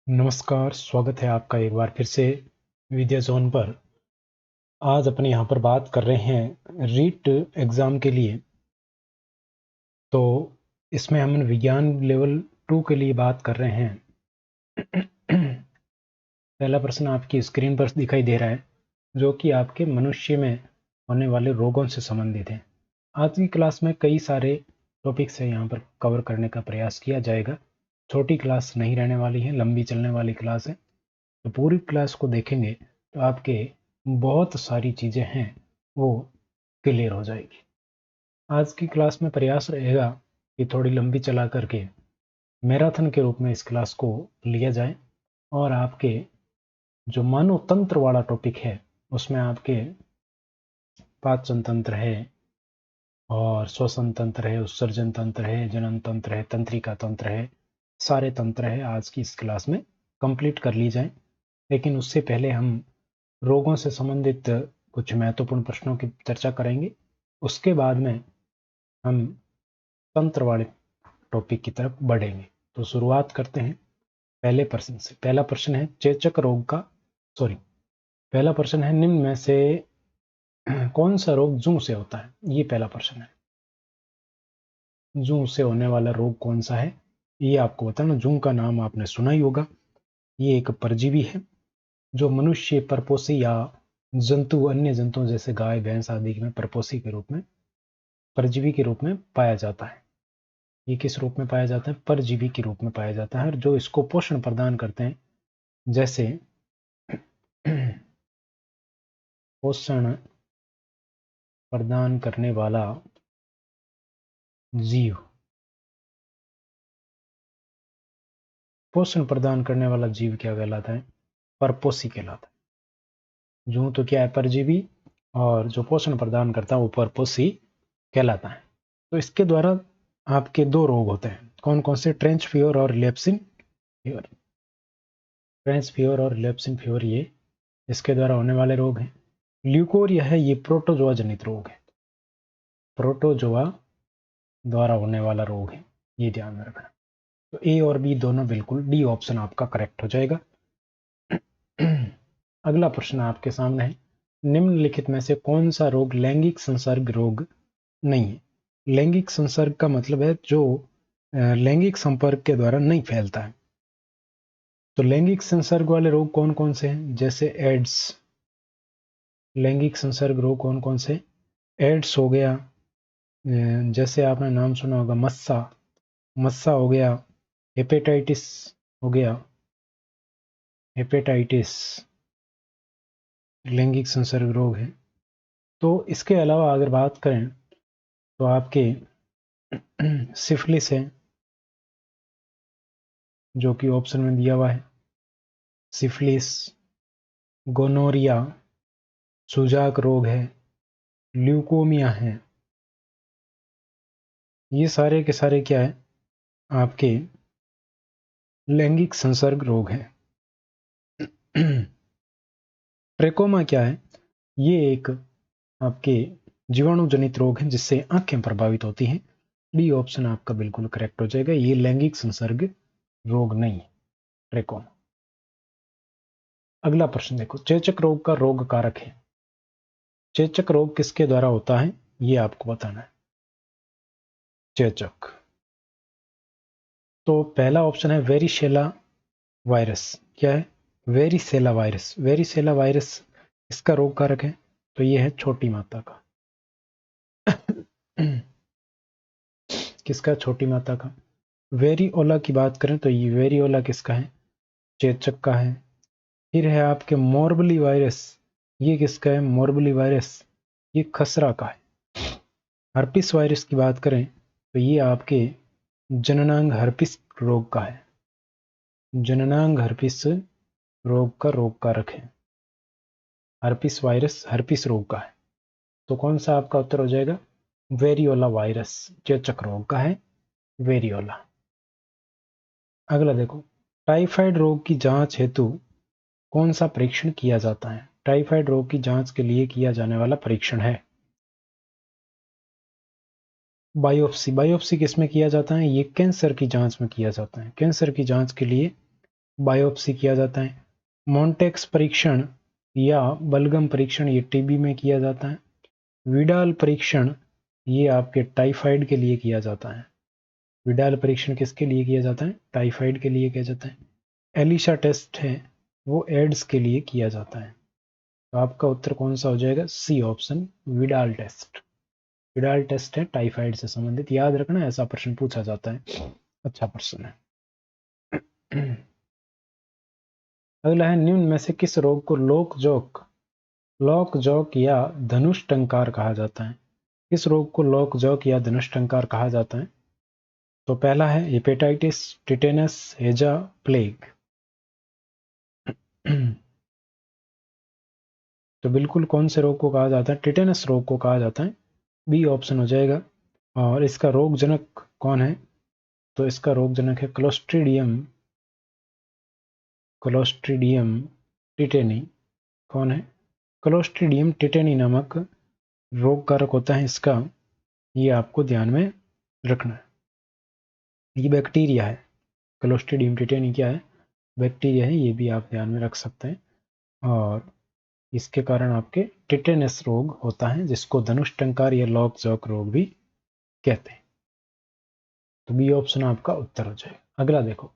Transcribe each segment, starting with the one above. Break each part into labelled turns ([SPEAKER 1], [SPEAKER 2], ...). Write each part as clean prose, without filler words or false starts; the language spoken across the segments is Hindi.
[SPEAKER 1] नमस्कार, स्वागत है आपका एक बार फिर से विद्या ज़ोन पर। आज अपने यहाँ पर बात कर रहे हैं रीट एग्ज़ाम के लिए। तो इसमें हम विज्ञान लेवल 2 के लिए बात कर रहे हैं। पहला प्रश्न आपकी स्क्रीन पर दिखाई दे रहा है, जो कि आपके मनुष्य में होने वाले रोगों से संबंधित है। आज की क्लास में कई सारे टॉपिक्स हैं, यहाँ पर कवर करने का प्रयास किया जाएगा। छोटी क्लास नहीं रहने वाली है, लंबी चलने वाली क्लास है। तो पूरी क्लास को देखेंगे तो आपके बहुत सारी चीज़ें हैं वो क्लियर हो जाएगी। आज की क्लास में प्रयास रहेगा कि थोड़ी लंबी चला करके मैराथन के रूप में इस क्लास को लिया जाए, और आपके जो मानव तंत्र वाला टॉपिक है उसमें आपके पाचन तंत्र है और श्वसन तंत्र है, उत्सर्जन तंत्र है, जनन तंत्र है, तंत्रिका तंत्र है, सारे तंत्र है आज की इस क्लास में कंप्लीट कर ली जाए। लेकिन उससे पहले हम रोगों से संबंधित कुछ महत्वपूर्ण प्रश्नों की चर्चा करेंगे। उसके बाद में हम तंत्र वाले टॉपिक की तरफ बढ़ेंगे। तो शुरुआत करते हैं पहले प्रश्न से। पहला प्रश्न है चेचक रोग का पहला प्रश्न है, निम्न में से कौन सा रोग जूं से होता है? ये पहला प्रश्न है। जूं से होने वाला रोग कौन सा है ये आपको बताना। जूं का नाम आपने सुना ही होगा। ये एक परजीवी है जो मनुष्य, परपोषी या जंतु, अन्य जंतुओं जैसे गाय, भैंस आदि में परपोषी के रूप में, परजीवी के रूप में पाया जाता है। ये किस रूप में पाया जाता है? परजीवी के रूप में पाया जाता है। और जो इसको पोषण प्रदान करते हैं, जैसे पोषण प्रदान करने वाला जीव, पोषण प्रदान करने वाला जीव क्या कहलाता है? परपोषी कहलाता है। जूं तो क्या है? परजीवी। और जो पोषण प्रदान करता है वो परपोषी कहलाता है। तो इसके द्वारा आपके दो रोग होते हैं। कौन कौन से? ट्रेंच फीवर और लेप्सिन फीवर। ट्रेंच फीवर और लेप्सिन फीवर ये इसके द्वारा होने वाले रोग हैं। ल्यूकोरिया है, ये प्रोटोजोआ जनित रोग है। प्रोटोजोआ द्वारा होने वाला रोग है, ये ध्यान में रखना। तो ए और बी दोनों बिल्कुल, डी ऑप्शन आपका करेक्ट हो जाएगा। अगला प्रश्न आपके सामने है, निम्नलिखित में से कौन सा रोग लैंगिक संसर्ग रोग नहीं है? लैंगिक संसर्ग का मतलब है जो लैंगिक संपर्क के द्वारा नहीं फैलता है। तो लैंगिक संसर्ग वाले रोग कौन कौन से हैं? जैसे एड्स। लैंगिक संसर्ग रोग कौन कौन से? एड्स हो गया, जैसे आपने नाम सुना होगा मस्सा, मस्सा हो गया, हेपेटाइटिस हो गया। हेपेटाइटिस लैंगिक संसर्ग रोग है। तो इसके अलावा अगर बात करें तो आपके सिफिलिस है, जो कि ऑप्शन में दिया हुआ है। सिफिलिस, गोनोरिया, सुजाक रोग है, ल्यूकोमिया है। ये सारे के सारे क्या है? आपके लैंगिक संसर्ग रोग है। ट्रेकोमा क्या है? ये एक आपके जीवाणु जनित रोग है जिससे आंखें प्रभावित होती हैं। डी ऑप्शन आपका बिल्कुल करेक्ट हो जाएगा। ये लैंगिक संसर्ग रोग नहीं है, ट्रेकोमा। अगला प्रश्न देखो, चेचक रोग का रोग कारक है। चेचक रोग किसके द्वारा होता है ये आपको बताना है। चेचक, तो पहला ऑप्शन है वेरिशेला वायरस। क्या है? Varicella virus. वेरिसेला वायरस इसका रोग कारक है, तो ये है छोटी माता का। किसका? छोटी माता का। वेरियोला की बात करें तो ये वेरियोला किसका है? चेचक का है। फिर है आपके मोरबली वायरस। ये किसका है? मोरबली वायरस ये खसरा का है। हर्पिस वायरस की बात करें तो ये आपके जननांग हर्पिस रोग का है। जननांग हर्पिस रोग का रोग कारक है। हर्पिस वायरस हर्पिस रोग का है। तो कौन सा आपका उत्तर हो जाएगा? वेरियोला वायरस चेचक रोग का है, वेरियोला। अगला देखो, टाइफाइड रोग की जांच हेतु कौन सा परीक्षण किया जाता है? टाइफाइड रोग की जांच के लिए किया जाने वाला परीक्षण है बायोप्सी। बायोप्सी किस में किया जाता है? ये कैंसर की जांच में किया जाता है। कैंसर की जांच के लिए बायोप्सी किया जाता है। मॉन्टेक्स परीक्षण या बलगम परीक्षण ये टीबी में किया जाता है। विडाल परीक्षण ये आपके टाइफाइड के लिए किया जाता है। विडाल परीक्षण किसके लिए किया जाता है? टाइफाइड के लिए किया जाता है। एलिशा टेस्ट है वो एड्स के लिए किया जाता है। तो आपका उत्तर कौन सा हो जाएगा? C option, Widal test. Widal test है टाइफाइड से संबंधित, याद रखना ऐसा प्रश्न पूछा जाता है, अच्छा प्रश्न है। अगला है, निम्न में से किस रोग को लॉक जॉक या धनुष टंकार कहा जाता है? किस रोग को लॉक जॉक या धनुष टंकार कहा जाता है? तो पहला है हेपेटाइटिस, टिटेनस, हेजा, प्लेग। तो बिल्कुल कौन से रोग को कहा जाता है? टिटेनस रोग को कहा जाता है, बी ऑप्शन हो जाएगा। और इसका रोग जनक कौन है? तो इसका रोग जनक है क्लोस्ट्रीडियम टिटेनी। कौन है? क्लोस्ट्रीडियम टिटेनी नामक रोग कारक होता है इसका, ये आपको ध्यान में रखना है। ये बैक्टीरिया है, क्लोस्ट्रीडियम टिटेनी क्या है? बैक्टीरिया है, ये भी आप ध्यान में रख सकते हैं। और इसके कारण आपके टिटेनस रोग होता है, जिसको धनुष टंकार या लॉक जॉक रोग भी कहते हैं। तो बी ऑप्शन आपका उत्तर हो जाएगा। अगला देखो,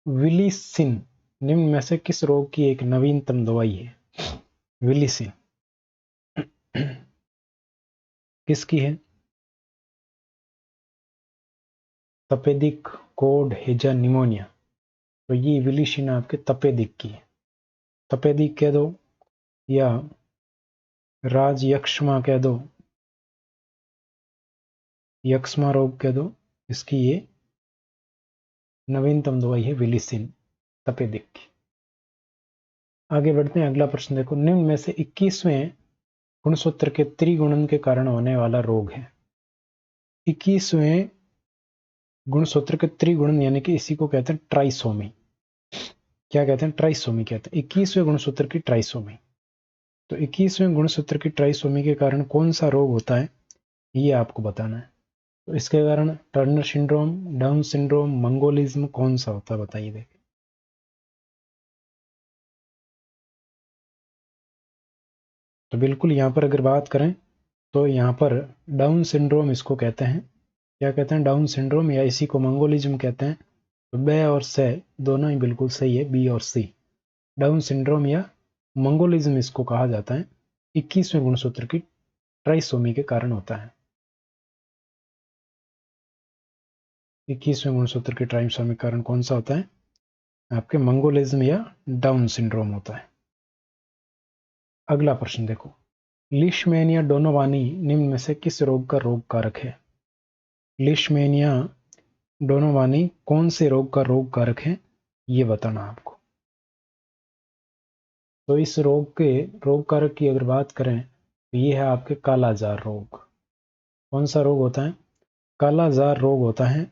[SPEAKER 1] विलिसिन निम्न में से किस रोग की एक नवीनतम दवाई है? विलिसिन किसकी है? तपेदिक, कोड, हेजा, निमोनिया। तो ये विलिसिन आपके तपेदिक की है। तपेदिक कह दो या राज यक्ष्मा कह दो, यक्ष्मा रोग कह दो, इसकी ये नवीनतम दवाई है विलिसिन तपेदिक की। आगे बढ़ते हैं, अगला प्रश्न देखो, निम्न में से 21वें गुणसूत्र के त्रिगुणन के कारण होने वाला रोग है? 21वें गुणसूत्र के त्रिगुणन यानी कि इसी को कहते हैं ट्राइसोमी। क्या कहते हैं? ट्राइसोमी कहते हैं, 21वें गुणसूत्र की ट्राइसोमी। तो 21वें गुणसूत्र की ट्राइसोमी के कारण कौन सा रोग होता है, ये आपको बताना है। तो इसके कारण Turner syndrome, down syndrome, mongolism कौन सा होता है, बताइए। देखिए, तो बिल्कुल यहाँ पर अगर बात करें तो यहाँ पर डाउन सिंड्रोम इसको कहते हैं। क्या कहते हैं? डाउन सिंड्रोम, या इसी को मंगोलिज्म कहते हैं। तो ब और स दोनों ही बिल्कुल सही है, बी और सी। डाउन सिंड्रोम या मंगोलिज्म इसको कहा जाता है, 21वें गुणसूत्र की ट्राइसोमी के कारण होता है। 21वें गुणसूत्र की ट्राइसोमी के कारण कौन सा होता है? आपके मंगोलिज्म या डाउन सिंड्रोम होता है। अगला प्रश्न देखो, लिशमेनिया डोनोवानी निम्न में से किस रोग का रोग कारक है? लिशमेनिया डोनोवानी कौन से रोग का रोग कारक है, ये बताना आपको। तो इस रोग के रोग कारक की अगर बात करें तो ये है आपके कालाजार रोग। कौन सा रोग होता है? कालाजार रोग होता है।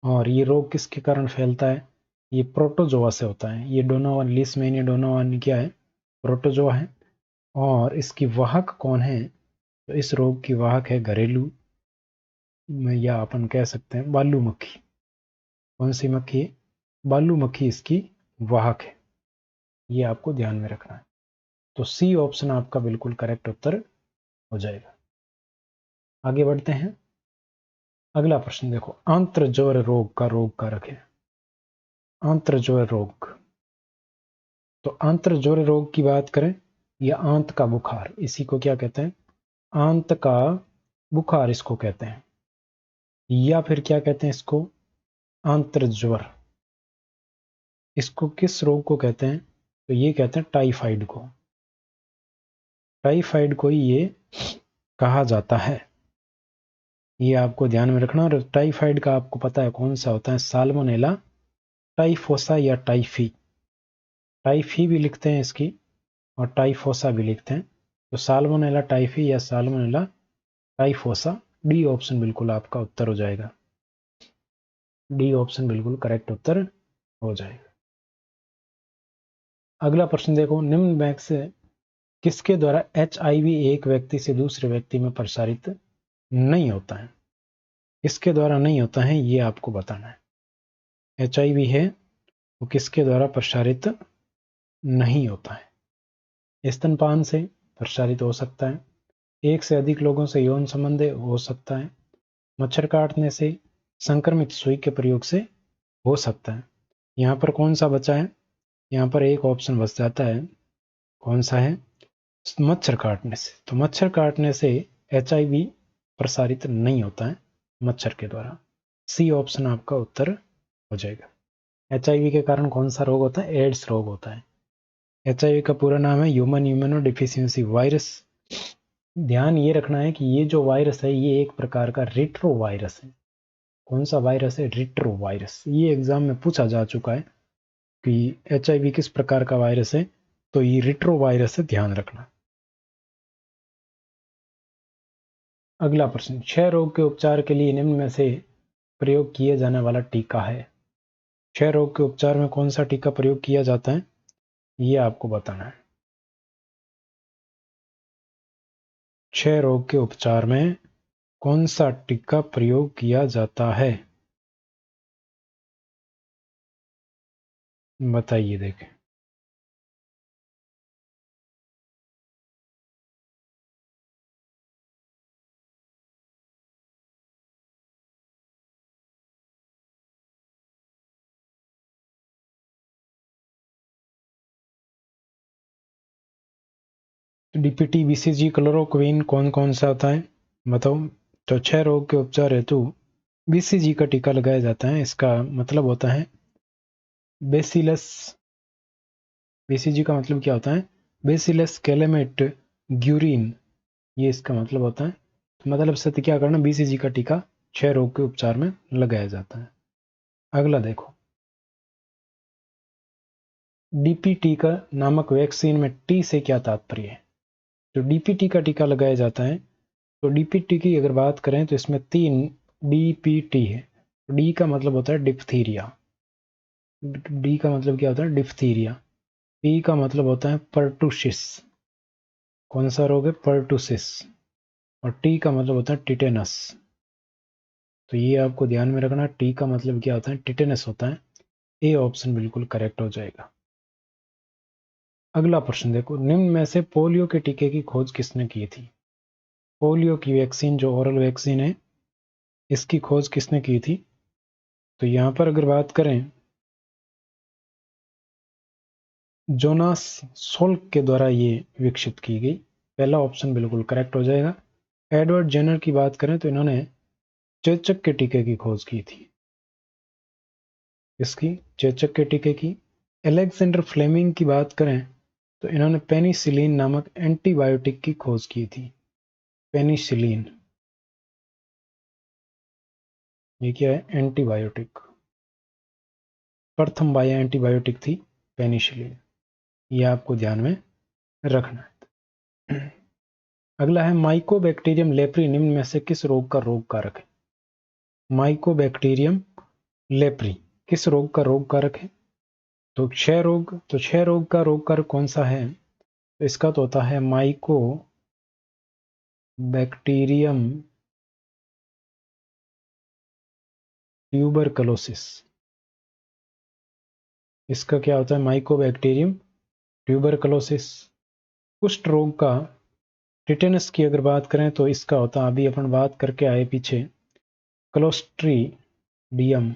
[SPEAKER 1] और ये रोग किसके कारण फैलता है? ये प्रोटोजोआ से होता है। ये डोनोवान, लिशमेनिया डोनोवानी क्या है? प्रोटोजोआ है। और इसकी वाहक कौन है? तो इस रोग की वाहक है घरेलू, या अपन कह सकते हैं बालू मक्खी। कौन सी मक्खी है? बालू मक्खी इसकी वाहक है, ये आपको ध्यान में रखना है। तो सी ऑप्शन आपका बिल्कुल करेक्ट उत्तर हो जाएगा। आगे बढ़ते हैं, अगला प्रश्न देखो, आंत्रज्वर रोग का रोग कारक है? आंत्रज्वर रोग, तो आंत्रज्वर रोग की बात करें या आंत का बुखार, इसी को क्या कहते हैं? आंत का बुखार इसको कहते हैं, या फिर क्या कहते हैं इसको? आंत्रज्वर। इसको किस रोग को कहते हैं? तो ये कहते हैं टाइफाइड को। टाइफाइड को ही ये कहा जाता है, ये आपको ध्यान में रखना। और टाइफाइड का आपको पता है कौन सा होता है? साल्मोनेला टाइफोसा या टाइफी। टाइफी भी लिखते हैं इसकी और टाइफोसा भी लिखते हैं। तो साल्मोनेला टाइफी या साल्मोनेला टाइफोसा, डी ऑप्शन बिल्कुल आपका उत्तर हो जाएगा। डी ऑप्शन बिल्कुल करेक्ट उत्तर हो जाएगा। अगला प्रश्न देखो, निम्न में से किसके द्वारा HIV एक व्यक्ति से दूसरे व्यक्ति में प्रसारित नहीं होता है? किसके द्वारा नहीं होता है, ये आपको बताना है। HIV है वो किसके द्वारा प्रसारित नहीं होता है। स्तनपान से प्रसारित हो सकता है, एक से अधिक लोगों से यौन संबंध हो सकता है, मच्छर काटने से, संक्रमित सुई के प्रयोग से हो सकता है। यहाँ पर कौन सा बचा है? यहाँ पर एक ऑप्शन बच जाता है, कौन सा है? मच्छर काटने से। तो मच्छर काटने से HIV प्रसारित नहीं होता है मच्छर के द्वारा। सी ऑप्शन आपका उत्तर हो जाएगा। HIV के कारण कौन सा रोग होता है? एड्स रोग होता है। HIV का पूरा नाम है ह्यूमन इम्यूनो डिफिशियंसी वायरस। ध्यान ये रखना है कि ये जो वायरस है ये एक प्रकार का रिट्रो वायरस है। कौन सा वायरस है? Retro virus. ये एग्जाम में पूछा जा चुका है कि HIV किस प्रकार का वायरस है, तो ये रिट्रो वायरस है, ध्यान रखना। अगला प्रश्न, क्षय रोग के उपचार के लिए निम्न में से प्रयोग किए जाने वाला टीका है। क्षय रोग के उपचार में कौन सा टीका प्रयोग किया जाता है, ये आपको बताना है। क्षय रोग के उपचार में कौन सा टीका प्रयोग किया जाता है, बताइए देखें। DPT, BCG, क्लोरोक्वीन कौन कौन सा आता है, बताओ। तो क्षय रोग के उपचार हेतु BCG का टीका लगाया जाता है। इसका मतलब होता है बेसिलस। BCG का मतलब क्या होता है? बेसिलस कैलेमेट ग्यूरिन, ये इसका मतलब होता है। तो मतलब सत्य क्या करना, BCG का टीका क्षय रोग के उपचार में लगाया जाता है। अगला देखो, DPT का नामक वैक्सीन में टी से क्या तात्पर्य है। जो DPT का टीका लगाया जाता है, तो DPT की अगर बात करें तो इसमें 3 DPT है। डी का मतलब होता है डिप्थीरिया, डी का मतलब क्या होता है? डिप्थीरिया। पी का मतलब होता है पर्टुसिस, कौन सा रोग है? पर्टुसिस। और टी का मतलब होता है टिटेनस। तो ये आपको ध्यान में रखना, टी का मतलब क्या होता है? टिटेनस होता है। ए ऑप्शन बिल्कुल करेक्ट हो जाएगा। अगला प्रश्न देखो, निम्न में से पोलियो के टीके की खोज किसने की थी। पोलियो की वैक्सीन जो ओरल वैक्सीन है, इसकी खोज किसने की थी? तो यहां पर अगर बात करें, जोनास सोल्क के द्वारा ये विकसित की गई। पहला ऑप्शन बिल्कुल करेक्ट हो जाएगा। एडवर्ड जेनर की बात करें तो इन्होंने चेचक के टीके की खोज की थी। इसकी चेचक के टीके की। एलेक्जेंडर फ्लेमिंग की बात करें तो इन्होंने पेनिसिलिन नामक एंटीबायोटिक की खोज की थी। पेनिसिलिन, ये क्या है? एंटीबायोटिक। प्रथम बायो एंटीबायोटिक थी पेनिसिलिन, ये आपको ध्यान में रखना है। अगला है, माइकोबैक्टीरियम लेप्री निम्न में से किस रोग का रोग कारक है। माइकोबैक्टीरियम लेप्री किस रोग का रोग कारक है? तो क्षय रोग। तो क्षय रोग का रोग कारक कौन सा है? तो इसका तो होता है माइको बैक्टीरियम ट्यूबरकलोसिस। इसका क्या होता है? Mycobacterium tuberculosis. कुष्ठ रोग का, टिटेनस की अगर बात करें तो इसका होता है, अभी अपन बात करके आए पीछे, क्लोस्ट्रीडियम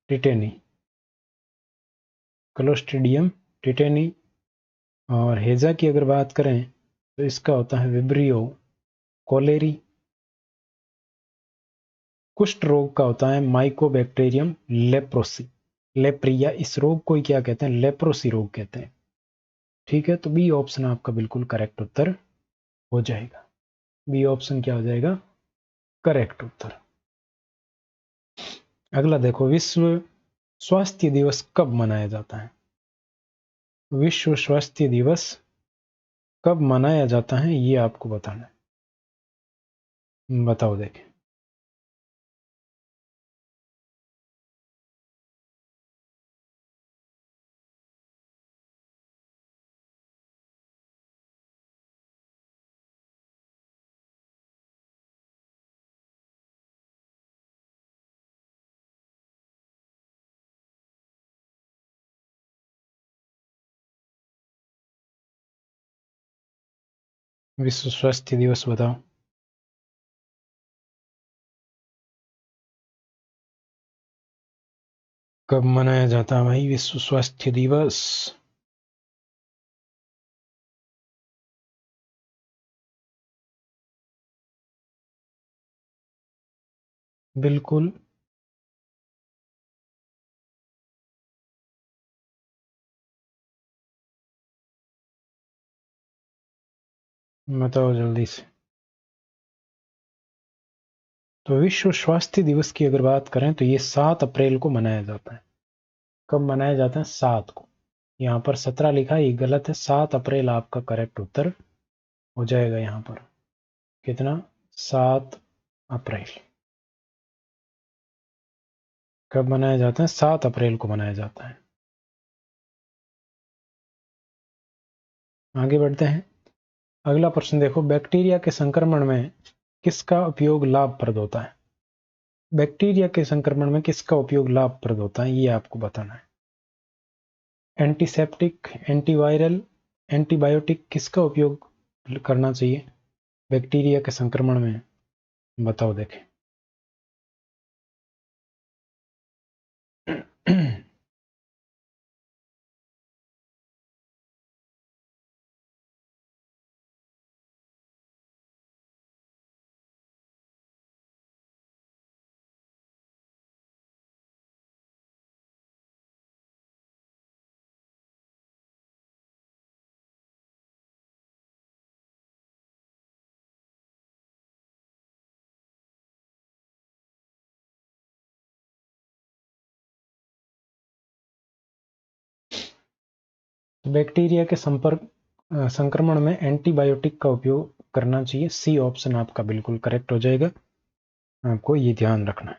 [SPEAKER 1] टिटेनी, क्लोस्ट्रीडियम टिटेनी। और हेजा की अगर बात करें तो इसका होता है विब्रियो कोलेरी। कुष्ठ रोग का होता है माइकोबैक्टीरियम लेप्रोसी, लेप्रिया। इस रोग को ही क्या कहते हैं? लेप्रोसी रोग कहते हैं। ठीक है, तो बी ऑप्शन आपका बिल्कुल करेक्ट उत्तर हो जाएगा। बी ऑप्शन क्या हो जाएगा? करेक्ट उत्तर। अगला देखो, विश्व स्वास्थ्य दिवस कब मनाया जाता है। विश्व स्वास्थ्य दिवस कब मनाया जाता है, ये आपको बताना है। बताओ देखें। विश्व स्वास्थ्य दिवस बताओ। कब मनाया जाता है भाई विश्व स्वास्थ्य दिवस? बिल्कुल। बताओ जल्दी से। तो विश्व स्वास्थ्य दिवस की अगर बात करें तो ये 7 अप्रैल को मनाया जाता है। कब मनाया जाता है? 7 को। यहाँ पर 17 लिखा है, ये गलत है। 7 अप्रैल आपका करेक्ट उत्तर हो जाएगा यहाँ पर। कितना? 7 अप्रैल। कब मनाया जाता है? 7 अप्रैल को मनाया जाता है। आगे बढ़ते हैं। अगला प्रश्न देखो, बैक्टीरिया के संक्रमण में किसका उपयोग लाभप्रद होता है? बैक्टीरिया के संक्रमण में किसका उपयोग लाभप्रद होता है, ये आपको बताना है। एंटीसेप्टिक, एंटीवायरल, एंटीबायोटिक, किसका उपयोग करना चाहिए बैक्टीरिया के संक्रमण में? बताओ देखें। बैक्टीरिया के संक्रमण में एंटीबायोटिक का उपयोग करना चाहिए। सी ऑप्शन आपका बिल्कुल करेक्ट हो जाएगा, आपको ये ध्यान रखना है।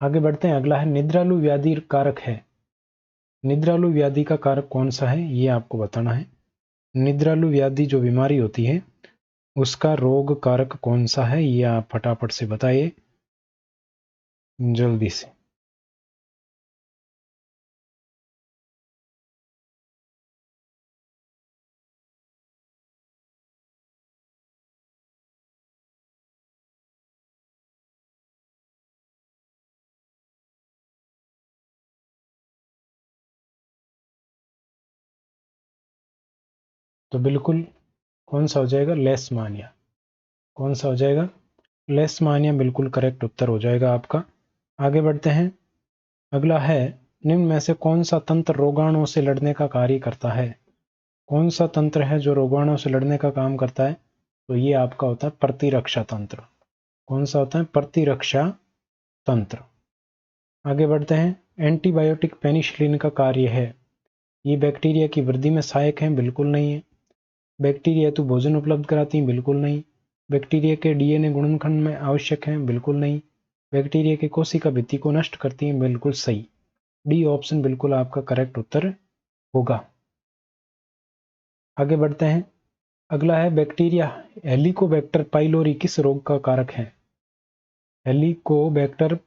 [SPEAKER 1] आगे बढ़ते हैं। अगला है, निद्रालु व्याधि कारक है। निद्रालु व्याधि का कारक कौन सा है, ये आपको बताना है। निद्रालु व्याधि जो बीमारी होती है उसका रोग कारक कौन सा है, ये आप फटाफट से बताइए जल्दी से। तो बिल्कुल कौन सा हो जाएगा? लेशमानिया। कौन सा हो जाएगा? लेशमानिया बिल्कुल करेक्ट उत्तर हो जाएगा आपका। आगे बढ़ते हैं। अगला है, निम्न में से कौन सा तंत्र रोगाणुओं से लड़ने का कार्य करता है? कौन सा तंत्र है जो रोगाणुओं से लड़ने का काम करता है? तो ये आपका होता है प्रतिरक्षा तंत्र। कौन सा होता है? प्रतिरक्षा तंत्र। आगे बढ़ते हैं। एंटीबायोटिक पेनिसिलिन का कार्य है। ये बैक्टीरिया की वृद्धि में सहायक है? बिल्कुल नहीं है। बैक्टीरिया तो भोजन उपलब्ध कराती हैं? बिल्कुल नहीं। बैक्टीरिया के डीएनए गुणनखंड में आवश्यक हैं? बिल्कुल नहीं। बैक्टीरिया की कोशिका भित्ति को नष्ट करती हैं? बिल्कुल सही। डी ऑप्शन बिल्कुल आपका करेक्ट उत्तर होगा। आगे बढ़ते हैं। अगला है, बैक्टीरिया हेलिकोबैक्टर पाइलोरी किस रोग का कारक है? हेलिकोबैक्टर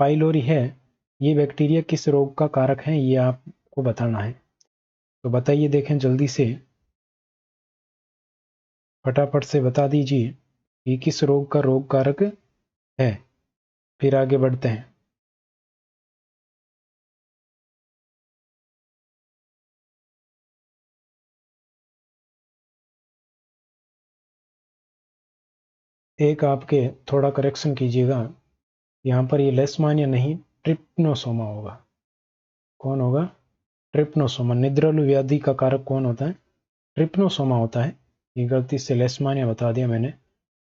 [SPEAKER 1] पाइलोरी है, ये बैक्टीरिया किस रोग का कारक है, ये आपको बताना है। तो बताइए देखें जल्दी से, फटाफट से बता दीजिए ये किस रोग का रोग कारक है। फिर आगे बढ़ते हैं। एक आपके थोड़ा करेक्शन कीजिएगा, यहाँ पर ये लेशमानिया नहीं ट्रिप्नोसोमा होगा। कौन होगा? ट्रिप्नोसोमा। निद्रालु व्याधि का कारक कौन होता है? ट्रिप्नोसोमा होता है। ये गलती से लेशमानिया बता दिया मैंने,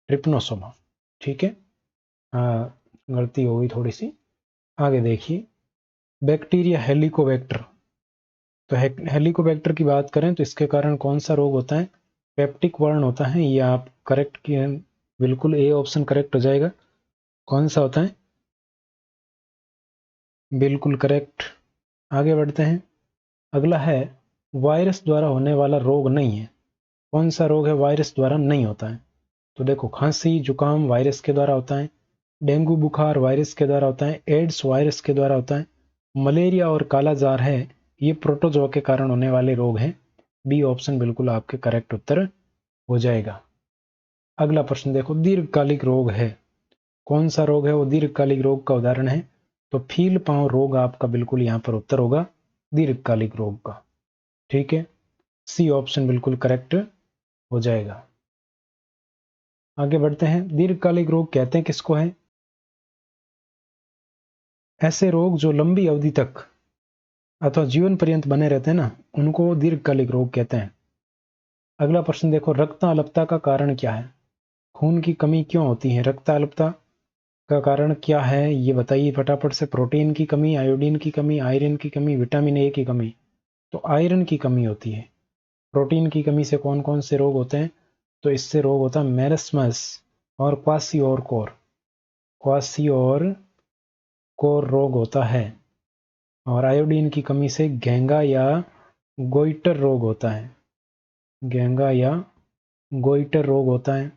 [SPEAKER 1] ट्रिप्नोसोमा। ठीक है, हाँ गलती हो गई थोड़ी सी। आगे देखिए, बैक्टीरिया हेलिकोबैक्टर। तो हेलिकोबैक्टर की बात करें तो इसके कारण कौन सा रोग होता है? पेप्टिक वर्न होता है। ये आप करेक्ट किए, बिल्कुल ए ऑप्शन करेक्ट हो जाएगा। कौन सा होता है? बिल्कुल करेक्ट। आगे बढ़ते हैं। अगला है, वायरस द्वारा होने वाला रोग नहीं है। कौन सा रोग है वायरस द्वारा नहीं होता है? तो देखो, खांसी जुकाम वायरस के द्वारा होता है, डेंगू बुखार वायरस के द्वारा होता है, एड्स वायरस के द्वारा होता है, मलेरिया और कालाजार है, ये प्रोटोजोआ के कारण होने वाले रोग हैं। बी ऑप्शन बिल्कुल आपके करेक्ट उत्तर हो जाएगा। अगला प्रश्न देखो, दीर्घकालिक रोग है, कौन सा रोग है वो दीर्घकालिक रोग का उदाहरण है? तो फील पांव रोग आपका बिल्कुल यहां पर उत्तर होगा दीर्घकालिक रोग का। ठीक है, सी ऑप्शन बिल्कुल करेक्ट हो जाएगा। आगे बढ़ते हैं, दीर्घकालिक रोग कहते हैं किसको है? ऐसे रोग जो लंबी अवधि तक अथवा जीवन पर्यंत बने रहते हैं ना, उनको दीर्घकालिक रोग कहते हैं। अगला प्रश्न देखो, रक्ताल्पता का कारण क्या है? खून की कमी क्यों होती है? रक्ताल्पता का कारण क्या है ये बताइए फटाफट से। प्रोटीन की कमी, आयोडीन की कमी, आयरन की कमी, विटामिन ए की कमी। तो आयरन की कमी होती है। प्रोटीन की कमी से कौन कौन से रोग होते हैं? तो इससे रोग होता है मेरस्मस और क्वासियोरकोर। क्वासियोरकोर रोग होता है। और आयोडीन की कमी से घेंगा या गोइटर रोग होता है। घेंगा या गोइटर रोग होता है।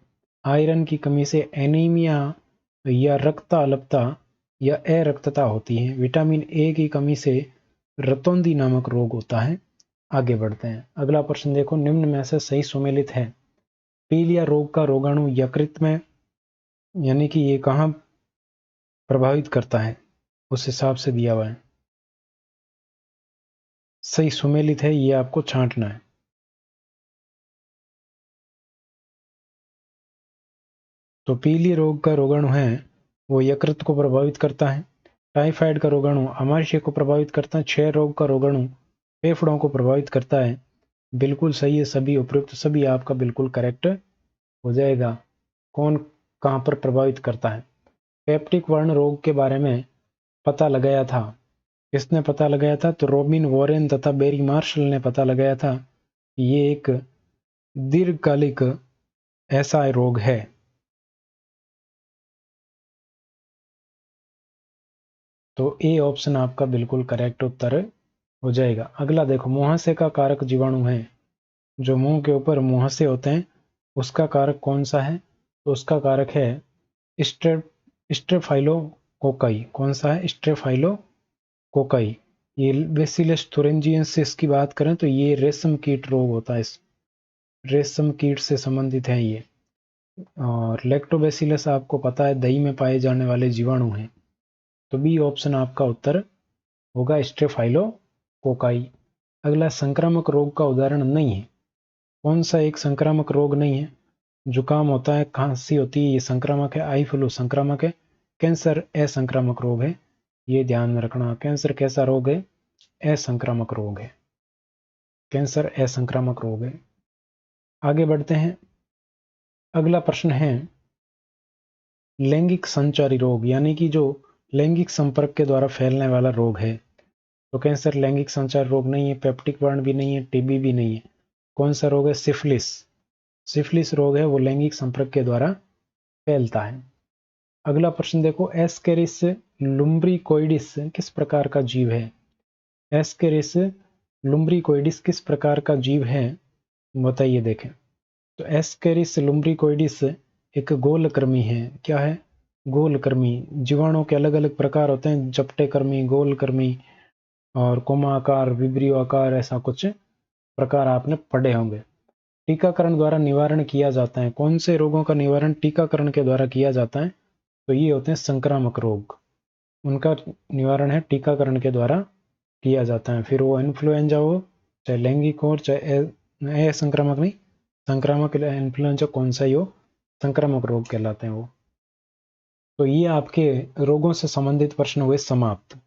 [SPEAKER 1] आयरन की कमी से एनीमिया या रक्ताल्पता या अरक्तता होती है। विटामिन ए की कमी से रतौंधी नामक रोग होता है। आगे बढ़ते हैं, अगला प्रश्न देखो, निम्न में से सही सुमेलित है? पीलिया रोग का रोगाणु यकृत में, यानी कि ये कहाँ प्रभावित करता है, उस हिसाब से दिया हुआ है। सही सुमेलित है ये आपको छांटना है। तो पीली रोग का रोगाणु है वो यकृत को प्रभावित करता है। टाइफाइड का रोगाणु आमाशय को प्रभावित करता है। क्षय रोग का रोगाणु फेफड़ों को प्रभावित करता है। बिल्कुल सही है, सभी उपयुक्त सभी आपका बिल्कुल करेक्ट हो जाएगा। कौन कहाँ पर प्रभावित करता है? पेप्टिक वर्ण रोग के बारे में पता लगाया था, किसने पता लगाया था? तो रॉबिन वॉरेन तथा बेरी मार्शल ने पता लगाया था कि ये एक दीर्घकालिक ऐसा रोग है। तो ए ऑप्शन आपका बिल्कुल करेक्ट उत्तर हो जाएगा। अगला देखो, मुहासे का कारक जीवाणु है, जो मुंह के ऊपर मुहासे होते हैं उसका कारक कौन सा है? तो उसका कारक है स्ट्रेफाइलोकोकाई। कौन सा है? स्ट्रेफाइलोकोकाई। ये बेसिलस थुरिंजियंसिस की बात करें तो ये रेशम कीट रोग होता है, रेशम कीट से संबंधित है ये। और लैक्टोबैसिलस आपको पता है दही में पाए जाने वाले जीवाणु हैं। तो बी ऑप्शन आपका उत्तर होगा स्ट्रेफाइलोकोकाई। अगला, संक्रामक रोग का उदाहरण नहीं है, कौन सा एक संक्रामक रोग नहीं है? जुकाम होता है, खांसी होती है, ये संक्रामक है। आई फ्लू संक्रामक है। कैंसर असंक्रामक रोग है, ये ध्यान में रखना। कैंसर कैसा रोग है? असंक्रामक रोग है। कैंसर असंक्रामक रोग है। आगे बढ़ते हैं, अगला प्रश्न है लैंगिक संचारी रोग, यानी कि जो लैंगिक संपर्क के द्वारा फैलने वाला रोग है। तो कैंसर लैंगिक संचार रोग नहीं है, पेप्टिक वर्ण भी नहीं है, टीबी भी नहीं है। कौन सा रोग है? सिफिलिस। सिफिलिस रोग है वो लैंगिक संपर्क के द्वारा फैलता है। अगला प्रश्न देखो, एस्केरिस लुम्ब्रिकोइडिस किस प्रकार का जीव है? एस्केरिस लुम्ब्रिकोइडिस किस प्रकार का जीव है, बताइए देखें। तो एस्केरिस लुम्ब्रिकोइडिस एक गोलकृमि है। क्या है? गोलकृमि। जीवाणु के अलग अलग प्रकार होते हैं, जपटे कृमि, गोलकृमि और कोमाकार, विब्रियो आकार, ऐसा कुछ प्रकार आपने पढ़े होंगे। टीकाकरण द्वारा निवारण किया जाता है, कौन से रोगों का निवारण टीकाकरण के द्वारा किया जाता है? तो ये होते हैं संक्रामक रोग, उनका निवारण है टीकाकरण के द्वारा किया जाता है। फिर वो इन्फ्लुएंजा हो, चाहे लैंगिक हो, चाहे संक्रामक नहीं, संक्रामक इन्फ्लुएंजा कौन सा ही हो, संक्रामक रोग कहलाते हैं वो। तो ये आपके रोगों से संबंधित प्रश्न हुए समाप्त।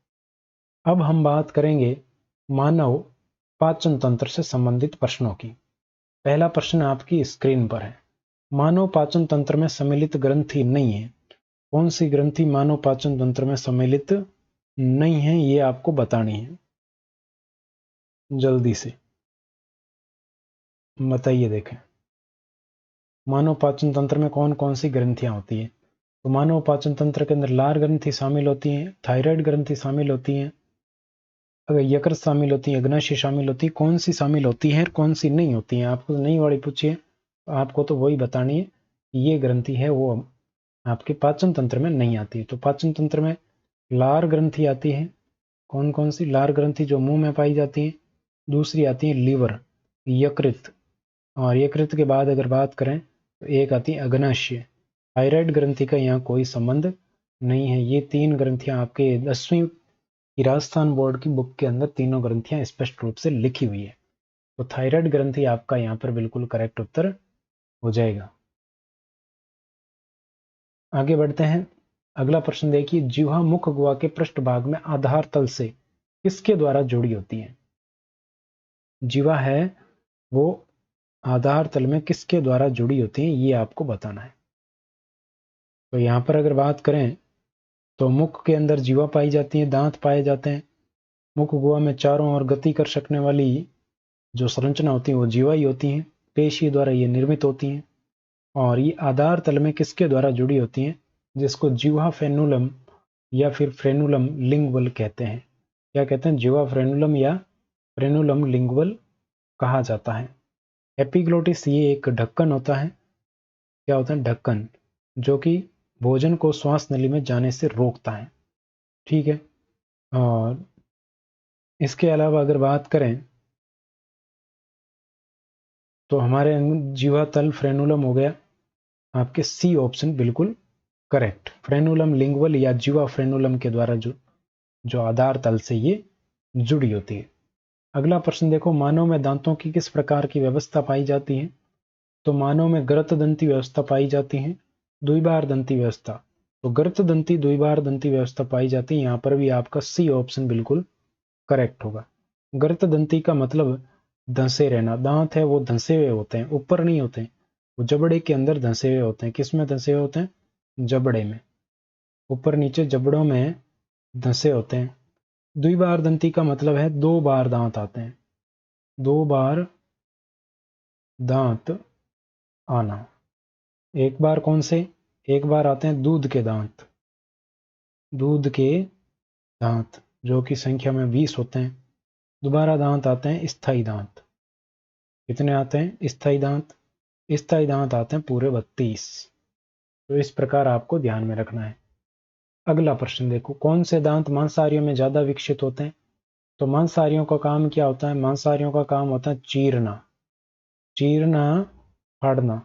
[SPEAKER 1] अब हम बात करेंगे मानव पाचन तंत्र से संबंधित प्रश्नों की। पहला प्रश्न आपकी स्क्रीन पर है, मानव पाचन तंत्र में सम्मिलित ग्रंथि नहीं है, कौन सी ग्रंथि मानव पाचन तंत्र में सम्मिलित नहीं है, ये आपको बतानी है। जल्दी से बताइए देखें, मानव पाचन तंत्र में कौन कौन सी ग्रंथियां होती है? तो मानव पाचन तंत्र के अंदर लार ग्रंथि शामिल होती हैं, थायराइड ग्रंथि शामिल होती हैं, अगर यकृत शामिल होती है, अग्नाशय शामिल होती है। कौन सी शामिल होती है, कौन सी नहीं होती है? आपको नहीं वाली पूछिए, आपको तो वही बतानी है। ये ग्रंथि है वो आपके पाचन तंत्र में नहीं आती है। तो पाचन तंत्र में लार ग्रंथि आती है। कौन कौन सी? लार ग्रंथि जो मुंह में पाई जाती है। दूसरी आती है लीवर, यकृत, और यकृत के बाद अगर बात करें तो एक आती है अग्नाशय। थायराइड ग्रंथि का यहाँ कोई संबंध नहीं है। ये 3 ग्रंथियां आपके 10वीं की राजस्थान बोर्ड की बुक के अंदर तीनों ग्रंथियां स्पष्ट रूप से लिखी हुई है। तो थायराइड ग्रंथि आपका यहाँ पर बिल्कुल करेक्ट उत्तर हो जाएगा। आगे बढ़ते हैं। अगला प्रश्न देखिए, जिह्वा मुख गुहा के पृष्ठभाग में आधार तल से किसके द्वारा जुड़ी होती है? जिह्वा है वो आधार तल में किसके द्वारा जुड़ी होती है, ये आपको बताना है। तो यहां पर अगर बात करें तो मुख के अंदर जिह्वा पाई जाती है, दांत पाए जाते हैं। मुख गुहा में चारों ओर गति कर सकने वाली जो संरचना होती है वो जिह्वा ही होती है। पेशी द्वारा ये निर्मित होती हैं और ये आधार तल में किसके द्वारा जुड़ी होती हैं, जिसको जिह्वा फ्रेनुलम या फिर फ्रेनुलम लिंगुअल कहते हैं। क्या कहते हैं? जिह्वा फ्रेनुलम या फ्रेनुलम लिंगुअल कहा जाता है। एपिग्लोटिस ये एक ढक्कन होता है। क्या होता है? ढक्कन, जो कि भोजन को श्वास नली में जाने से रोकता है। ठीक है। और इसके अलावा अगर बात करें तो हमारे जिह्वा तल फ्रेनुलम हो गया। आपके सी ऑप्शन बिल्कुल करेक्ट। फ्रेनुलम लिंगुअल या जिह्वा फ्रेनुलम के द्वारा जो आधार तल से ये जुड़ी होती है। अगला प्रश्न देखो, मानव में दांतों की किस प्रकार की व्यवस्था पाई जाती है? तो मानव में गृत दंती व्यवस्था पाई जाती है, द्विबार दंती व्यवस्था। तो गृत दंती द्विबार दंती व्यवस्था पाई जाती है। यहां पर भी आपका सी ऑप्शन बिल्कुल करेक्ट होगा। गृत दंती का मतलब धंसे रहना। दांत है वो धंसे हुए होते हैं, ऊपर नहीं होते हैं। वो जबड़े के अंदर धंसे हुए होते हैं। किस में धंसे हुए होते हैं? जबड़े में। ऊपर नीचे जबड़ों में धंसे होते हैं। द्विबार दंती का मतलब है 2 बार दांत आते हैं। 2 बार दांत आना। एक बार कौन से? एक बार आते हैं दूध के दांत। दूध के दांत जो कि संख्या में 20 होते हैं। दोबारा दांत आते हैं स्थायी दांत। कितने आते हैं स्थायी दांत? स्थायी दांत आते हैं पूरे 32। तो इस प्रकार आपको ध्यान में रखना है। अगला प्रश्न देखो, कौन से दांत मांसाहारियों में ज्यादा विकसित होते हैं? तो मांसाहारियों का काम क्या होता है? मांसाहारियों का काम होता है चीरना। चीरना, फाड़ना।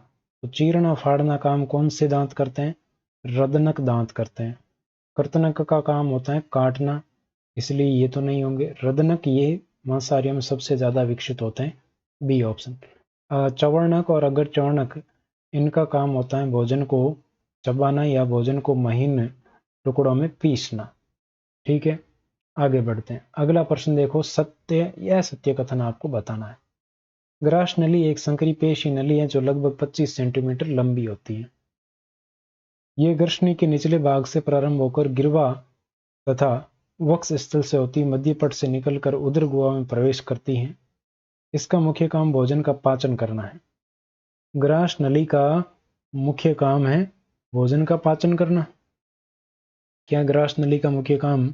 [SPEAKER 1] तो चीरना फाड़ना काम कौन से दांत करते हैं? रदनक दांत करते हैं। कर्तनक का काम होता है काटना, इसलिए ये तो नहीं होंगे। रदनक ये मांसाहारियों में सबसे ज्यादा विकसित होते हैं, बी ऑप्शन। चवर्णक और अगर चवर्णक, इनका काम होता है भोजन को चबाना या भोजन को महीन टुकड़ों में पीसना। ठीक है, आगे बढ़ते हैं। अगला प्रश्न देखो, सत्य या सत्य कथन आपको बताना है। ग्रास नली एक संकरी पेशी नली है जो लगभग 25 सेंटीमीटर लंबी होती है। ये ग्रसनी के निचले भाग से प्रारंभ होकर गिरवा तथा वक्ष स्थल से होती मध्यपट से निकलकर उदर गुहा में प्रवेश करती है। इसका मुख्य काम भोजन का पाचन करना है। ग्रास नली का मुख्य काम है भोजन का पाचन करना। क्या ग्रास नली का मुख्य काम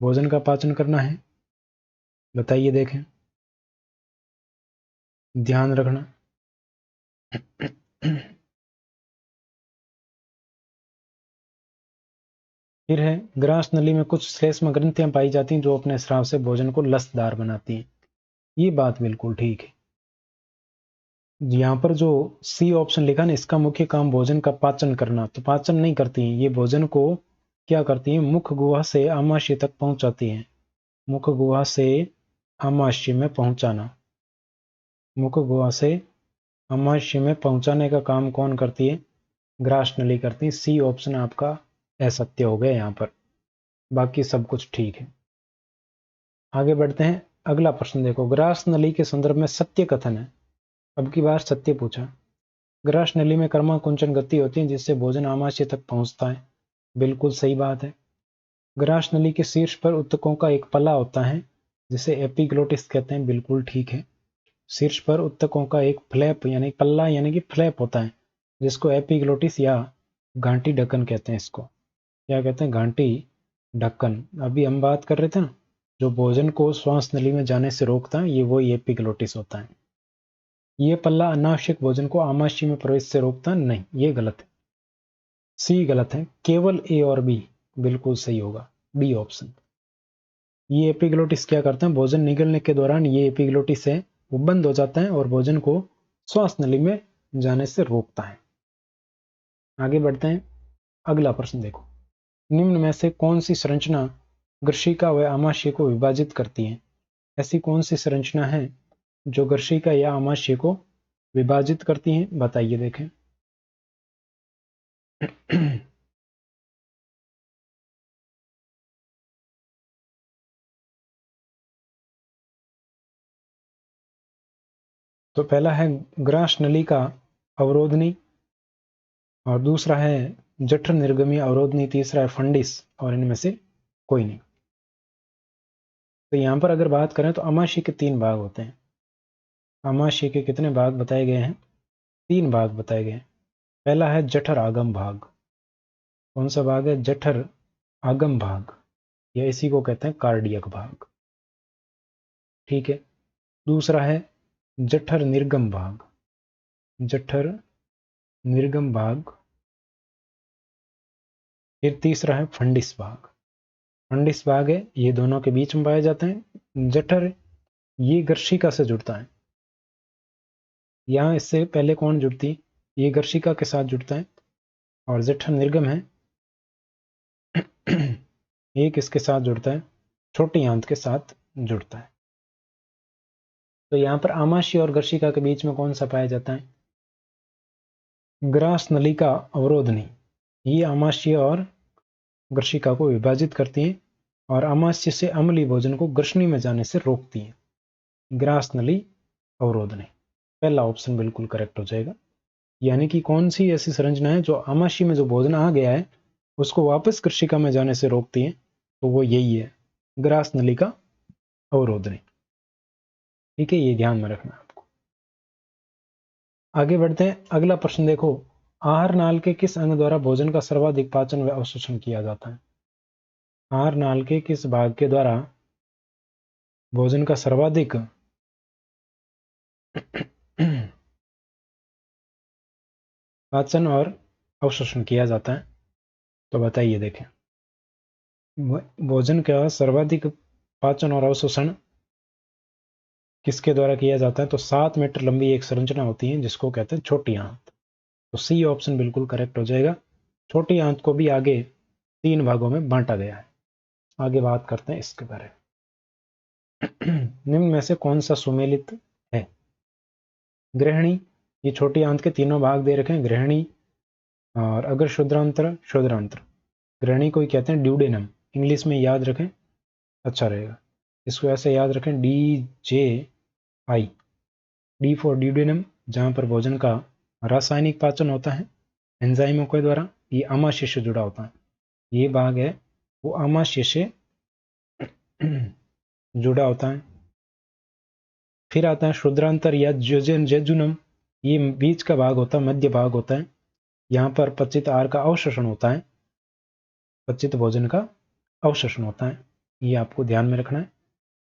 [SPEAKER 1] भोजन का पाचन करना है? बताइए, देखें, ध्यान रखना। फिर है, ग्रास नली में कुछ श्लेष्म ग्रंथियां पाई जाती हैं जो अपने स्राव से भोजन को लसदार बनाती हैं। ये बात बिल्कुल ठीक है। यहाँ पर जो सी ऑप्शन लिखा ना, इसका मुख्य काम भोजन का पाचन करना, तो पाचन नहीं करती हैं ये, भोजन को क्या करती हैं? मुख गुहा से आमाशय तक पहुंचाती हैं। मुख गुहा से आमाशय में पहुंचाना। मुख गुहा से आमाशय में पहुंचाने का काम कौन करती है? ग्रास नली करती है। सी ऑप्शन आपका असत्य हो गया यहाँ पर, बाकी सब कुछ ठीक है। आगे बढ़ते हैं। अगला प्रश्न देखो, ग्रास नली के संदर्भ में सत्य कथन है। अब की बार सत्य पूछा। ग्रास नली में कर्माकुंचन गति होती है जिससे भोजन आमाशय तक पहुंचता है। बिल्कुल सही बात है। ग्रास नली के शीर्ष पर उत्तकों का एक पल्ला होता है जिसे एपिग्लोटिस कहते हैं। बिल्कुल ठीक है। शीर्ष पर उत्तकों का एक फ्लैप यानी पल्ला यानी कि फ्लैप होता है जिसको एपिग्लोटिस या घाटी ढक्कन कहते हैं। इसको क्या कहते हैं? घाटी ढक्कन। अभी हम बात कर रहे थे ना, जो भोजन को श्वास नली में जाने से रोकता है, ये वही एपिग्लोटिस होता है। ये पल्ला अनावश्यक भोजन को आमाशय में प्रवेश से रोकता नहीं, ये गलत है। सी गलत है, केवल ए और बी बिल्कुल सही होगा, बी ऑप्शन। ये एपिग्लोटिस क्या करते हैं? भोजन निगलने के दौरान ये एपिग्लोटिस है वो बंद हो जाता है और भोजन को श्वास नली में जाने से रोकता है। आगे बढ़ते हैं, अगला प्रश्न देखो, निम्न में से कौन सी संरचना ग्रशिका व आमाशय को विभाजित करती है? ऐसी कौन सी संरचना है जो ग्रशिका या आमाशय को विभाजित करती है? बताइए देखें। तो पहला है ग्रास नली का अवरोधनी, और दूसरा है जठर निर्गमी अवरोधनी, तीसरा है फंडिस, और इनमें से कोई नहीं। तो यहां पर अगर बात करें तो आमाशय के 3 भाग होते हैं। आमाशय के कितने भाग बताए गए हैं? 3 भाग बताए गए हैं। पहला है जठर आगम भाग। कौन सा भाग है? जठर आगम भाग, या इसी को कहते हैं कार्डियक भाग। ठीक है। दूसरा है जठर निर्गम भाग, जठर निर्गम भाग। फिर तीसरा है फंडिस भाग। फंडिस भाग है, ये दोनों के बीच में पाए जाते हैं। जठर ये गर्शिका से जुड़ता है। यहां इससे पहले कौन जुड़ती? ये गर्शिका के साथ जुड़ता है। और जठर निर्गम है, एक इसके साथ जुड़ता है, छोटी आंत के साथ जुड़ता है। तो यहां पर आमाशय और गर्शिका के बीच में कौन सा पाया जाता है? ग्रास नलिका अवरोधनी। ये आमाशय और ग्रशिका को विभाजित करती है और आमाशय से अम्लीय भोजन को ग्रसनी में जाने से रोकती है। ग्रास नली अवरोधनी, पहला ऑप्शन बिल्कुल करेक्ट हो जाएगा। यानी कि कौन सी ऐसी संरचना है जो आमाशय में जो भोजन आ गया है उसको वापस ग्रशिका में जाने से रोकती है? तो वो यही है, ग्रास नलिका अवरोधनी। ठीक है, ये ध्यान में रखना आपको। आगे बढ़ते हैं, अगला प्रश्न देखो, आहार नाल के किस अंग द्वारा भोजन का सर्वाधिक पाचन व अवशोषण किया जाता है? आहार नाल के किस भाग के द्वारा भोजन का सर्वाधिक पाचन और अवशोषण किया जाता है? तो बताइए देखें, भोजन का सर्वाधिक पाचन और अवशोषण किसके द्वारा किया जाता है? तो 7 मीटर लंबी एक संरचना होती है जिसको कहते हैं छोटी आंत। तो सी ऑप्शन बिल्कुल करेक्ट हो जाएगा। छोटी आंत को भी आगे 3 भागों में बांटा गया है। आगे बात करते हैं इसके बारे में। निम्न में से कौन सा सुमेलित है? गृहिणी, ये छोटी आंत के तीनों भाग दे रखे हैं, गृहिणी, और अगर शुद्रांत्र, शुद्रांत्र। गृहिणी को ही कहते हैं ड्यूडेनम, इंग्लिश में याद रखें, अच्छा रहेगा। इसको ऐसे याद रखें, DJI, डी फॉर ड्यूडेनम, जहां पर भोजन का रासायनिक पाचन होता है एंजाइमों के द्वारा। ये आमाशय से जुड़ा होता है, ये भाग है वो आमाशय से जुड़ा होता है। फिर आता है शुद्रांतर या जेजुनम, ये बीच का भाग होता है, मध्य भाग होता है। यहाँ पर पचित आहार का अवशोषण होता है, पचित भोजन का अवशोषण होता है, ये आपको ध्यान में रखना है।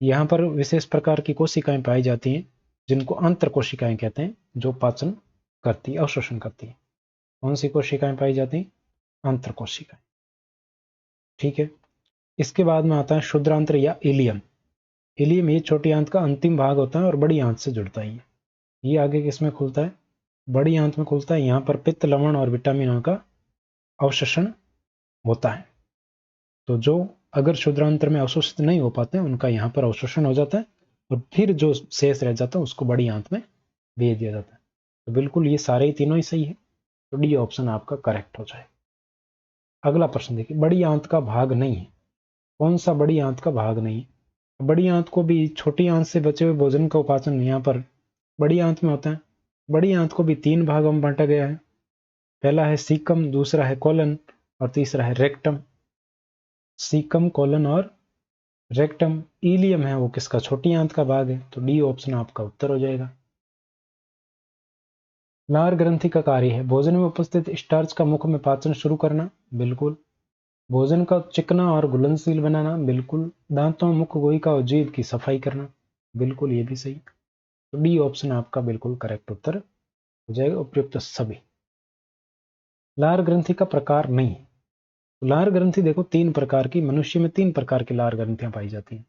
[SPEAKER 1] यहाँ पर विशेष प्रकार की कोशिकाएं पाई जाती हैं जिनको अंतर कोशिकाएं कहते हैं, जो पाचन करती, अवशोषण करती है। कौन सी कोशिकाएं पाई जाती हैं? अंतर कोशिकाएं। ठीक है। इसके बाद में आता है शुद्रांत्र या इलियम। इलियम ये छोटी आंत का अंतिम भाग होता है और बड़ी आंत से जुड़ता है। ये आगे किसमें खुलता है? बड़ी आंत में खुलता है। यहाँ पर पित्त, लवण और विटामिनों का अवशोषण होता है। तो जो अगर शुद्रांत्र में अवशोषित नहीं हो पाते हैं उनका यहाँ पर अवशोषण हो जाता है, और फिर जो शेष रह जाता है उसको बड़ी आंत में भेज दिया जाता है। तो बिल्कुल ये सारे ही तीनों ही सही है, तो डी ऑप्शन आपका करेक्ट हो जाए। अगला प्रश्न देखिए, बड़ी आंत का भाग नहीं है। कौन सा बड़ी आंत का भाग नहीं है? बड़ी आंत को भी छोटी आंत से बचे हुए भोजन का उपाचन यहाँ पर बड़ी आंत में होता है। बड़ी आंत को भी 3 भागों में बांटा गया है। पहला है सीकम, दूसरा है कोलन, और तीसरा है रेक्टम। सीकम, कोलन और रेक्टम। इलियम है वो किसका? छोटी आंत का भाग है, तो डी ऑप्शन आपका उत्तर हो जाएगा। लार ग्रंथि का कार्य है भोजन में उपस्थित स्टार्च का मुख में पाचन शुरू करना, बिल्कुल। भोजन का चिकना और घुलनशील बनाना, बिल्कुल। दांतों, मुख, गोइका और जीभ की सफाई करना, बिल्कुल, ये भी सही। तो डी ऑप्शन आपका बिल्कुल करेक्ट उत्तर हो जाएगा, उपयुक्त सभी। लार ग्रंथि का प्रकार नहीं है। तो लार ग्रंथि देखो 3 प्रकार की, मनुष्य में 3 प्रकार की लार ग्रंथियां पाई जाती हैं।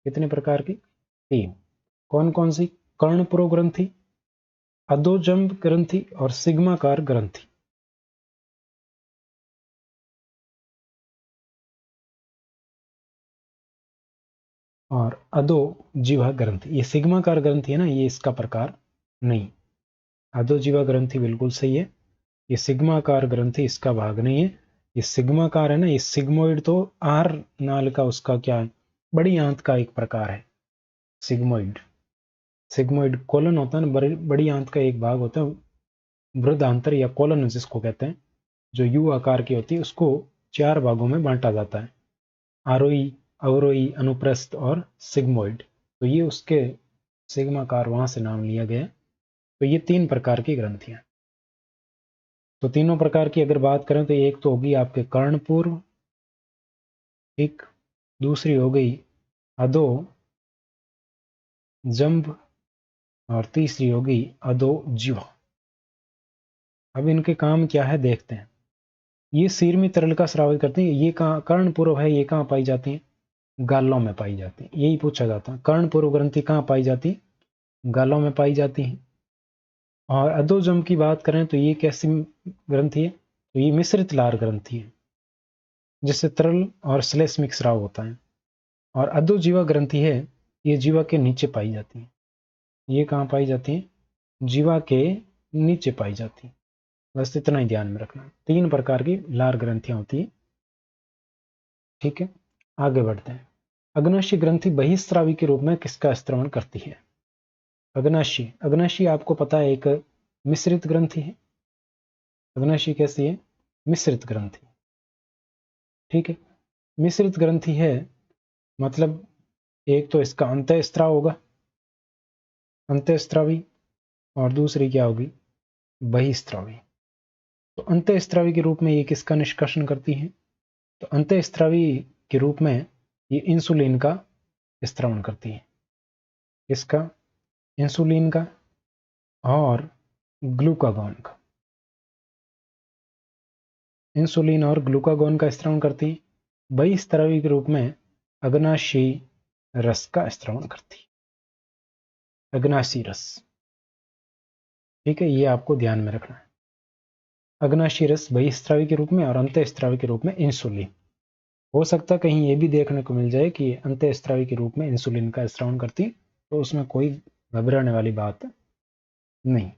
[SPEAKER 1] कितने प्रकार की? 3। कौन कौन सी? कर्णपुरो ग्रंथि, अधोजंब ग्रंथि और सिग्माकार ग्रंथि। और अधोजिह्वा ग्रंथि, ये सिग्माकार ग्रंथि है ना, ये इसका प्रकार नहीं। अधोजिह्वा ग्रंथि बिल्कुल सही है, ये सिग्माकार ग्रंथि इसका भाग नहीं है। ये सिग्माकार है ना, ये सिग्मोइड तो आहार नाल का उसका क्या है, बड़ी आंत का एक प्रकार है सिग्मोइड। सिग्मोइड कोलन होता है ना, बड़ी आंत का एक भाग होता है, बृहदांत्र या कोलन जिसको कहते हैं, जो यू आकार की होती है, उसको 4 भागों में बांटा जाता है, आरोही, अवरोही, अनुप्रस्थ और सिग्मोइड। तो ये उसके सिग्माकार वहां से नाम लिया गया। तो ये 3 प्रकार की ग्रंथियां। तो तीनों प्रकार की अगर बात करें तो एक तो होगी आपके कर्णपूर्व, एक दूसरी हो गई अधो जंभ और तीसरी हो गई अधोजिह्वा। अब इनके काम क्या है देखते हैं। ये सिर में तरल का स्राव करती है। ये कहाँ कर्णपूर्व है, ये कहाँ पाई जाती है, गालों में पाई जाती है। यही पूछा जाता है, कर्णपूर्व ग्रंथि कहाँ पाई जाती है, गालों में पाई जाती है। और अधोजम की बात करें तो ये कैसी ग्रंथि है, तो ये मिश्रित लार ग्रंथि है, जिससे तरल और श्लेष्मिक स्राव होता है। और अधोजिह्वा ग्रंथि है, ये जीवा के नीचे पाई जाती है। ये कहाँ पाई जाती है, जीवा के नीचे पाई जाती है। बस इतना ही ध्यान में रखना। 3 प्रकार की लार ग्रंथियां होती है। ठीक है, आगे बढ़ते हैं। अग्नाशी ग्रंथि बहिस्रावी के रूप में किसका स्त्रवण करती है। अग्नाशी, अग्नाशी आपको पता है एक मिश्रित ग्रंथि है। अग्नाशी कैसी है, मिश्रित ग्रंथि। ठीक है, मिश्रित ग्रंथि है मतलब एक तो इसका अंतःस्त्राव होगा, अंतःस्त्रावी, और दूसरी क्या होगी, बहिस्त्रावी। तो अंतःस्त्रावी के रूप में ये किसका निष्कर्षण करती है, तो अंतःस्त्रावी के रूप में ये इंसुलिन का स्त्रवण करती है। इसका, इंसुलिन का और ग्लूकागॉन का। इंसुलिन और ग्लूकागॉन का स्त्रवण करती है। बहिस्त्रावी के रूप में अग्नाशी रस का स्त्रवण करती है, अग्नाशी रस। ठीक है, ये आपको ध्यान में रखना है। अग्नाशी रस बहिस्त्रावी के रूप में और अंतःस्त्रावी के रूप में इंसुलिन। हो सकता कहीं ये भी देखने को मिल जाए कि अंतःस्त्रावी के रूप में इंसुलिन का स्त्रवण करती, तो उसमें कोई घबराने वाली बात नहीं।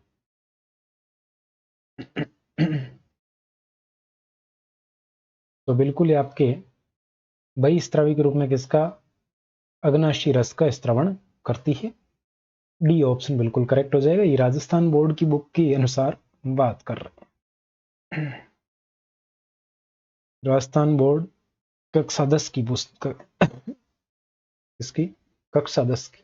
[SPEAKER 1] तो बिल्कुल आपके बहिस्त्रावी के रूप में किसका, अग्नाशी रस का स्त्रवण करती है। डी ऑप्शन बिल्कुल करेक्ट हो जाएगा। ये राजस्थान बोर्ड की बुक के अनुसार बात कर रहे हैं। राजस्थान बोर्ड कक्षा 10 की पुस्तक, इसकी कक्षा 10 की।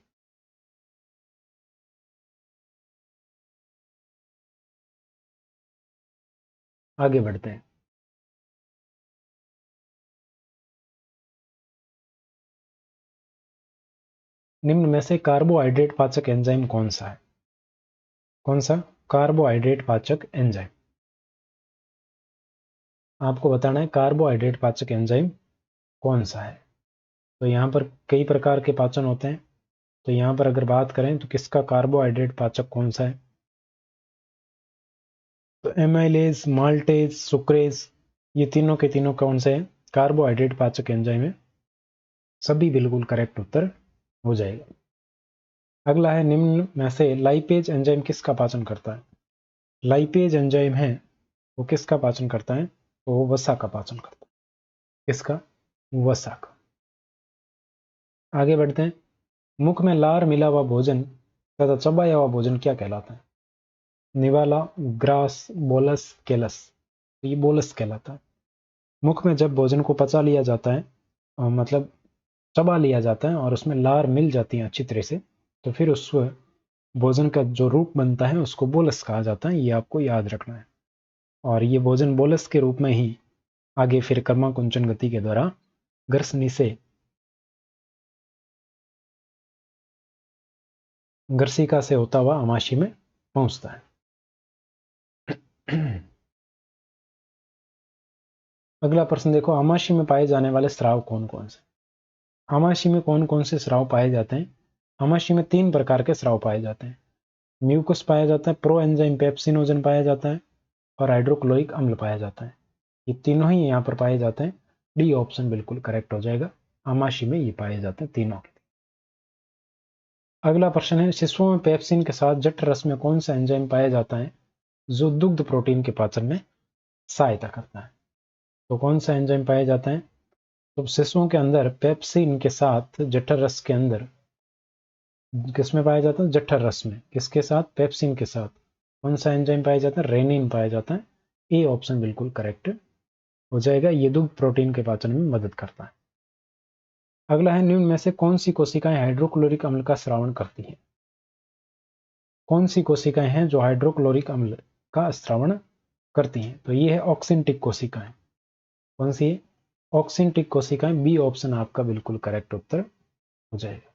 [SPEAKER 1] आगे बढ़ते हैं। निम्न में से कार्बोहाइड्रेट पाचक एंजाइम कौन सा है, कौन सा कार्बोहाइड्रेट पाचक एंजाइम। आपको बताना है कार्बोहाइड्रेट पाचक एंजाइम कौन सा है। तो यहाँ पर कई प्रकार के पाचन होते हैं। तो यहाँ पर अगर बात करें तो किसका कार्बोहाइड्रेट पाचक कौन सा है, तो एमाइलेज, माल्टेज, सुक्रेज, ये तीनों के तीनों कौन से हैं, कार्बोहाइड्रेट पाचक एंजाइम है। सभी बिल्कुल करेक्ट उत्तर हो जाएगा। अगला है, निम्न में से लाइपेज एंजाइम किसका पाचन करता है। लाइपेज एंजाइम है वो किसका पाचन करता है, तो वो वसा का पाचन करता है। किसका, वसा का। आगे बढ़ते हैं। मुख में लार मिला हुआ भोजन तथा चबाया हुआ भोजन क्या कहलाता है, निवाला, ग्रास, बोलस, केलस। तो ये बोलस कहलाता है। मुख में जब भोजन को पचा लिया जाता है, मतलब चबा लिया जाता है और उसमें लार मिल जाती है अच्छी तरह से, तो फिर उस भोजन का जो रूप बनता है उसको बोलस कहा जाता है। ये आपको याद रखना है। और ये भोजन बोलस के रूप में ही आगे फिर कर्मा कुंचन गति के द्वारा ग्रसनी से ग्रसिका से होता हुआ आमाशय में पहुंचता है। अगला प्रश्न देखो, आमाशय में पाए जाने वाले स्राव कौन कौन से। आमाशय में कौन कौन से स्राव पाए जाते हैं। आमाशय में 3 प्रकार के स्राव पाए जाते हैं। म्यूकस पाया जाता है, प्रो एंजाइम पेप्सिनोजन पाया जाता है और हाइड्रोक्लोरिक अम्ल पाया जाता है। ये तीनों ही यहाँ पर पाए जाते हैं। डी ऑप्शन बिल्कुल करेक्ट हो जाएगा। आमाशय में ये पाए जाते हैं तीनों के। अगला प्रश्न है, शिशुओं में पेप्सिन के साथ जठर रस में कौन सा एंजाइम पाया जाता है जो दुग्ध प्रोटीन के पाचन में सहायता करता है? तो कौन सा एंजाइम पाया जाता है? तो शिशुओं के अंदर पेप्सिन के साथ जठर रस के अंदर किसमें पाया जाता है? जठर रस में। किसके साथ? पेप्सिन के साथ। कौन सा एंजाइम पाया जाता है? रेनिन पाया जाता है। ए ऑप्शन बिल्कुल करेक्ट हो जाएगा। ये दुग्ध प्रोटीन के पाचन में मदद करता है। अगला है, निम्न में से कौन सी कोशिकाएं हाइड्रोक्लोरिक अम्ल का स्रावण करती हैं? कौन सी कोशिकाएं हैं जो हाइड्रोक्लोरिक अम्ल का स्रावण करती हैं? तो ये है ऑक्सिनटिक कोशिकाएं। कौन सी है? ऑक्सिनटिक कोशिकाएं। बी ऑप्शन आपका बिल्कुल करेक्ट उत्तर हो जाएगा।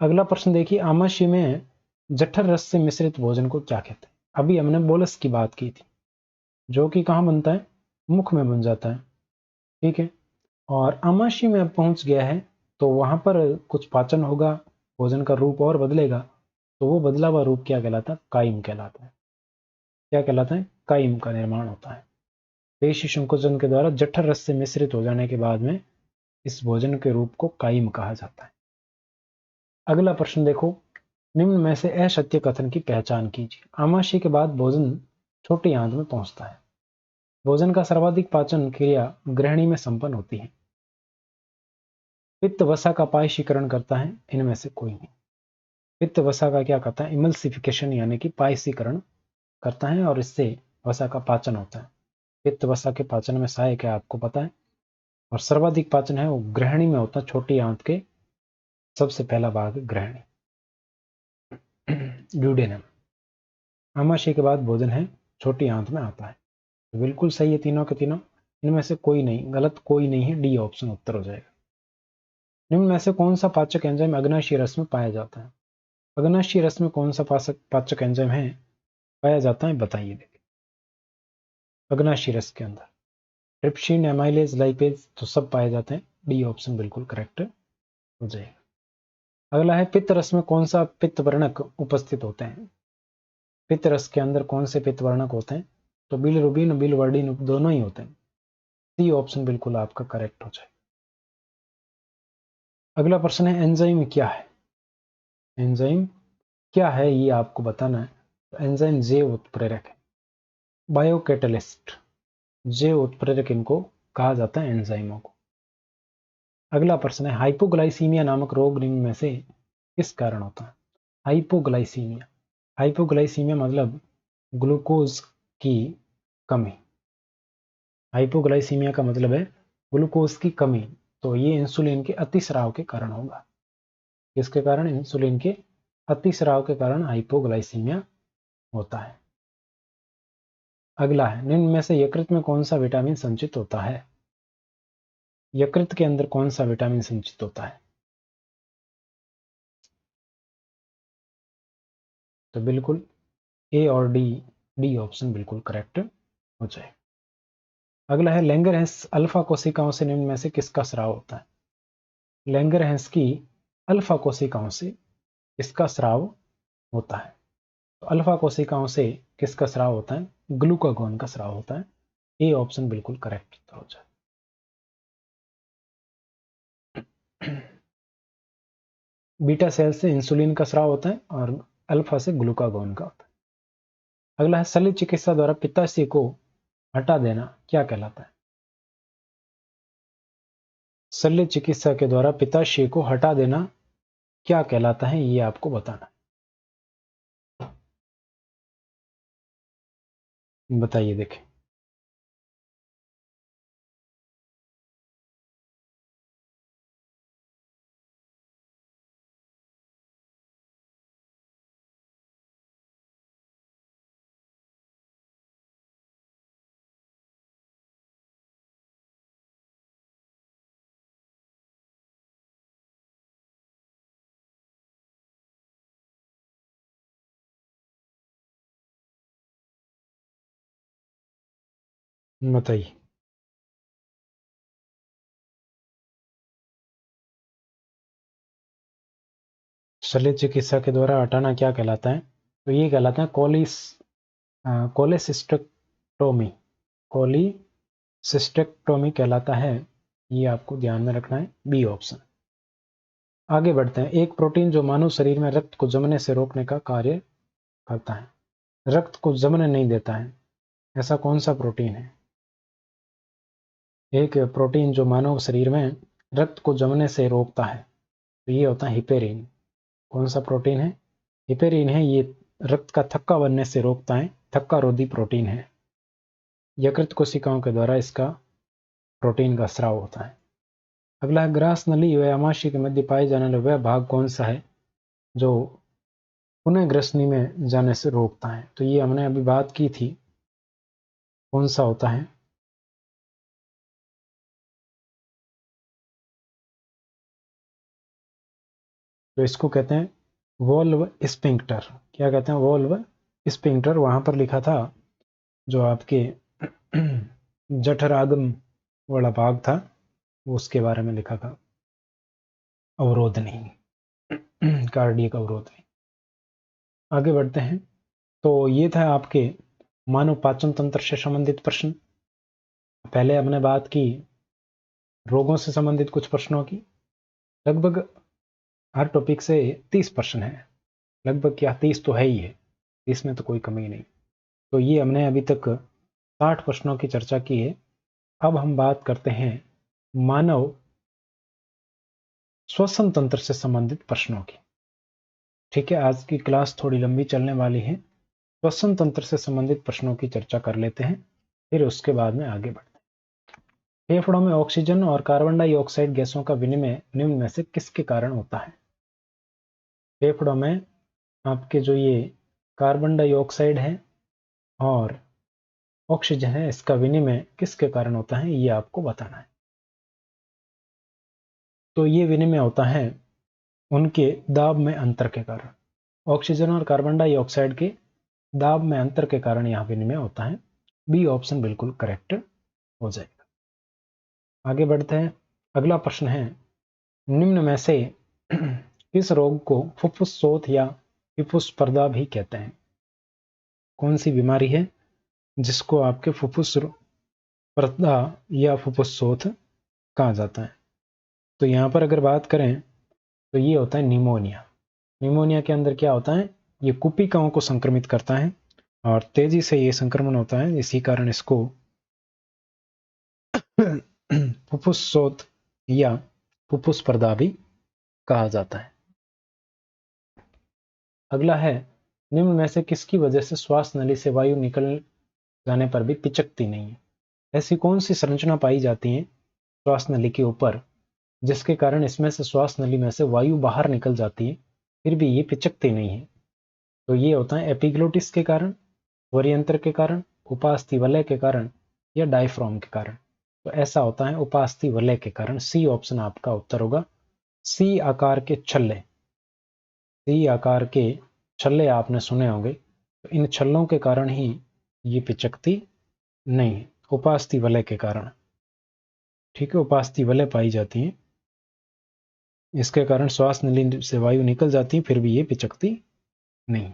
[SPEAKER 1] अगला प्रश्न देखिए, आमाशय में जठर रस से मिश्रित भोजन को क्या कहते हैं? अभी हमने बोलस की बात की थी, जो कि कहाँ बनता है? मुख में बन जाता है। ठीक है। और आमाशय में अब पहुंच गया है तो वहां पर कुछ पाचन होगा, भोजन का रूप और बदलेगा। तो वो बदला हुआ रूप क्या कहलाता है? काइम कहलाता है। क्या कहलाता है? काइम का निर्माण होता है। पेशी संकोचन के द्वारा जठर रस से मिश्रित हो जाने के बाद में इस भोजन के रूप को काइम कहा जाता है। अगला प्रश्न देखो, निम्न में से असत्य कथन की पहचान कीजिए। आमाशय के बाद भोजन छोटी आंत में पहुंचता है। भोजन का सर्वाधिक पाचन क्रिया गृहिणी में संपन्न होती है। पित्त वसा का पायशीकरण करता है। इनमें से कोई नहीं। पित्त वसा का क्या करता है? इमल्सिफिकेशन यानी कि पायसीकरण करता है और इससे वसा का पाचन होता है। पित्त वसा के पाचन में सहायक है, आपको पता है। और सर्वाधिक पाचन है वो गृहिणी में होता है। छोटी आंत के सबसे पहला भाग गृहिणी, ड्यूडेनम। आमाशय के बाद भोजन है छोटी आंत में आता है। तो बिल्कुल सही है तीनों के तीनों। इनमें से कोई नहीं, गलत कोई नहीं है। डी ऑप्शन उत्तर हो जाएगा। निम्न में से कौन सा पाचक एंजाइम अग्नाशयी रस में पाया जाता है? अग्नाशयी रस में कौन सा पाचक एंजाइम है पाया जाता है? बताइए। देखिए, अग्नाशयी रस के अंदर ट्रिप्सिन, एमाइलेज, लाइपेज तो सब पाए जाते हैं। डी ऑप्शन बिल्कुल करेक्ट हो जाएगा। अगला है, पित्त रस में कौन सा पित्त वर्णक उपस्थित होते हैं? पित्त रस के अंदर कौन से पित्त वर्णक होते हैं? तो बिलिरुबिन, बिलिवर्डिन दोनों ही होते हैं। सी ऑप्शन बिल्कुल आपका करेक्ट हो जाए। अगला प्रश्न है, एंजाइम क्या है? एंजाइम क्या है ये आपको बताना है। एंजाइम जैव उत्प्रेरक है, बायोकैटलिस्ट। जैव उत्प्रेरक इनको कहा जाता है, एंजाइमों को। अगला प्रश्न है, हाइपोग्लाइसीमिया नामक रोग निम्न में से किस कारण होता है? हाइपोग्लाइसीमिया। हाइपोग्लाइसीमिया मतलब ग्लूकोज की कमी। हाइपोग्लाइसीमिया का मतलब है ग्लूकोज की कमी। तो ये इंसुलिन के अतिस्राव के कारण होगा। किसके कारण? इंसुलिन के अतिस्राव के कारण हाइपोग्लाइसीमिया होता है। अगला है, निम्न में से यकृत में कौन सा विटामिन संचित होता है? यकृत के अंदर कौन सा विटामिन संचित होता है? तो बिल्कुल ए और डी, डी ऑप्शन बिल्कुल करेक्ट हो जाए। अगला है, लैंगरहैंस अल्फा कोशिकाओं से निम्न में से किसका स्राव होता है? लैंगरहैंस की अल्फा कोशिकाओं से किसका स्राव होता है? तो अल्फा कोशिकाओं से किसका स्राव होता है? ग्लूकागॉन का स्राव होता है। ए ऑप्शन बिल्कुल करेक्ट हो जाए। बीटा सेल से इंसुलिन का स्राव होता है और अल्फा से ग्लूकागॉन का होता है। अगला है, शल्य चिकित्सा द्वारा पित्ताशय को हटा देना क्या कहलाता है? शल्य चिकित्सा के द्वारा पित्ताशय को हटा देना क्या कहलाता है, ये आपको बताना है। बताइए। देखें, बताइए। शल्य चिकित्सा के द्वारा हटाना क्या कहलाता है? तो ये कहलाता है कोलेसिस्टेक्टोमी। कोलेसिस्टेक्टोमी कहलाता है, ये आपको ध्यान में रखना है, बी ऑप्शन। आगे बढ़ते हैं। एक प्रोटीन जो मानव शरीर में रक्त को जमने से रोकने का कार्य करता है, रक्त को जमने नहीं देता है, ऐसा कौन सा प्रोटीन है? एक प्रोटीन जो मानव शरीर में रक्त को जमने से रोकता है, तो ये होता है हिपेरिन। कौन सा प्रोटीन है? हिपेरिन है। ये रक्त का थक्का बनने से रोकता है, थक्का रोधी प्रोटीन है। यकृत कोशिकाओं के द्वारा इसका प्रोटीन का स्राव होता है। अगला है, ग्रास नली व आमाशय के मध्य पाए जाने वाला वह भाग कौन सा है जो पुनः ग्रसनी में जाने से रोकता है? तो ये हमने अभी बात की थी, कौन सा होता है? तो इसको कहते हैं वोल्व स्पिंक्टर। क्या कहते हैं? Valve sphincter. वहां पर लिखा था जो आपके जठरागम वाला भाग था, उसके बारे में लिखा था, अवरोध नहीं, कार्डियक अवरोध नहीं। आगे बढ़ते हैं। तो ये था आपके मानव पाचन तंत्र से संबंधित प्रश्न। पहले हमने बात की रोगों से संबंधित कुछ प्रश्नों की। लगभग हर टॉपिक से 30 प्रश्न है, लगभग, क्या 30 तो है ही है, इसमें तो कोई कमी नहीं। तो ये हमने अभी तक 60 प्रश्नों की चर्चा की है। अब हम बात करते हैं मानव श्वसन तंत्र से संबंधित प्रश्नों की। ठीक है, आज की क्लास थोड़ी लंबी चलने वाली है। श्वसन तंत्र से संबंधित प्रश्नों की चर्चा कर लेते हैं, फिर उसके बाद में आगे बढ़ते हैं। फेफड़ों में ऑक्सीजन और कार्बन डाइऑक्साइड गैसों का विनिमय निम्न में से किसके कारण होता है? फेफड़ों में आपके जो ये कार्बन डाइऑक्साइड है और ऑक्सीजन है, इसका विनिमय किसके कारण होता है, ये आपको बताना है। तो ये विनिमय होता है उनके दाब में अंतर के कारण। ऑक्सीजन और कार्बन डाइऑक्साइड के दाब में अंतर के कारण यह विनिमय होता है। बी ऑप्शन बिल्कुल करेक्ट हो जाएगा। आगे बढ़ते हैं। अगला प्रश्न है, निम्न में से किस रोग को फुफ्फुस शोथ या फुफ्फुस पर्दा भी कहते हैं? कौन सी बीमारी है जिसको आपके फुफ्फुस पर्दा या फुफ्फुस शोथ कहा जाता है? तो यहां पर अगर बात करें तो ये होता है निमोनिया। निमोनिया के अंदर क्या होता है, ये कुपिकाओं को संक्रमित करता है और तेजी से ये संक्रमण होता है, इसी कारण इसको फुफ्फुस शोथ या फुफ्फुस पर्दा भी कहा जाता है। अगला है, निम्न में से किसकी वजह से श्वास नली से वायु निकल जाने पर भी पिचकती नहीं है? ऐसी कौन सी संरचना पाई जाती है श्वास नली के ऊपर जिसके कारण इसमें से श्वास नली में से वायु बाहर निकल जाती है फिर भी ये पिचकती नहीं है? तो ये होता है एपिग्लोटिस के कारण, वरियंत्र के कारण, उपास्थि वलय के कारण या डायफ्राम के कारण। तो ऐसा होता है उपास्थि वलय के कारण। सी ऑप्शन आपका उत्तर होगा। सी आकार के छल्ले, सी आकार के छल्ले आपने सुने होंगे, तो इन छल्लों के कारण ही ये पिचकती नहीं है, उपास्थि वलय के कारण। ठीक है, उपास्थि वलय पाई जाती है, इसके कारण श्वास नली से वायु निकल जाती है फिर भी ये पिचकती नहीं।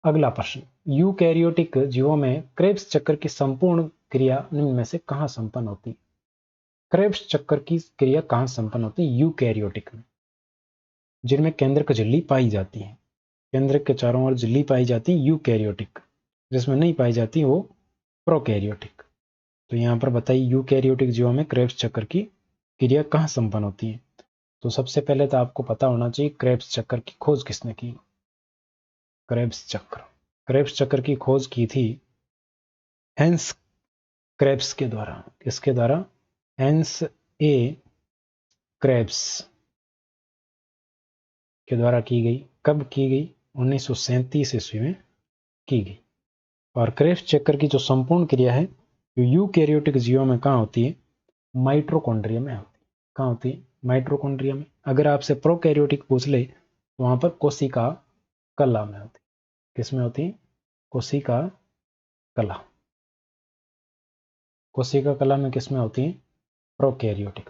[SPEAKER 1] अगला प्रश्न, यूकैरियोटिक जीवों में क्रेब्स चक्र की संपूर्ण क्रिया निम्न में से कहां संपन्न होती है? क्रेब्स चक्र की क्रिया कहां संपन्न होती है? यूकैरियोटिक में, जिनमें केंद्रक झिल्ली पाई जाती है, केंद्रक के चारों ओर झिल्ली पाई जाती है यूकैरियोटिक। जिसमें नहीं पाई जाती वो प्रोकैरियोटिक। तो यहां पर बताइए यूकैरियोटिक जीवों में क्रेब्स चक्र की क्रिया कहां संपन्न होती है? तो सबसे पहले तो आपको पता होना चाहिए क्रेब्स चक्र की खोज किसने की। क्रेब्स चक्र, क्रेब्स चक्र की खोज की थी हेंस क्रेब्स के द्वारा। किसके द्वारा? हेंस ए क्रेब्स के द्वारा की गई। कब की गई? 1937 ईस्वी में की गई। और क्रेब्स चक्र की जो संपूर्ण क्रिया है यूकैरियोटिक जीवों में कहाँ होती है? माइटोकॉन्ड्रिया में होती है। कहाँ होती है? माइटोकॉन्ड्रिया में। अगर आपसे प्रोकैरियोटिक पूछ ले तो वहां पर कोशिका कला में होती है। किसमें होती है? कोशिका कला। कोशिका कला में किसमें होती है? प्रोकैरियोटिक।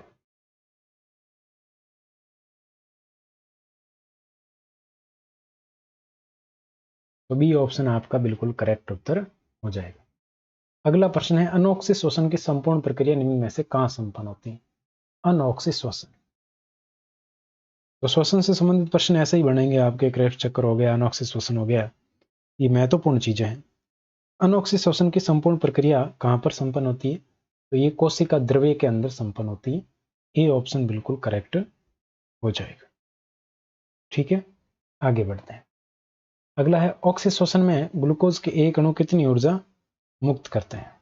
[SPEAKER 1] तो बी ऑप्शन आपका बिल्कुल करेक्ट उत्तर हो जाएगा। अगला प्रश्न है, अनोक्सिक श्वसन की संपूर्ण प्रक्रिया निम्न में से कहां संपन्न होती है? अनोक्सिक श्वसन, तो श्वसन से संबंधित प्रश्न ऐसे ही बनेंगे आपके। क्रेफ्ट चक्कर हो गया, अनोक्सिक श्वसन हो गया, ये महत्वपूर्ण चीजें हैं। अनोक्सिक श्वसन की संपूर्ण प्रक्रिया कहां पर संपन्न होती है? तो ये कोशिका द्रव्य के अंदर संपन्न होती है। ए ऑप्शन बिल्कुल करेक्ट हो जाएगा। ठीक है, आगे बढ़ते हैं। अगला है, ऑक्सीय श्वसन में ग्लूकोज के एक अणु कितनी ऊर्जा मुक्त करते हैं?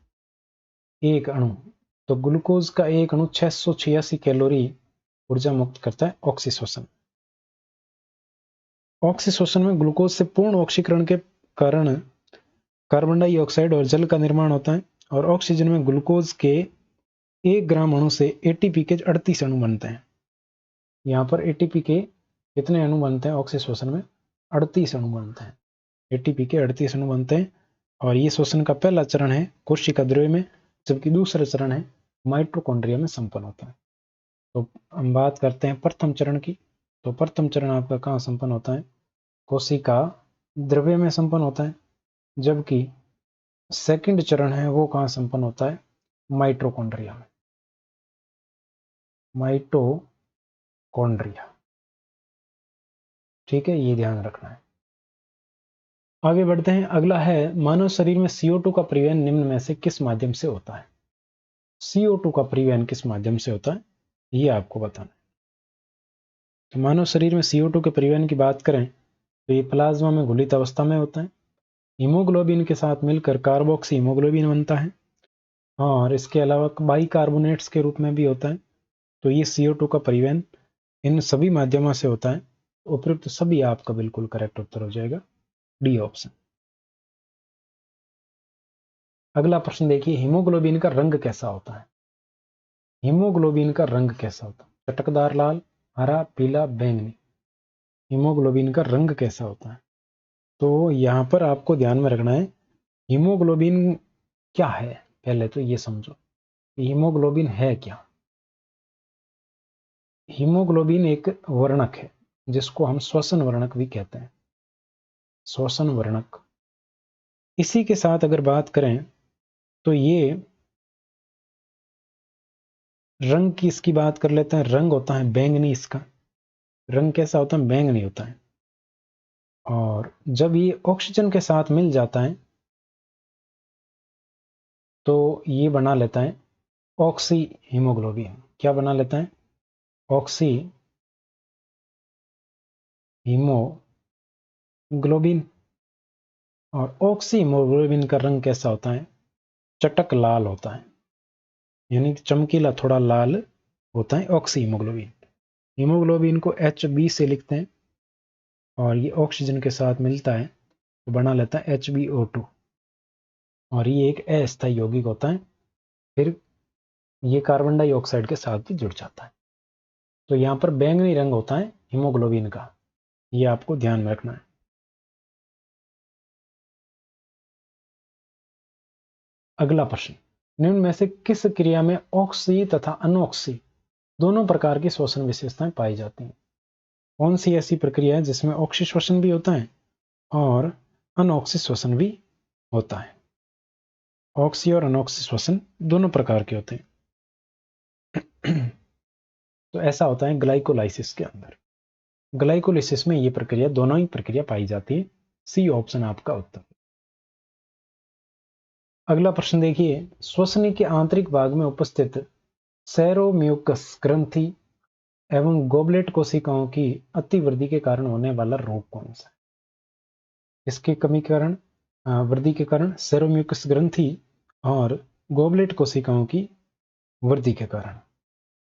[SPEAKER 1] एक अणु, तो ग्लूकोज का एक अणु 686 कैलोरी ऊर्जा मुक्त करता है ऑक्सीय श्वसन। ऑक्सीय श्वसन में ग्लूकोज से पूर्ण ऑक्सीकरण के कारण कार्बन डाइऑक्साइड और जल का निर्माण होता है, और ऑक्सीजन में ग्लूकोज के 1 ग्राम अणु से एटीपी के 38 अणु बनते हैं। यहाँ पर एटीपी के कितने अणु बनते हैं? ऑक्सीय श्वसन में 38 अणु बनते हैं। एटीपी के 38 अणु बनते हैं, और ये श्वसन का पहला चरण है कोशिका द्रव्य में, जबकि दूसरा चरण है माइटोकॉन्ड्रिया में संपन्न होता है। तो हम बात करते हैं प्रथम चरण की। तो प्रथम चरण आपका कहाँ संपन्न होता है? कोशिका द्रव्य में संपन्न होता है, जबकि सेकंड चरण है वो कहाँ संपन्न होता है? माइटोकॉन्ड्रिया में। माइटोकॉन्ड्रिया, ठीक है, ये ध्यान रखना है। आगे बढ़ते हैं। अगला है, मानव शरीर में CO2 का परिवहन निम्न में से किस माध्यम से होता है? CO2 का परिवहन किस माध्यम से होता है, ये आपको बताना है। तो मानव शरीर में CO2 के परिवहन की बात करें तो ये प्लाज्मा में घुलित अवस्था में होता है। हीमोग्लोबिन के साथ मिलकर कार्बोक्सी हीमोग्लोबिन बनता है, और इसके अलावा बाइकार्बोनेट्स के रूप में भी होता है। तो ये CO2 का परिवहन इन सभी माध्यमों से होता है। उपयुक्त सभी आपका बिल्कुल करेक्ट उत्तर हो जाएगा, डी ऑप्शन। अगला प्रश्न देखिए, हीमोग्लोबिन का रंग कैसा होता है? हीमोग्लोबिन का रंग कैसा होता है? चटकदार लाल, हरा, पीला, बैंगनी। हीमोग्लोबिन का रंग कैसा होता है? तो यहां पर आपको ध्यान में रखना है, हीमोग्लोबिन क्या है, पहले तो ये समझो हीमोग्लोबिन है क्या। हीमोग्लोबिन एक वर्णक है जिसको हम श्वसन वर्णक भी कहते हैं, श्वसन वर्णक। इसी के साथ अगर बात करें तो ये रंग की इसकी बात कर लेते हैं। रंग होता है बैंगनी, इसका रंग कैसा होता है? बैंगनी होता है। और जब ये ऑक्सीजन के साथ मिल जाता है तो ये बना लेता है ऑक्सी हीमोग्लोबिन। क्या बना लेता है? Oxy haemoglobin. और ऑक्सी हीमोग्लोबिन का रंग कैसा होता है? चटक लाल होता है, यानी कि चमकीला, थोड़ा लाल होता है ऑक्सी हीमोग्लोबिन। हीमोग्लोबिन को HB से लिखते हैं, और ये ऑक्सीजन के साथ मिलता है तो बना लेता है HbO2, और ये एक अस्थायी यौगिक होता है। फिर ये कार्बन डाइऑक्साइड के साथ भी जुड़ जाता है। तो यहाँ पर बैंगनी रंग होता है हीमोग्लोबिन का, ये आपको ध्यान में रखना है। अगला प्रश्न, निम्न में से किस क्रिया में ऑक्सी तथा अनऑक्सी दोनों प्रकार की श्वसन विशेषताएं पाई जाती हैं? कौन सी ऐसी प्रक्रिया है जिसमें ऑक्सी श्वसन भी होता है और अनऑक्सी श्वसन भी होता है? ऑक्सी और अनऑक्सी श्वसन दोनों प्रकार के होते हैं। तो ऐसा होता है ग्लाइकोलाइसिस के अंदर। ग्लाइकोलाइसिस में ये प्रक्रिया, दोनों ही प्रक्रिया पाई जाती है। सी ऑप्शन आपका उत्तर। अगला प्रश्न देखिए, श्वसनी के आंतरिक भाग में उपस्थित सेरोम्यूकस ग्रंथि एवं गोबलेट कोशिकाओं की अतिवृद्धि के कारण होने वाला रोग कौन सा है? इसकी कमी के कारण, वृद्धि के कारण, सेरोम्यूकस ग्रंथि और गोबलेट कोशिकाओं की वृद्धि के कारण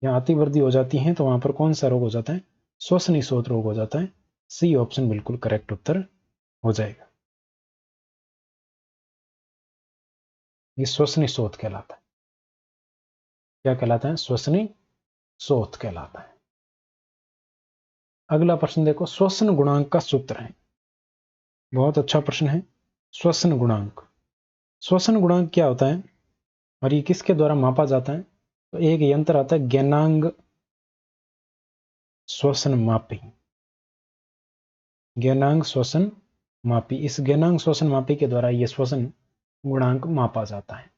[SPEAKER 1] या अतिवृद्धि हो जाती है, तो वहां पर कौन सा रोग हो जाता है? श्वसनी शोथ रोग हो जाता है। सी ऑप्शन बिल्कुल करेक्ट उत्तर हो जाएगा। ये श्वसनी शोथ कहलाता है। क्या कहलाता है? श्वसनी शोथ कहलाता है। अगला प्रश्न देखो, श्वसन गुणांक का सूत्र है। बहुत अच्छा प्रश्न है। श्वसन गुणांक, श्वसन गुणांक क्या होता है और ये किसके द्वारा मापा जाता है? तो एक यंत्र आता है ज्ञानांग श्वसन मापी, ज्ञानांग श्वसन मापी, इस गलनांक श्वसन मापी के द्वारा यह श्वसन गुणांक मापा जाता है।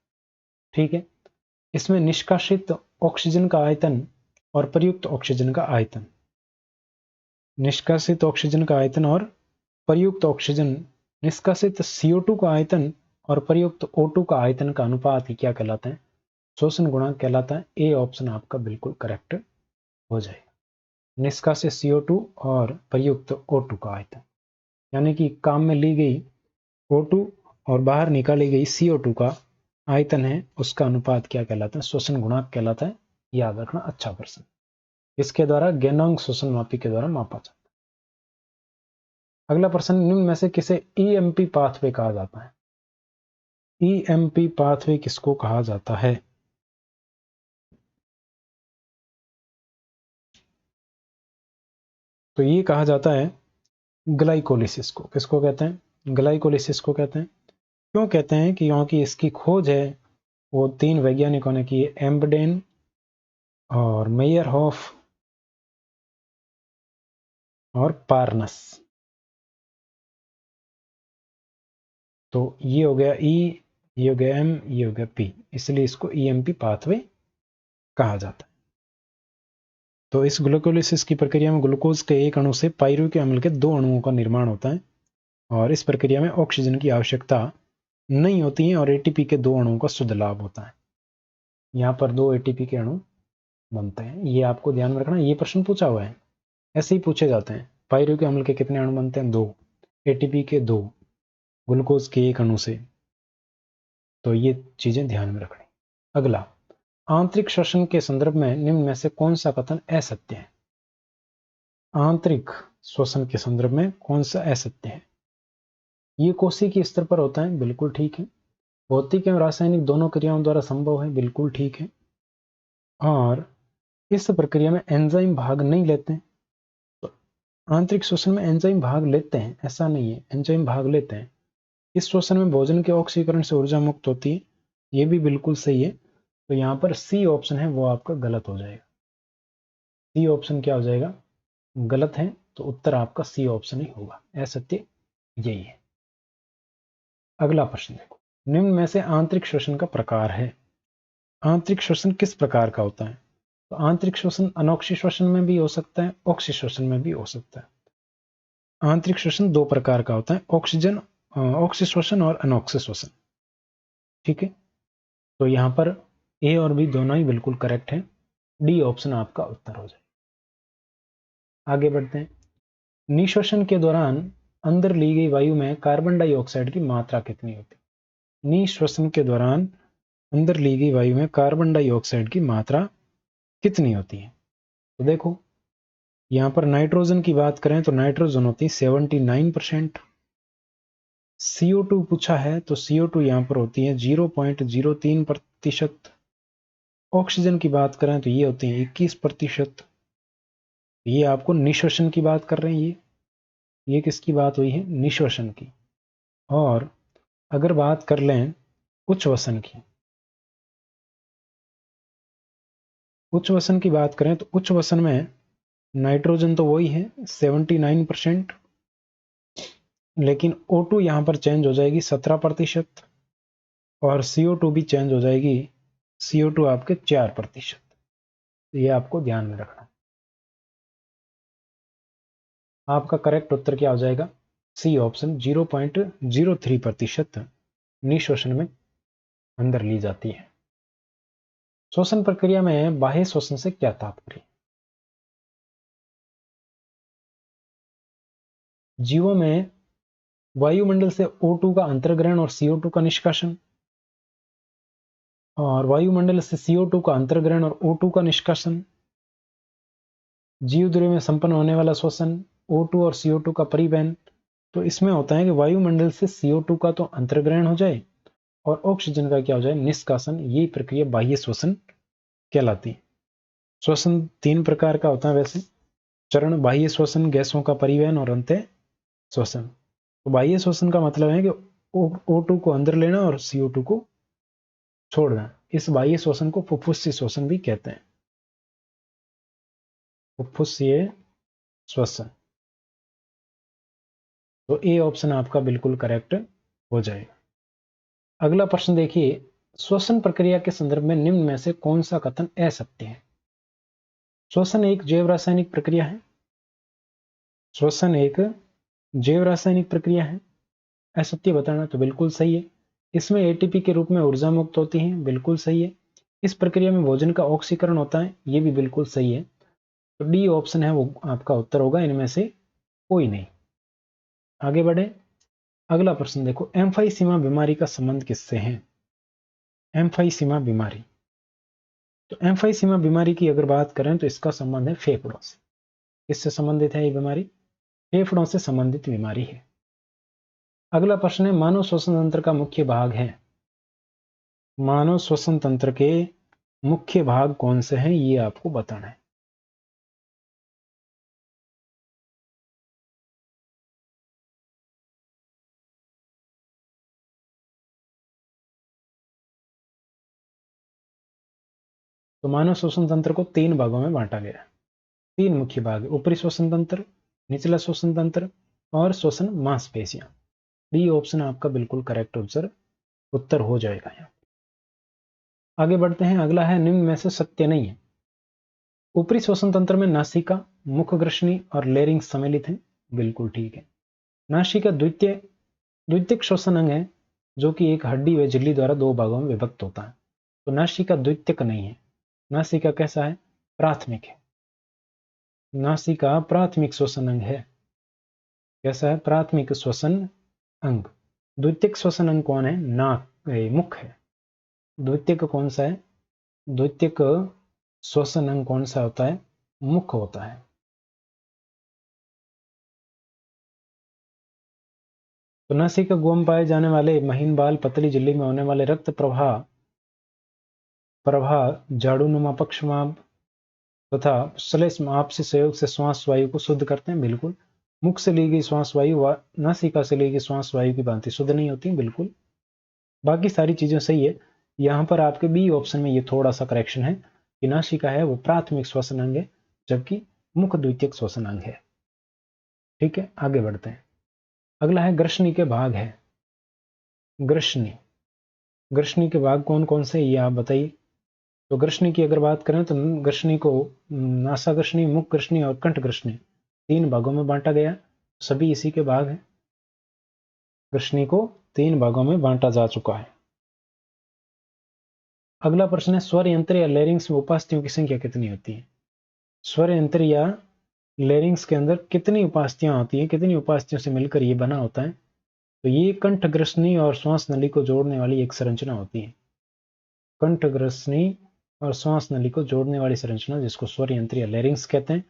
[SPEAKER 1] ठीक है, इसमें निष्कासित ऑक्सीजन का आयतन और प्रयुक्त ऑक्सीजन का आयतन, निष्कासित ऑक्सीजन का आयतन और प्रयुक्त ऑक्सीजन, निष्कासित CO2 का आयतन और प्रयुक्त O2 का आयतन का अनुपात ही क्या कहलाता है? शोषण गुणांक कहलाता है। ए ऑप्शन आपका बिल्कुल करेक्ट हो जाएगा। निष्कासित CO2 और प्रयुक्त O2 का आयतन, यानी कि काम में ली गई O2 और बाहर निकाली गई CO2 का आयतन है, उसका अनुपात क्या कहलाता है? शोषण गुणांक कहलाता है। याद रखना, अच्छा प्रश्न। इसके द्वारा गलनांक श्वसन मापी के द्वारा मापा जाता है। अगला प्रश्न, निम्न में से किसे EMP पाथवे कहा जाता है? EMP पाथवे किसको कहा जाता है? तो ये कहा जाता है ग्लाइकोलिसिस को। किसको कहते हैं? ग्लाइकोलिसिस को कहते हैं। क्यों कहते हैं? कि क्योंकि इसकी खोज है वो 3 वैज्ञानिकों ने की है, एम्बडेन और मेयरहोफ और पार्नस। तो ये हो गया E, ये हो गया M, ये हो गया P, इसलिए इसको EMP पाथवे कहा जाता है। तो इस ग्लूकोलिसिस की प्रक्रिया में ग्लूकोज के एक अणु से पायरुविक अम्ल के 2 अणुओं का निर्माण होता है और इस प्रक्रिया में ऑक्सीजन की आवश्यकता नहीं होती है और ATP के 2 अणुओं का शुद्ध लाभ होता है। यहाँ पर 2 ATP के अणु बनते हैं, ये आपको ध्यान में रखना। ये प्रश्न पूछा हुआ है, ऐसे ही पूछे जाते हैं। पायरुविक अम्ल के कितने अणु बनते हैं? 2, ATP के 2, ग्लूकोज के एक अणु से। तो ये चीजें ध्यान में रखनी। अगला, आंतरिक श्वसन के संदर्भ में निम्न में से कौन सा कथन असत्य है? आंतरिक श्वसन के संदर्भ में कौन सा असत्य है? ये कोशिकीय स्तर पर होता है, बिल्कुल ठीक है। भौतिक एवं रासायनिक दोनों क्रियाओं द्वारा संभव है, बिल्कुल ठीक है। और इस प्रक्रिया में एंजाइम भाग नहीं लेते हैं। तो आंतरिक श्वसन में एंजाइम भाग लेते हैं, ऐसा नहीं है, एंजाइम भाग लेते हैं। इस श्वसन में भोजन के ऑक्सीकरण से ऊर्जा मुक्त होती है, ये भी बिल्कुल सही है। तो यहाँ पर सी ऑप्शन है वो आपका गलत हो जाएगा। सी ऑप्शन क्या हो जाएगा? गलत है। तो उत्तर आपका सी ऑप्शन ही होगा, असत्य यही है। अगला प्रश्न देखो, निम्न में से आंतरिक श्वसन का प्रकार है। आंतरिक श्वसन किस प्रकार का होता है? तो आंतरिक श्वसन अनोक्सी श्वसन में भी हो सकता है, ऑक्सी श्वसन में भी हो सकता है। आंतरिक श्वसन 2 प्रकार का होता है, ऑक्सी श्वसन और अनोक्सी श्वसन। ठीक है, तो यहां पर ए और बी दोनों ही बिल्कुल करेक्ट है। डी ऑप्शन आपका उत्तर हो जाए। आगे बढ़ते हैं। निश्वसन के दौरान अंदर ली गई वायु में कार्बन डाइऑक्साइड की मात्रा कितनी होती है? निश्वसन के दौरान अंदर ली गई वायु में कार्बन डाइऑक्साइड की मात्रा कितनी होती है? तो देखो, यहां पर नाइट्रोजन की बात करें तो नाइट्रोजन होती है 79%। CO2 पूछा है तो CO2 यहां पर होती है 0.03%। ऑक्सीजन की बात करें तो ये होती है 21%। ये आपको निश्वसन की बात कर रहे हैं। ये किसकी बात हुई है? निश्वसन की। और अगर बात कर लें उच्छ्वसन की, उच्छ्वसन की बात करें तो उच्छ्वसन में नाइट्रोजन तो वही है 79%, लेकिन O2 यहां पर चेंज हो जाएगी 17% और CO2 भी चेंज हो जाएगी, CO2 आपके 4%। ये आपको ध्यान में रखना है। आपका करेक्ट उत्तर क्या हो जाएगा? सी ऑप्शन 0.03% निश्वसन में अंदर ली जाती है। श्वसन प्रक्रिया में बाह्य श्वसन से क्या तात्पर्य? जीवों में वायुमंडल से O2 का अंतर्ग्रहण और CO2 का निष्कासन, और वायुमंडल से CO2 का अंतर्ग्रहण और O2 का निष्कासन, जीव द्रव्य में संपन्न होने वाला श्वसन, O2 और CO2 का परिवहन। तो इसमें होता है कि वायुमंडल से CO2 का तो अंतर्ग्रहण हो जाए और ऑक्सीजन का क्या हो जाए? निष्कासन। ये प्रक्रिया बाह्य श्वसन कहलाती है। श्वसन 3 प्रकार का होता है वैसे, चरण बाह्य श्वसन, गैसों का परिवहन और अंत श्वसन। तो बाह्य श्वसन का मतलब है कि O2 को अंदर लेना और CO2 को छोड़ना। इस बाह्य श्वसन को फुफ्फुसीय श्वसन भी कहते हैं। फुफ्फुसीय श्वसन। तो ए ऑप्शन आपका बिल्कुल करेक्ट हो जाएगा। अगला प्रश्न देखिए, श्वसन प्रक्रिया के संदर्भ में निम्न में से कौन सा कथन असत्य है? श्वसन एक जैव रासायनिक प्रक्रिया है। श्वसन एक जैव रासायनिक प्रक्रिया है, असत्य बताना, तो बिल्कुल सही है। इसमें एटीपी के रूप में ऊर्जा मुक्त होती है, बिल्कुल सही है। इस प्रक्रिया में भोजन का ऑक्सीकरण होता है, ये भी बिल्कुल सही है। तो डी ऑप्शन है वो आपका उत्तर होगा, इनमें से कोई नहीं। आगे बढ़े, अगला प्रश्न देखो, एम्फाइसीमा बीमारी का संबंध किससे है? एम्फाइसीमा बीमारी, तो एम्फाइसीमा बीमारी की अगर बात करें तो इसका संबंध है फेफड़ों से। किससे संबंधित है ये बीमारी? फेफड़ों से संबंधित बीमारी है। अगला प्रश्न है, मानव श्वसन तंत्र का मुख्य भाग है। मानव श्वसन तंत्र के मुख्य भाग कौन से हैं, ये आपको बताना है। तो मानव श्वसन तंत्र को 3 भागों में बांटा गया है। 3 मुख्य भाग, ऊपरी श्वसन तंत्र, निचला श्वसन तंत्र और श्वसन मांसपेशियां। डी ऑप्शन आपका बिल्कुल करेक्ट उत्तर हो जाएगा यहाँ। आगे बढ़ते हैं, अगला है, निम्न में से सत्य नहीं है। ऊपरी श्वसन तंत्र में नासिका, मुखग्रसनी और लेरिंग्स सम्मिलित हैं, बिल्कुल ठीक है। नासिका द्वितीयक श्वसन अंग है, जो कि एक हड्डी व झिल्ली द्वारा 2 भागों में विभक्त होता है। तो नासिका द्वितीयक नहीं है, नासिका कैसा है? प्राथमिक है। नासिका प्राथमिक श्वसन अंग है। कैसा है? प्राथमिक श्वसन अंग। द्वितीयक श्वसन अंग कौन है? मुख है। द्वितीयक कौन सा है? द्वितीयक श्वसन अंग कौन सा होता है? मुख होता है। तो नासिका गुहा में पाए जाने वाले महीन बाल, पतली झिल्ली में होने वाले रक्त प्रवाह झाड़ूनुमा पक्षमाप तथा श्लेष्म आपसी सहयोग से श्वास वायु को शुद्ध करते हैं, बिल्कुल। मुख से ली गई श्वास वायु व नासिका से ली गई श्वास वायु की भांति शुद्ध नहीं होती, बिल्कुल। बाकी सारी चीजें सही है। यहां पर आपके बी ऑप्शन में ये थोड़ा सा करेक्शन है कि नासिका है वो प्राथमिक श्वसन अंग है, जबकि मुख द्वितीयक श्वसन अंग है। ठीक है, आगे बढ़ते हैं। अगला है, ग्रसनी के भाग है। ग्रसनी, ग्रसनी के भाग कौन कौन से, ये आप बताइए। तो ग्रसनी की अगर बात करें तो ग्रसनी को नासा ग्रसनी, मुख ग्रसनी और कंठ ग्रसनी 3 भागों में बांटा गया। सभी इसी के भाग हैं। ग्रसनी को 3 भागों में बांटा जा चुका है। अगला प्रश्न है, स्वर यंत्र या लेरिंग्स में उपास्थियों की संख्या कितनी होती है? स्वर यंत्र या लेरिंग्स के अंदर कितनी उपास्थियां होती हैं, कितनी उपास्थियों से मिलकर ये बना होता है? तो ये कंठ ग्रसनी और श्वास नली को जोड़ने वाली एक संरचना होती है। कंठ ग्रसनी और श्वास नली को जोड़ने वाली संरचना, जिसको स्वर यंत्र या लेरिंग्स कहते हैं।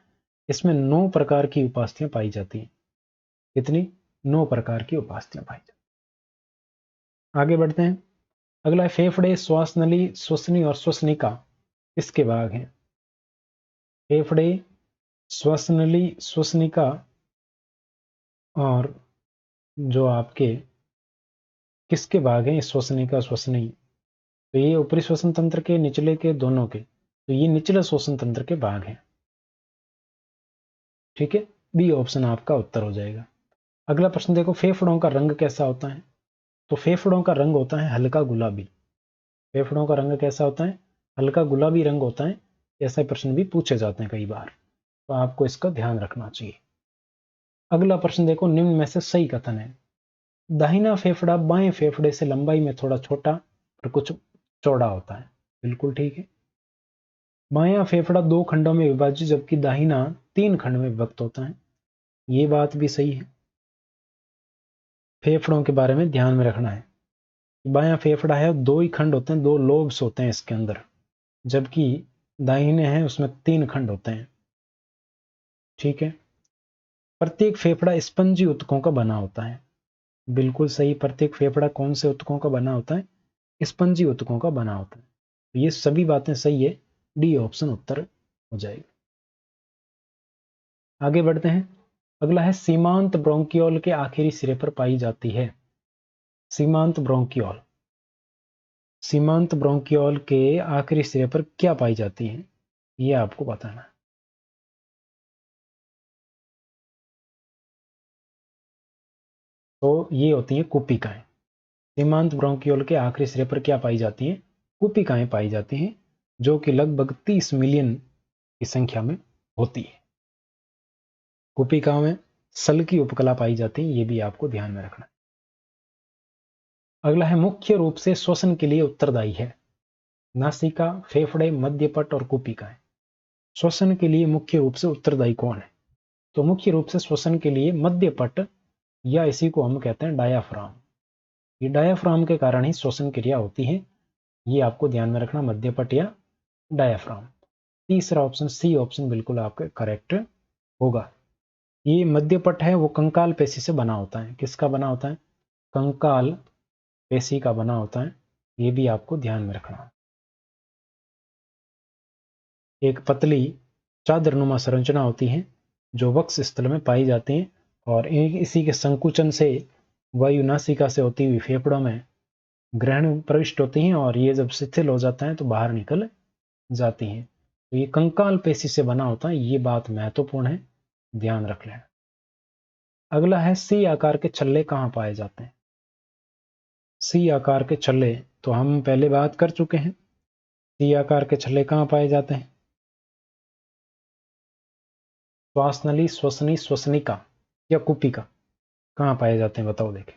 [SPEAKER 1] इसमें 9 प्रकार की उपास्थियां पाई जाती हैं। कितनी? 9 प्रकार की उपास्थियां पाई जाती हैं। आगे बढ़ते हैं। अगला है, फेफड़े, श्वास नली, श्वसनी और श्वसनिका किसके भाग हैं? फेफड़े, श्वास नली, श्वसनिका और जो आपके किसके भाग हैं? श्वसनिका, श्वसनी। तो ये ऊपरी श्वसन तंत्र के, निचले के, दोनों के। तो ये निचले श्वसन तंत्र के भाग हैं। ठीक है, बी ऑप्शन आपका उत्तर हो जाएगा। अगला प्रश्न देखो, फेफड़ों का रंग कैसा होता है? तो फेफड़ों का रंग होता है हल्का गुलाबी। फेफड़ों का रंग कैसा होता है? हल्का गुलाबी रंग होता है। ऐसे प्रश्न भी पूछे जाते हैं कई बार, तो आपको इसका ध्यान रखना चाहिए। अगला प्रश्न देखो, निम्न में से सही कथन है। दाहिना फेफड़ा बाएं फेफड़े से लंबाई में थोड़ा छोटा और कुछ चौड़ा होता है, बिल्कुल ठीक है। बायां फेफड़ा 2 खंडों में विभाजित, जबकि दाहिना 3 खंड में विभक्त होता है, ये बात भी सही है। फेफड़ों के बारे में ध्यान में रखना है। बायां फेफड़ा है, 2 ही खंड होते हैं, 2 लोब्स होते हैं इसके अंदर, जबकि दाहिने हैं उसमें 3 खंड होते हैं। ठीक है। प्रत्येक फेफड़ा स्पंजी ऊतकों का बना होता है, बिल्कुल सही। प्रत्येक फेफड़ा कौन से ऊतकों का बना होता है? स्पंजी ऊतकों का बना होता है। ये सभी बातें सही है, डी ऑप्शन उत्तर हो जाएगा। आगे बढ़ते हैं। अगला है, सीमांत ब्रोंकियोल के आखिरी सिरे पर पाई जाती है। सीमांत ब्रोंकियोल, सीमांत ब्रोंकियोल के आखिरी सिरे पर क्या पाई जाती है, ये आपको बताना है। तो ये होती हैं कूपिकाएं। सीमांत ब्रोंकियोल के आखिरी सिरे पर क्या पाई जाती हैं? कूपिकाएं पाई जाती हैं, जो कि लगभग 30 मिलियन की संख्या में होती है। कूपिकाओं में सल की उपकला पाई जाती है, ये भी आपको ध्यान में रखना है। अगला है मुख्य रूप से श्वसन के लिए उत्तरदायी है। नासिका, फेफड़े, मध्यपट और कूपिकाएं। श्वसन के लिए मुख्य रूप से उत्तरदायी कौन है? तो मुख्य रूप से श्वसन के लिए मध्यपट, या इसी को हम कहते हैं डायाफ्राम। ये डायाफ्राम के कारण ही श्वसन क्रिया होती है, ये आपको ध्यान में रखना, मध्यपट या डायाफ्राम। तीसरा ऑप्शन, सी ऑप्शन बिल्कुल आपका करेक्ट होगा। ये मध्यपट है वो कंकाल पेशी से बना होता है। किसका बना होता है? कंकाल पेशी का बना होता है, ये भी आपको ध्यान में रखना। एक पतली चादरनुमा संरचना होती है जो वक्ष स्थल में पाई जाती है, और इसी के संकुचन से वायु नासिका से होती हुई फेफड़ों में ग्रहण प्रविष्ट होती हैं, और ये जब शिथिल हो जाता है तो बाहर निकल जाती हैं। तो ये कंकाल पेशी से बना होता है, ये बात महत्वपूर्ण है, ध्यान रख लें। अगला है सी आकार के छल्ले कहाँ पाए जाते हैं? सी आकार के छल्ले तो हम पहले बात कर चुके हैं। सी आकार के छल्ले कहाँ पाए जाते हैं? श्वासनली, श्वसनी, श्वसनिका या कुपिका, कहाँ पाए जाते हैं बताओ देखें।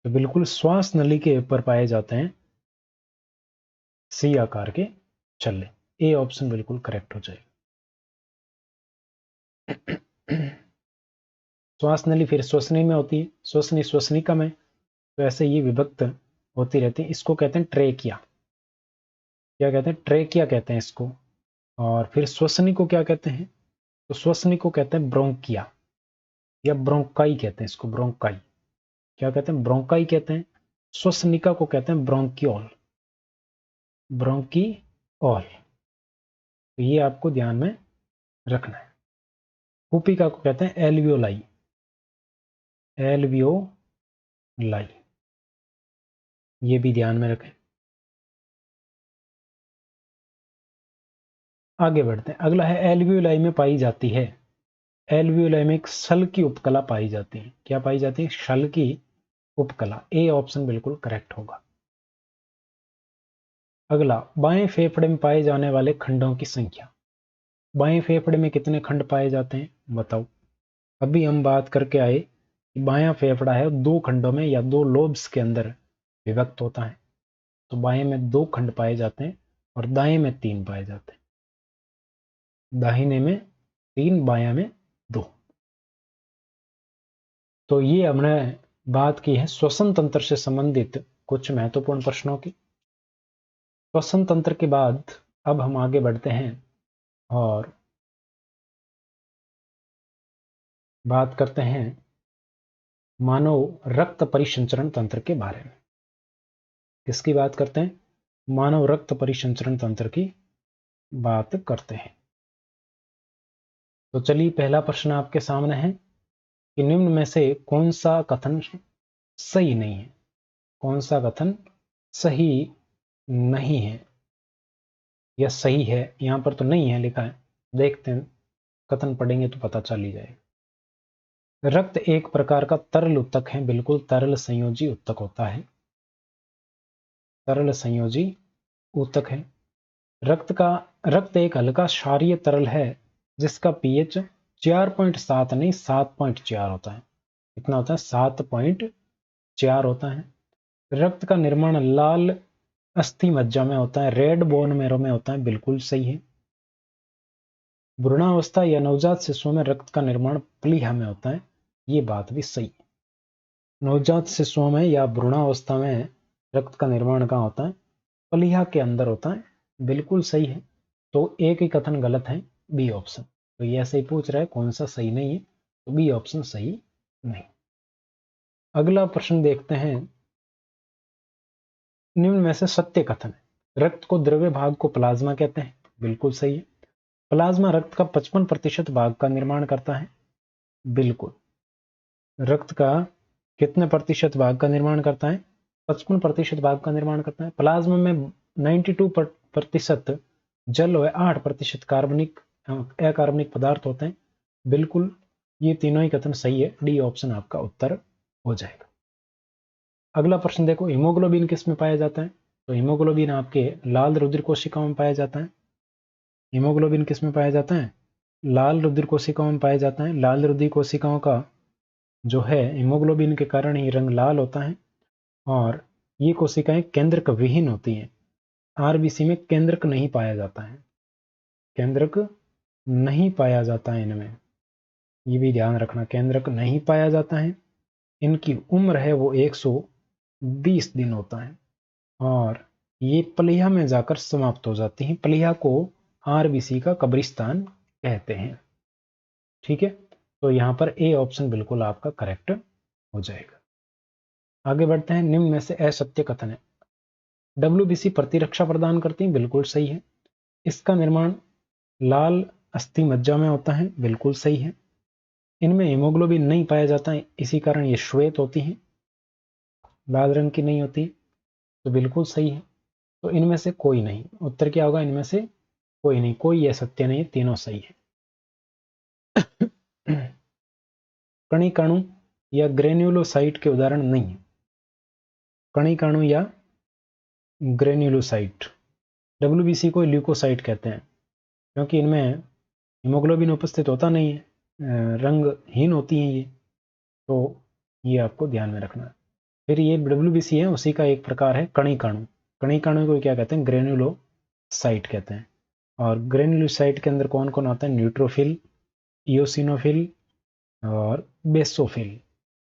[SPEAKER 1] तो बिल्कुल श्वास नली के ऊपर पाए जाते हैं सी आकार के छल्ले। ए ऑप्शन बिल्कुल करेक्ट हो जाएगा। श्वास नली फिर श्वसनी में होती है, श्वसनी श्वसनिका में, तो ऐसे ये विभक्त होती रहती है। इसको कहते हैं ट्रेकिया। क्या कहते हैं? ट्रेकिया कहते हैं इसको। और फिर श्वसनी को क्या कहते हैं? तो श्वसनी को कहते हैं ब्रोंकिया, या ब्रोंकाई कहते हैं इसको, ब्रोंकाई। क्या कहते हैं? ब्रोंकाई कहते हैं। श्वसनिका को कहते हैं ब्रोंकियोल, ब्रोंकियोल। तो ये आपको ध्यान में रखना है। कूपिका को कहते हैं एल्वियोलाई, एल्वियोलाई, ये भी ध्यान में रखें। आगे बढ़ते हैं। अगला है एल्वियोलाई में पाई जाती है। एल्वियोलाई में एक सल की उपकला पाई जाती है। क्या पाई जाती है? सल की उपकला। ए ऑप्शन बिल्कुल करेक्ट होगा। अगला, बाएं फेफड़े में पाए जाने वाले खंडों की संख्या। बाएं फेफड़े में कितने खंड पाए जाते हैं बताओ। अभी हम बात करके आए कि बायां फेफड़ा है दो खंडों में या दो लोब्स के अंदर विभक्त होता है। तो बाएं में 2 खंड पाए जाते हैं और दाएं में 3 पाए जाते हैं। दाहिने में 3, बायां में 2। तो ये हमने बात की है श्वसन तंत्र से संबंधित कुछ महत्वपूर्ण प्रश्नों की। श्वसन तंत्र के बाद अब हम आगे बढ़ते हैं और बात करते हैं मानव रक्त परिसंचरण तंत्र के बारे में। किसकी बात करते हैं? मानव रक्त परिसंचरण तंत्र की बात करते हैं। तो चलिए, पहला प्रश्न आपके सामने है कि निम्न में से कौन सा कथन सही नहीं है? कौन सा कथन सही नहीं है या सही है? यहां पर तो नहीं है लिखा है, देखते हैं, कथन पढ़ेंगे तो पता चल ही जाएगा। रक्त एक प्रकार का तरल उत्तक है, बिल्कुल तरल संयोजी उत्तक होता है, तरल संयोजी उत्तक है। रक्त एक हल्का क्षारीय तरल है जिसका पीएच 4.7 नहीं 7.4 होता है। कितना होता है? 7.4 होता है। रक्त का निर्माण लाल अस्थि मज्जा में होता है, रेड बोन मेरो में होता है, बिल्कुल सही है। भ्रूणावस्था या नवजात शिशुओं में रक्त का निर्माण प्लीहा में होता है, ये बात भी सही है। नवजात शिशुओं में या भ्रूणावस्था में रक्त का निर्माण कहाँ होता है? प्लीहा के अंदर होता है, बिल्कुल सही है। तो एक ही कथन गलत है, बी ऑप्शन। तो ये ऐसे ही पूछ रहा है कौन सा सही नहीं है, तो बी ऑप्शन सही नहीं। अगला प्रश्न देखते हैं। निम्न में से सत्य कथन है। रक्त को द्रव्य भाग को प्लाज्मा कहते हैं, बिल्कुल सही है। प्लाज्मा रक्त का 55% भाग का निर्माण करता है, बिल्कुल। रक्त का कितने प्रतिशत भाग का निर्माण करता है? 55% भाप का निर्माण करता है। प्लाज्मा में 92% जल व 8% कार्बनिक अकार्बनिक पदार्थ होते हैं। बिल्कुल ये तीनों ही कथन सही है, डी ऑप्शन आपका उत्तर हो जाएगा। अगला प्रश्न देखो, हीमोग्लोबिन किस में पाया जाता है? तो हीमोग्लोबिन आपके लाल रुधिर कोशिकाओं में पाया जाता है। हीमोग्लोबिन किस में पाया जाता है? लाल रुधिर कोशिकाओं में पाया जाता है। लाल रुधिर कोशिकाओं का जो है हीमोग्लोबिन के कारण ही रंग लाल होता है और ये कोशिकाएं केंद्रक विहीन होती हैं। आरबीसी में केंद्रक नहीं पाया जाता है, केंद्रक नहीं पाया जाता है इनमें, ये भी ध्यान रखना, केंद्रक नहीं पाया जाता है। इनकी उम्र है वो 120 दिन होता है और ये प्लीहा में जाकर समाप्त हो जाती हैं। प्लीहा को आरबीसी का कब्रिस्तान कहते हैं। ठीक है, तो यहां पर ए ऑप्शन बिल्कुल आपका करेक्ट हो जाएगा। आगे बढ़ते हैं, निम्न में से असत्य कथन है। डब्ल्यूबीसी प्रतिरक्षा प्रदान करती है, बिल्कुल सही है। इसका निर्माण लाल अस्थि मज्जा में होता है, बिल्कुल सही है। इनमें हीमोग्लोबिन नहीं पाया जाता है, इसी कारण ये श्वेत होती हैं, लाल रंग की नहीं होती, तो बिल्कुल सही है। तो इनमें से कोई नहीं, उत्तर क्या होगा? इनमें से कोई नहीं, कोई असत्य नहीं है, तीनों सही है। कणिकाणु या ग्रेन्युलोसाइट के उदाहरण नहीं है। कणिकाणु या ग्रेन्युलोसाइट, डब्ल्यूबीसी को ल्यूकोसाइट कहते हैं क्योंकि इनमें हीमोग्लोबिन उपस्थित होता नहीं है, रंगहीन होती हैं ये, तो ये आपको ध्यान में रखना है। फिर ये डब्ल्यूबीसी है, उसी का एक प्रकार है कणिकाणु। कणिकाणु को क्या कहते हैं? ग्रेन्युलोसाइट कहते हैं। और ग्रेन्युलोसाइट के अंदर कौन कौन आता है? न्यूट्रोफिल, इयोसिनोफिल और बेसोफिल,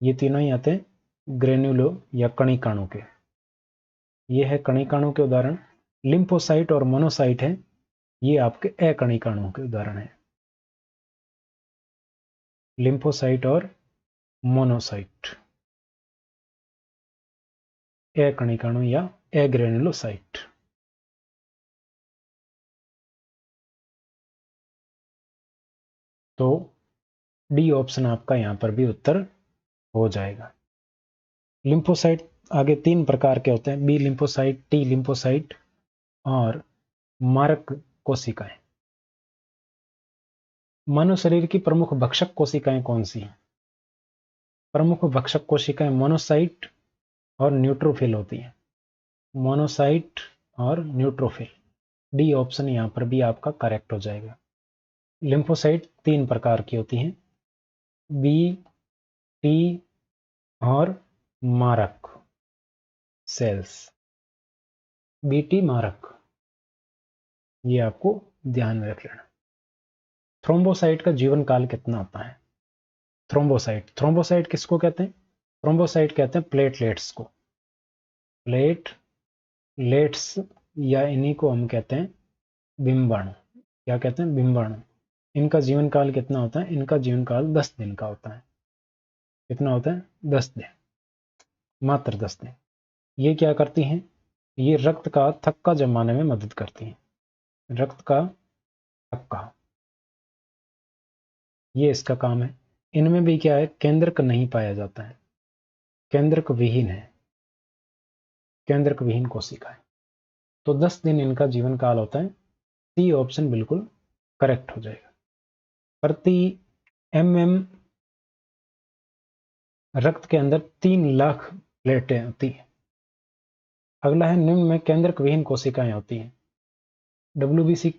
[SPEAKER 1] ये तीनों ही आते हैं ग्रेन्युलो या कणिकाणु के। ये है कणिकाणु के उदाहरण। लिम्फोसाइट और मोनोसाइट है, ये आपके अकणिकाणु के उदाहरण है। लिम्फोसाइट और मोनोसाइट, अकणिकाणु या अग्रेनुलोसाइट। तो डी ऑप्शन आपका यहां पर भी उत्तर हो जाएगा। लिम्फोसाइट आगे 3 प्रकार के होते हैं, बी लिम्फोसाइट, टी लिम्फोसाइट और मारक कोशिकाएं। मानव शरीर की प्रमुख भक्षक कोशिकाएं कौन सी हैं? प्रमुख भक्षक कोशिकाएं मोनोसाइट और न्यूट्रोफिल होती हैं। मोनोसाइट और न्यूट्रोफिल, डी ऑप्शन यहां पर भी आपका करेक्ट हो जाएगा। लिम्फोसाइट 3 प्रकार की होती हैं, बी, टी और मारक सेल्स, बीटी मारक, ये आपको ध्यान में रख लेना। थ्रोम्बोसाइट का जीवन काल कितना होता है? थ्रोम्बोसाइट, थ्रोम्बोसाइट किसको कहते हैं? थ्रोम्बोसाइट कहते हैं प्लेटलेट्स को, प्लेटलेट्स, या इन्हीं को हम कहते हैं बिंबाणु। क्या कहते हैं? बिंबाणु। इनका जीवन काल कितना होता है? इनका जीवन काल 10 दिन का होता है। कितना होता है? 10 दिन, मात्र 10 दिन। ये क्या करती हैं? ये रक्त का थक्का जमाने में मदद करती हैं। रक्त का थक्का, ये इसका काम है। इनमें भी क्या है? केंद्रक नहीं पाया जाता है, केंद्रक विहीन है, केंद्रक विहीन कोशिका है। तो 10 दिन इनका जीवन काल होता है। सी ऑप्शन बिल्कुल करेक्ट हो जाएगा। प्रति एमएम रक्त के अंदर 3 लाख प्लेटें होती हैं। अगला है, निम्न में केंद्रक विहीन कोशिकाएं होती हैं। डब्ल्यूबीसी,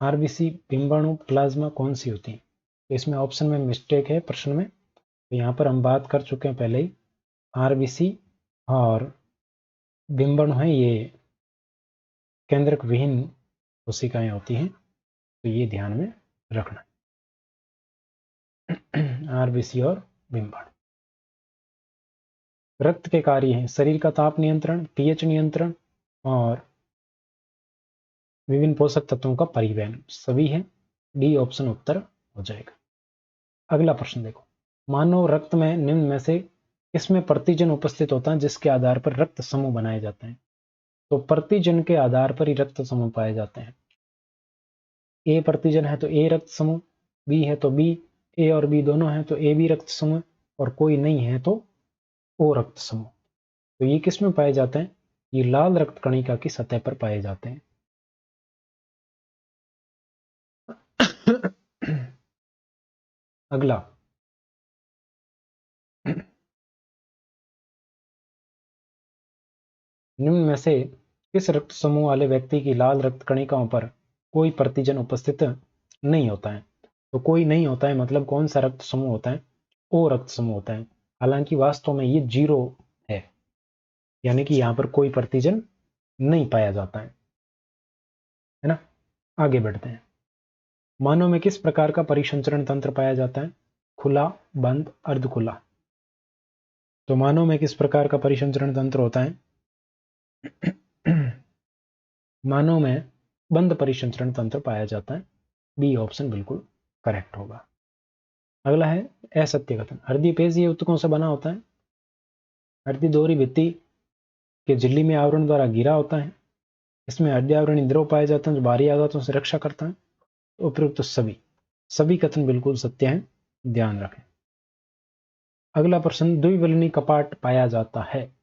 [SPEAKER 1] आरबीसी, बिंबाणु, प्लाज्मा कौन सी होती है? तो इसमें ऑप्शन में मिस्टेक है प्रश्न में, तो यहाँ पर हम बात कर चुके हैं पहले ही। आरबीसी और बिंबाणु है, ये केंद्रक विहीन कोशिकाएं होती हैं, तो ये ध्यान में रखना। आरबीसी और बिंबाणु। रक्त के कार्य हैं शरीर का ताप नियंत्रण, पीएच नियंत्रण और विभिन्न पोषक तत्वों का परिवहन, सभी है। डी ऑप्शन उत्तर हो जाएगा। अगला प्रश्न देखो, मानव रक्त में निम्न में से किसमें प्रतिजन उपस्थित होता है जिसके आधार पर रक्त समूह बनाए जाते हैं? तो प्रतिजन के आधार पर ही रक्त समूह पाए जाते हैं। ए प्रतिजन है तो ए रक्त समूह, बी है तो बी, ए और बी दोनों हैं तो ए बी रक्त समूह, और कोई नहीं है तो ओ रक्त समूह। तो ये किस में पाए जाते हैं? ये लाल रक्त कणिका की सतह पर पाए जाते हैं। अगला, निम्न में से किस रक्त समूह वाले व्यक्ति की लाल रक्त कणिकाओं पर कोई प्रतिजन उपस्थित नहीं होता है? तो कोई नहीं होता है मतलब कौन सा रक्त समूह होता है? ओ रक्त समूह होता है। हालांकि वास्तव में ये 0 है, यानी कि यहां पर कोई प्रतिजन नहीं पाया जाता है ना। आगे बढ़ते हैं। मानव में किस प्रकार का परिसंचरण तंत्र पाया जाता है? खुला, बंद, अर्धखुला। तो मानव में किस प्रकार का परिसंचरण तंत्र होता है? मानव में बंद परिसंचरण तंत्र पाया जाता है। बी ऑप्शन बिल्कुल करेक्ट होगा। अगला है असत्य कथन। हृदय पेशीय ऊतकों से बना होता है। हृदय दोहरी भित्ति के झिल्ली में आवरण द्वारा घिरा होता है। इसमें हृदय आवरण द्रव पाए जाते हैं जो बाहरी आघातों से रक्षा करता है। उपयुक्त तो सभी कथन बिल्कुल सत्य हैं, ध्यान रखें। अगला प्रश्न, द्विवलनी कपाट पाया जाता है।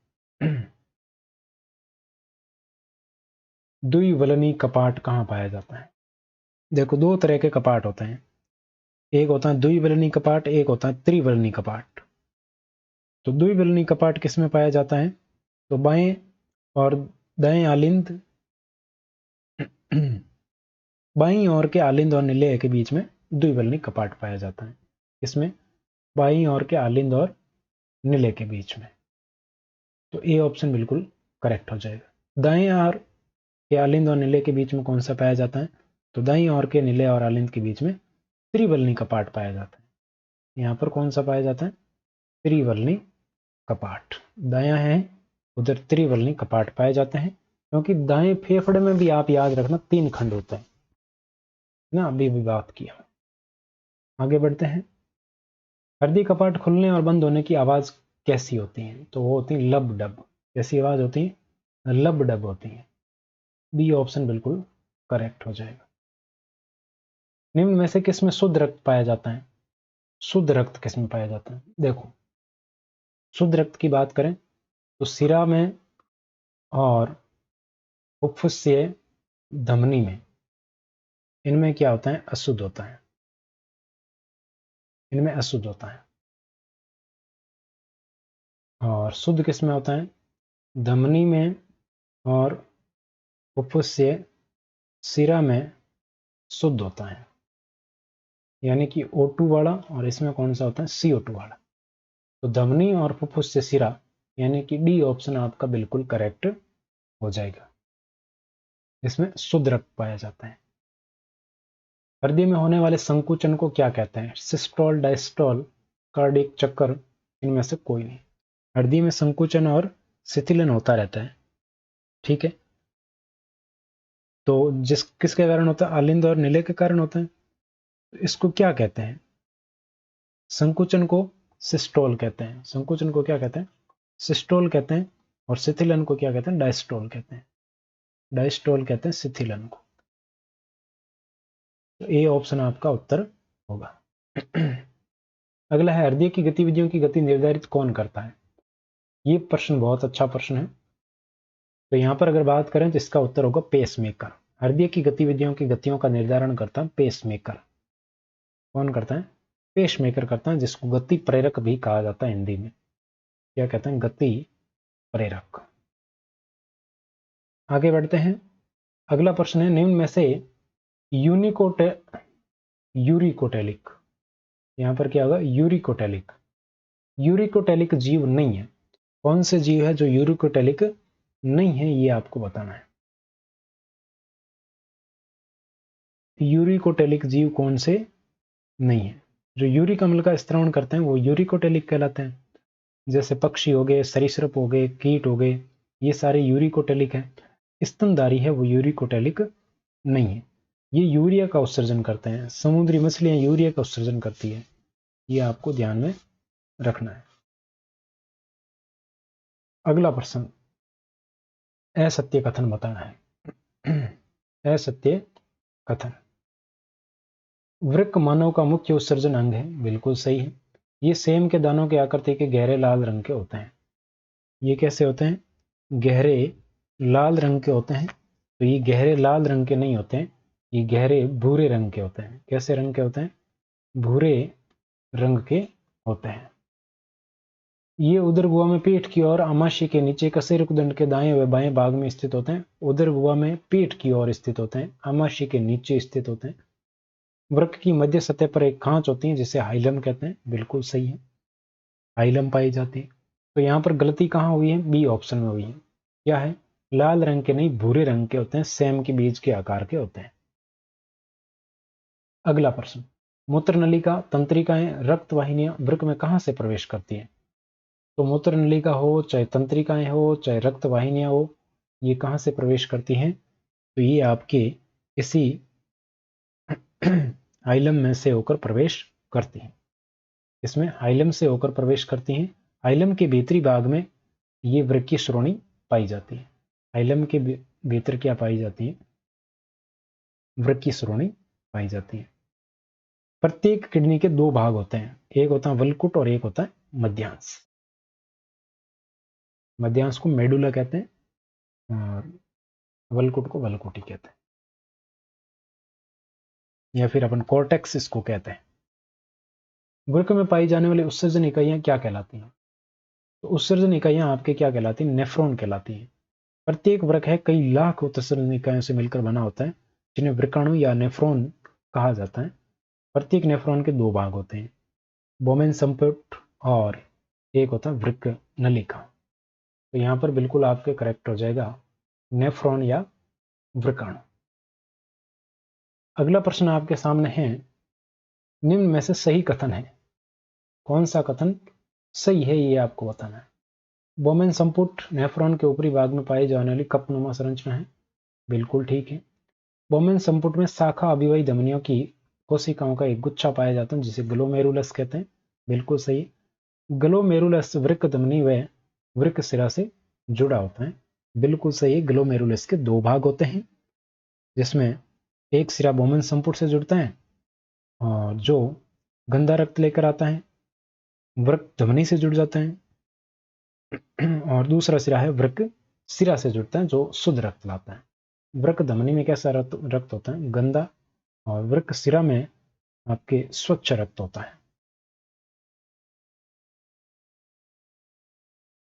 [SPEAKER 1] द्विवलनी कपाट कहाँ पाया जाता है? देखो, दो तरह के कपाट होते हैं। एक होता है द्विवलनी कपाट, एक होता है त्रिवलनी कपाट। तो द्विवलनी कपाट किस में पाया जाता है? तो बाएं और दाएं आलिंद बाईं ओर के आलिंद और निलय के बीच में द्विवलनी कपाट पाया जाता है। इसमें बाईं ओर के आलिंद और निलय के बीच में। तो ए ऑप्शन बिल्कुल करेक्ट हो जाएगा। दाएं ओर के आलिंद और निलय के बीच में कौन सा पाया जाता है? तो दाईं ओर के निलय और आलिंद के बीच में त्रिवलनी कपाट पाया जाता है। यहां पर कौन सा पाया जाता है? त्रिवलनी कपाट। दायां है उधर त्रिवलनी कपाट पाए जाते हैं, क्योंकि दाएं फेफड़े में भी आप याद रखना 3 खंड होते हैं ना, अभी भी बात किया। आगे बढ़ते हैं। हृदय कपाट खुलने और बंद होने की आवाज कैसी होती है? तो वो होती है लब डब। कैसी आवाज होती है? लब डब होती है। बी ऑप्शन बिल्कुल करेक्ट हो जाएगा। निम्न में से किसमें शुद्ध रक्त पाया जाता है? शुद्ध रक्त किसमें पाया जाता है? देखो, शुद्ध रक्त की बात करें तो सिरा में और फुफ्फुसीय धमनी में, इनमें क्या होता है? अशुद्ध होता है। इनमें अशुद्ध होता है। और शुद्ध किस में होता है? धमनी में और फुफ्फुसीय सिरा में शुद्ध होता है, यानी कि O2 वाला, और इसमें कौन सा होता है? CO2 वाला। तो धमनी और फुफ्फुसीय सिरा, यानी कि डी ऑप्शन आपका बिल्कुल करेक्ट हो जाएगा। इसमें शुद्ध रक्त पाया जाता है। हृदय में होने वाले संकुचन को क्या कहते हैं? सिस्टोल, डायस्टोल, कार्डियक चक्कर, इनमें से कोई नहीं। हृदय में संकुचन और शिथिलन होता रहता है, ठीक है। तो किसके कारण होता है? आलिंद और निलय के कारण होता है। तो इसको क्या कहते हैं? संकुचन को सिस्टोल कहते हैं। संकुचन को क्या कहते हैं? सिस्टोल कहते हैं। और शिथिलन को क्या कहते हैं? डायस्टोल कहते हैं। डायस्टोल कहते हैं शिथिलन को। तो ए ऑप्शन आपका उत्तर होगा। अगला है, हृदय की गतिविधियों की गति निर्धारित कौन करता है? ये प्रश्न बहुत अच्छा प्रश्न है। तो यहां पर अगर बात करें तो इसका उत्तर होगा पेसमेकर। हृदय की गतिविधियों की गतियों का निर्धारण करता है पेसमेकर। कौन करता है? पेसमेकर करता है, जिसको गति प्रेरक भी कहा जाता है हिंदी में। क्या कहते हैं? गति प्रेरक। आगे बढ़ते हैं। अगला प्रश्न है, निम्न में से यूरिकोटेलिक, यहां पर क्या होगा? यूरिकोटेलिक। यूरिकोटेलिक जीव नहीं है। कौन से जीव है जो यूरिकोटेलिक नहीं है, ये आपको बताना है। यूरिकोटेलिक जीव कौन से नहीं है? जो यूरिक अम्ल का स्त्रावन करते हैं वो यूरिकोटेलिक कहलाते हैं। जैसे पक्षी हो गए, सरीसृप हो गए, कीट हो गए, ये सारे यूरिकोटेलिक हैं। स्तनधारी है वो यूरिकोटेलिक नहीं है। ये यूरिया का उत्सर्जन करते हैं। समुद्री मछलियां यूरिया का उत्सर्जन करती है, ये आपको ध्यान में रखना है। अगला प्रश्न, असत्य कथन बताना है। असत्य कथन। वृक्क मानव का मुख्य उत्सर्जन अंग है, बिल्कुल सही है। ये सेम के दानों के आकृति के गहरे लाल रंग के होते हैं। ये कैसे होते हैं? गहरे लाल रंग के होते हैं। तो ये गहरे लाल रंग के नहीं होते हैं, ये गहरे भूरे रंग के होते हैं। कैसे रंग के होते हैं? भूरे रंग के होते हैं। ये उदर गुहा में पीठ की ओर आमाशय के नीचे कशेरुकदंड के दाएं व बाएं भाग में स्थित होते हैं। उदर गुहा में पीठ की ओर स्थित होते हैं, आमाशय के नीचे स्थित होते हैं। वृक्क की मध्य सतह पर एक खांच होती है जिसे हाइलम कहते हैं। बिल्कुल सही है, हाइलम पाई जाती है। तो यहाँ पर गलती कहाँ हुई है? बी ऑप्शन में हुई है। क्या है? लाल रंग के नहीं, भूरे रंग के होते हैं, सेम के बीज के आकार के होते हैं। अगला प्रश्न, मूत्र नलिका, तंत्रिकाएं, रक्त वाहिनियां वृक्क में कहां से प्रवेश करती हैं? तो मूत्र नलिका हो, चाहे तंत्रिकाएं हो, चाहे रक्त वाहिनियां हो, ये कहां से प्रवेश करती हैं? तो ये आपके इसी हाइलम में से होकर प्रवेश करती हैं। इसमें हाइलम से होकर प्रवेश करती हैं। हाइलम के भीतरी भाग में ये वृक्क की श्रोणी पाई जाती है। हाइलम के भीतर क्या पाई जाती है? वृक्क की श्रोणी पाई जाती है। प्रत्येक किडनी के दो भाग होते हैं, एक होता है वलकुट और एक होता है मध्यांश। मध्यांश को मेडुला कहते हैं और वलकुट को वलकुटी कहते हैं, या फिर अपन कॉर्टेक्स इसको कहते हैं। वृक्क में पाई जाने वाली उत्सर्जन इकाइयां क्या कहलाती हैं? तो उत्सर्जन इकाइयां आपके क्या कहलाती हैं? नेफ्रॉन कहलाती हैं। प्रत्येक वृक्क है कई लाख उत्सर्जन इकाइयों से मिलकर बना होता है, जिन्हें वृक्काणु या नेफ्रॉन कहा जाता है। प्रत्येक नेफ्रॉन के दो भाग होते हैं, बोमेन संपुट और एक होता है वृक्क नलिका। तो यहां पर बिल्कुल आपके करेक्ट हो जाएगा नेफ्रॉन या वृक्काणु। अगला प्रश्न आपके सामने है, निम्न में से सही कथन है? कौन सा कथन सही है ये आपको बताना है। बोमेन संपुट नेफ्रॉन के ऊपरी भाग में पाई जाने वाली कपनुमा संरचना है। बिल्कुल ठीक है। बोमेन संपुट में शाखा अभिवाही धमनियों की कोशिकाओं का एक गुच्छा पाया जाता है जिसे ग्लोमेरुलस कहते हैं। बिल्कुल सही। ग्लोमेरुलस वृक्क धमनी व वृक्क सिरा से जुड़ा होता है। बिल्कुल सही। ग्लोमेरुलस के दो भाग होते हैं, जिसमें एक सिरा बोमेन संपुट से जुड़ता है और जो गंदा रक्त लेकर आता है, वृक्क धमनी से जुड़ जाता है, और दूसरा सिरा है वृक्क सिरा से जुड़ता है जो शुद्ध रक्त लाता है। वृक्क धमनी में कैसा रक्त होता है? गंदा। और वृक्क सिरा में आपके स्वच्छ रक्त होता है।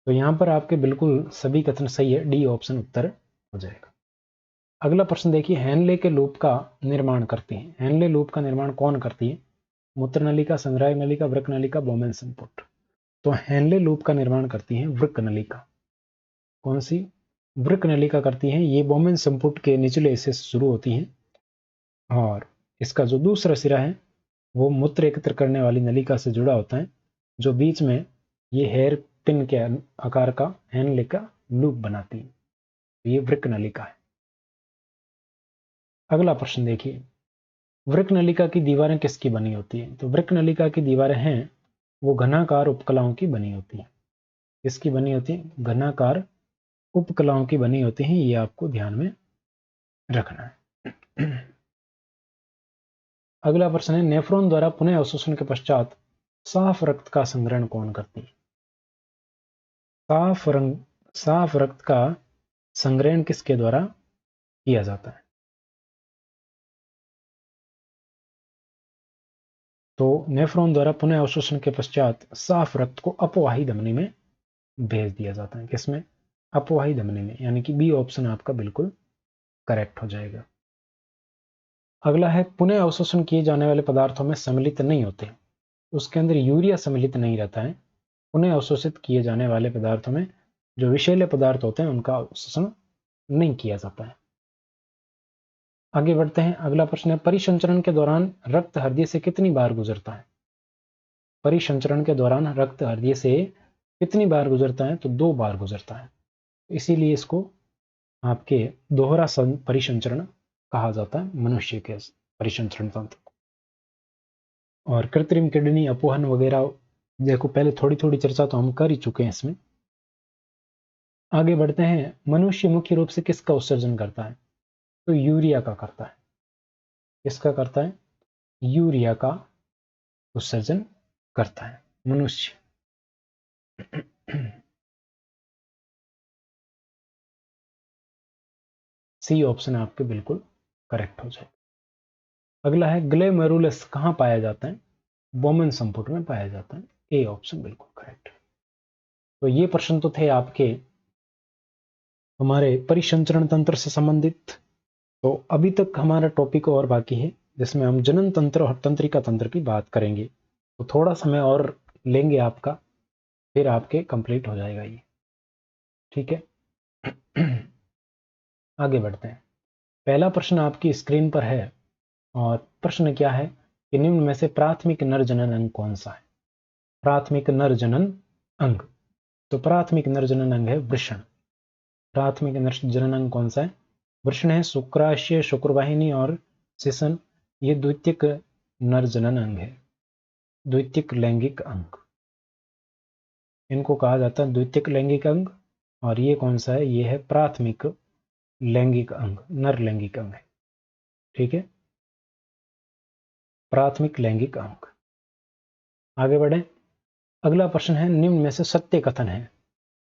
[SPEAKER 1] तो यहां पर आपके बिल्कुल सभी कथन सही है, डी ऑप्शन उत्तर हो जाएगा। अगला प्रश्न देखिए, हेनले के लूप का निर्माण करती है। हेनले लूप का निर्माण कौन करती है? मूत्र नलिका, संग्राहक नलिका, वृक्क नलिका, बोमेन संपुट। तो हेनले लूप का निर्माण करती है वृक्क नलिका। कौन सी? वृक्क नलिका करती है। ये बोमेन संपुट के निचले हिस्से से शुरू होती है और इसका जो दूसरा सिरा है वो मूत्र एकत्र करने वाली नलिका से जुड़ा होता है, जो बीच में ये हेयर पिन के आकार का हेनले का लूप बनाती है। ये वृक्क नलिका है। अगला प्रश्न देखिए, वृक्क नलिका की दीवारें किसकी बनी होती है? तो वृक्क नलिका की दीवारें हैं वो घनाकार उपकलाओं की बनी होती है। किसकी बनी होती है? घनाकार उपकलाओं की बनी होती है। ये आपको ध्यान में रखना है। अगला प्रश्न है, नेफ्रॉन द्वारा पुनः अवशोषण के पश्चात साफ रक्त का संग्रहण कौन करती है? साफ रक्त का संग्रहण किसके द्वारा किया जाता है? तो नेफ्रॉन द्वारा पुनः अवशोषण के पश्चात साफ रक्त को अपवाही धमनी में भेज दिया जाता है। किसमें? अपवाही धमनी में, यानी कि बी ऑप्शन आपका बिल्कुल करेक्ट हो जाएगा। अगला है, पुनः अवशोषण किए जाने वाले पदार्थों में सम्मिलित नहीं होते, उसके अंदर यूरिया सम्मिलित नहीं रहता है। पुनः अवशोषित किए जाने वाले पदार्थों में जो विषैले पदार्थ होते हैं उनका अवशोषण नहीं किया जाता है। आगे बढ़ते हैं। अगला प्रश्न है, परिसंचरण के दौरान रक्त हृदय से कितनी बार गुजरता है? परिसंचरण के दौरान रक्त हृदय से कितनी बार गुजरता है? तो 2 बार गुजरता है। इसीलिए इसको आपके दोहरा परिसंचरण कहा जाता है, मनुष्य के परिसंचरण तंत्र। और कृत्रिम किडनी अपवहन वगैरह देखो, पहले थोड़ी थोड़ी चर्चा तो हम कर ही चुके हैं इसमें। आगे बढ़ते हैं। मनुष्य मुख्य रूप से किसका उत्सर्जन करता है? तो यूरिया का करता है। किसका करता है? यूरिया का उत्सर्जन करता है मनुष्य। सी ऑप्शन आपके बिल्कुल करेक्ट हो जाएगा। अगला है ग्लोमेरुलस कहाँ पाया जाता है? बोमेन संपुट में पाया जाता है। ए ऑप्शन बिल्कुल करेक्ट है। तो ये प्रश्न तो थे आपके हमारे परिसंचरण तंत्र से संबंधित। तो अभी तक हमारा टॉपिक और बाकी है जिसमें हम जनन तंत्र और तंत्रिका तंत्र की बात करेंगे। तो थोड़ा समय और लेंगे आपका, फिर आपके कंप्लीट हो जाएगा ये। ठीक है, आगे बढ़ते हैं। पहला प्रश्न आपकी स्क्रीन पर है और प्रश्न क्या है कि निम्न में से प्राथमिक नर जनन अंग कौन सा है? प्राथमिक नर जनन अंग। तो प्राथमिक नर जनन अंग है वृषण। प्राथमिक नर जनन अंग कौन सा है? वृषण है। शुक्राशय, शुक्रवाहिनी और शिशन ये द्वितीयक नर जनन अंग है, द्वितीयक लैंगिक अंग, इनको कहा जाता है द्वितीयक लैंगिक अंग। और ये कौन सा है? ये है प्राथमिक लैंगिक अंग, नर लैंगिक अंग है। ठीक है, प्राथमिक लैंगिक अंग। आगे बढ़े। अगला प्रश्न है निम्न में से सत्य कथन है।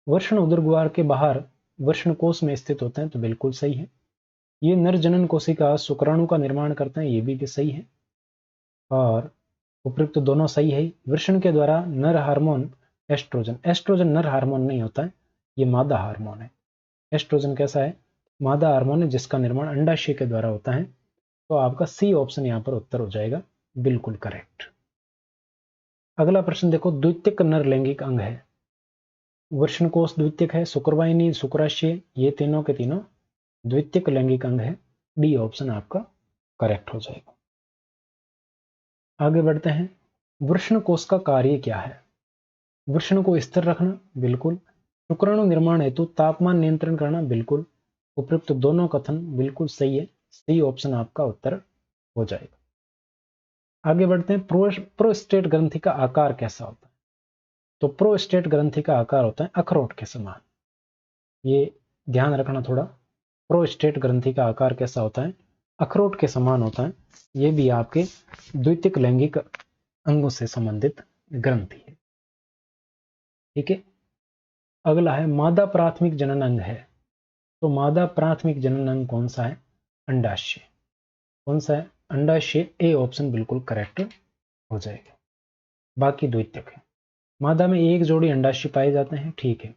[SPEAKER 1] वृषण उदरद्वार के बाहर वृषण कोश में स्थित होते हैं। तो बिल्कुल सही है। ये नर जनन कोशिका शुक्राणु का निर्माण करते हैं। ये भी सही है और उपयुक्त दोनों सही है। वृषण के द्वारा नर हार्मोन एस्ट्रोजन, एस्ट्रोजन नर हार्मोन नहीं होता है, ये मादा हार्मोन है। एस्ट्रोजन कैसा है? मादा हार्मोन है जिसका निर्माण अंडाशय के द्वारा होता है। तो आपका सी ऑप्शन यहां पर उत्तर हो जाएगा, बिल्कुल करेक्ट। अगला प्रश्न देखो, द्वितीयक नर लैंगिक अंग है। वृषण कोश द्वितीयक है, शुक्रवाहिनी, शुक्राशय ये तीनों के तीनों द्वितीयक लैंगिक अंग है। डी ऑप्शन आपका करेक्ट हो जाएगा। आगे बढ़ते हैं। वृषण कोश का कार्य क्या है? वृषण को स्थिर रखना, बिल्कुल। शुक्राणु निर्माण हेतु तापमान नियंत्रण करना, बिल्कुल। उपयुक्त दोनों कथन बिल्कुल सही है। सी ऑप्शन आपका उत्तर हो जाएगा। आगे बढ़ते हैं। प्रोस्टेट ग्रंथि का आकार कैसा होता है? तो प्रोस्टेट ग्रंथि का आकार होता है अखरोट के समान। ये ध्यान रखना थोड़ा। प्रोस्टेट ग्रंथि का आकार कैसा होता है? अखरोट के समान होता है। ये भी आपके द्वितीयक लैंगिक अंगों से संबंधित ग्रंथि है। ठीक है, अगला है मादा प्राथमिक जनन अंग है। तो मादा प्राथमिक जनन अंग कौन सा है? अंडाशय। कौन सा है? अंडाशय। ए ऑप्शन बिल्कुल करेक्ट हो जाएगा। बाकी द्वितीयक है। मादा में एक जोड़ी अंडाशय पाए जाते हैं। ठीक है,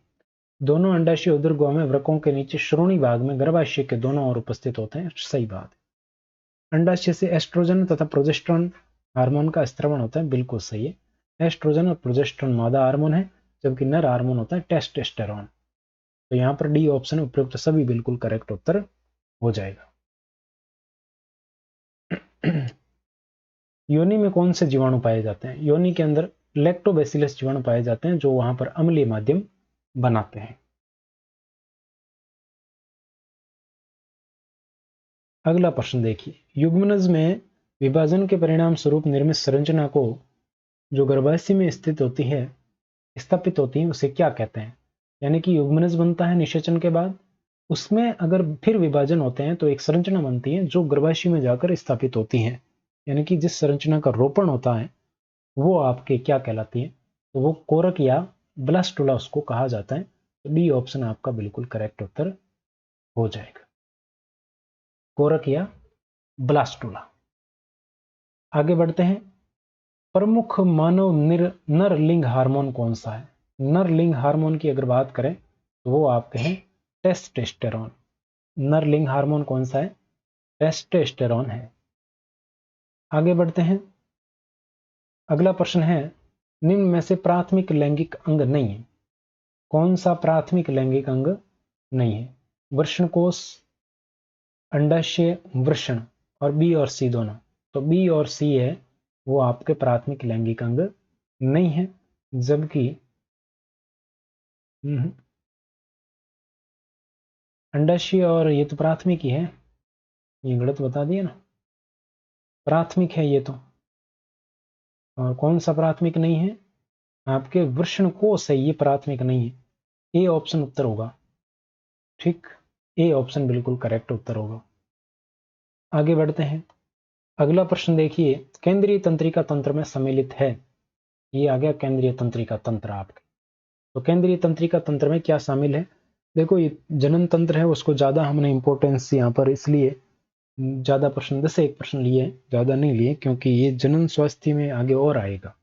[SPEAKER 1] दोनों अंडाशय उदरगोह में वृक्कों के नीचे श्रोणी भाग में गर्भाशय के दोनों ओर उपस्थित होते हैं। सही बात है। अंडाशय से एस्ट्रोजन तथा प्रोजेस्टेरोन हार्मोन का स्त्रवण होता है। बिल्कुल सही है। एस्ट्रोजन और प्रोजेस्टेरोन मादा हार्मोन है, जबकि नर हार्मोन होता है टेस्टोस्टेरोन। तो यहाँ पर डी ऑप्शन उपयुक्त सभी बिल्कुल करेक्ट उत्तर हो जाएगा। योनि में कौन से जीवाणु पाए जाते हैं? योनि के अंदर लैक्टोबैसिलस जीवाणु पाए जाते हैं जो वहां पर अम्लीय माध्यम बनाते हैं। अगला प्रश्न देखिए, युग्मनज में विभाजन के परिणाम स्वरूप निर्मित संरचना को जो गर्भाशय में स्थित होती है, स्थापित होती है, उसे क्या कहते हैं? यानी कि युग्मनज बनता है निषेचन के बाद, उसमें अगर फिर विभाजन होते हैं तो एक संरचना बनती है जो गर्भाशय में जाकर स्थापित होती है। यानी कि जिस संरचना का रोपण होता है वो आपके क्या कहलाती है? तो वो कोरक या ब्लास्टुला उसको कहा जाता है। तो डी ऑप्शन आपका बिल्कुल करेक्ट उत्तर हो जाएगा, कोरक या ब्लास्टुला। आगे बढ़ते हैं। प्रमुख मानव नर लिंग हार्मोन कौन सा है? नर लिंग हार्मोन की अगर बात करें तो वो आपके हैं टेस्टोस्टेरोन। नर लिंग हार्मोन कौन सा है? टेस्टोस्टेरोन है। आगे बढ़ते हैं। अगला प्रश्न है, निम्न में से प्राथमिक लैंगिक अंग नहीं है। कौन सा प्राथमिक लैंगिक अंग नहीं है? वृषणकोश, अंडाशय, वृषण और बी और सी दोनों। तो बी और सी है वो आपके प्राथमिक लैंगिक अंग नहीं है, जबकि अंडाशय और ये तो प्राथमिक ही है। ये गलत बता दिया ना, प्राथमिक है ये तो। और कौन सा प्राथमिक नहीं है? आपके वृषणकोश है, ये प्राथमिक नहीं है। ए ऑप्शन उत्तर होगा। ठीक, ए ऑप्शन बिल्कुल करेक्ट उत्तर होगा। आगे बढ़ते हैं। अगला प्रश्न देखिए, केंद्रीय तंत्रिका तंत्र में सम्मिलित है। ये आ गया केंद्रीय तंत्रिका तंत्र आपके। तो केंद्रीय तंत्रिका तंत्र में क्या शामिल है? देखो ये जनन तंत्र है, उसको ज़्यादा हमने इम्पोर्टेंस यहाँ पर इसलिए ज़्यादा प्रश्न 10 से 1 प्रश्न लिए, ज़्यादा नहीं लिए, क्योंकि ये जनन स्वास्थ्य में आगे और आएगा,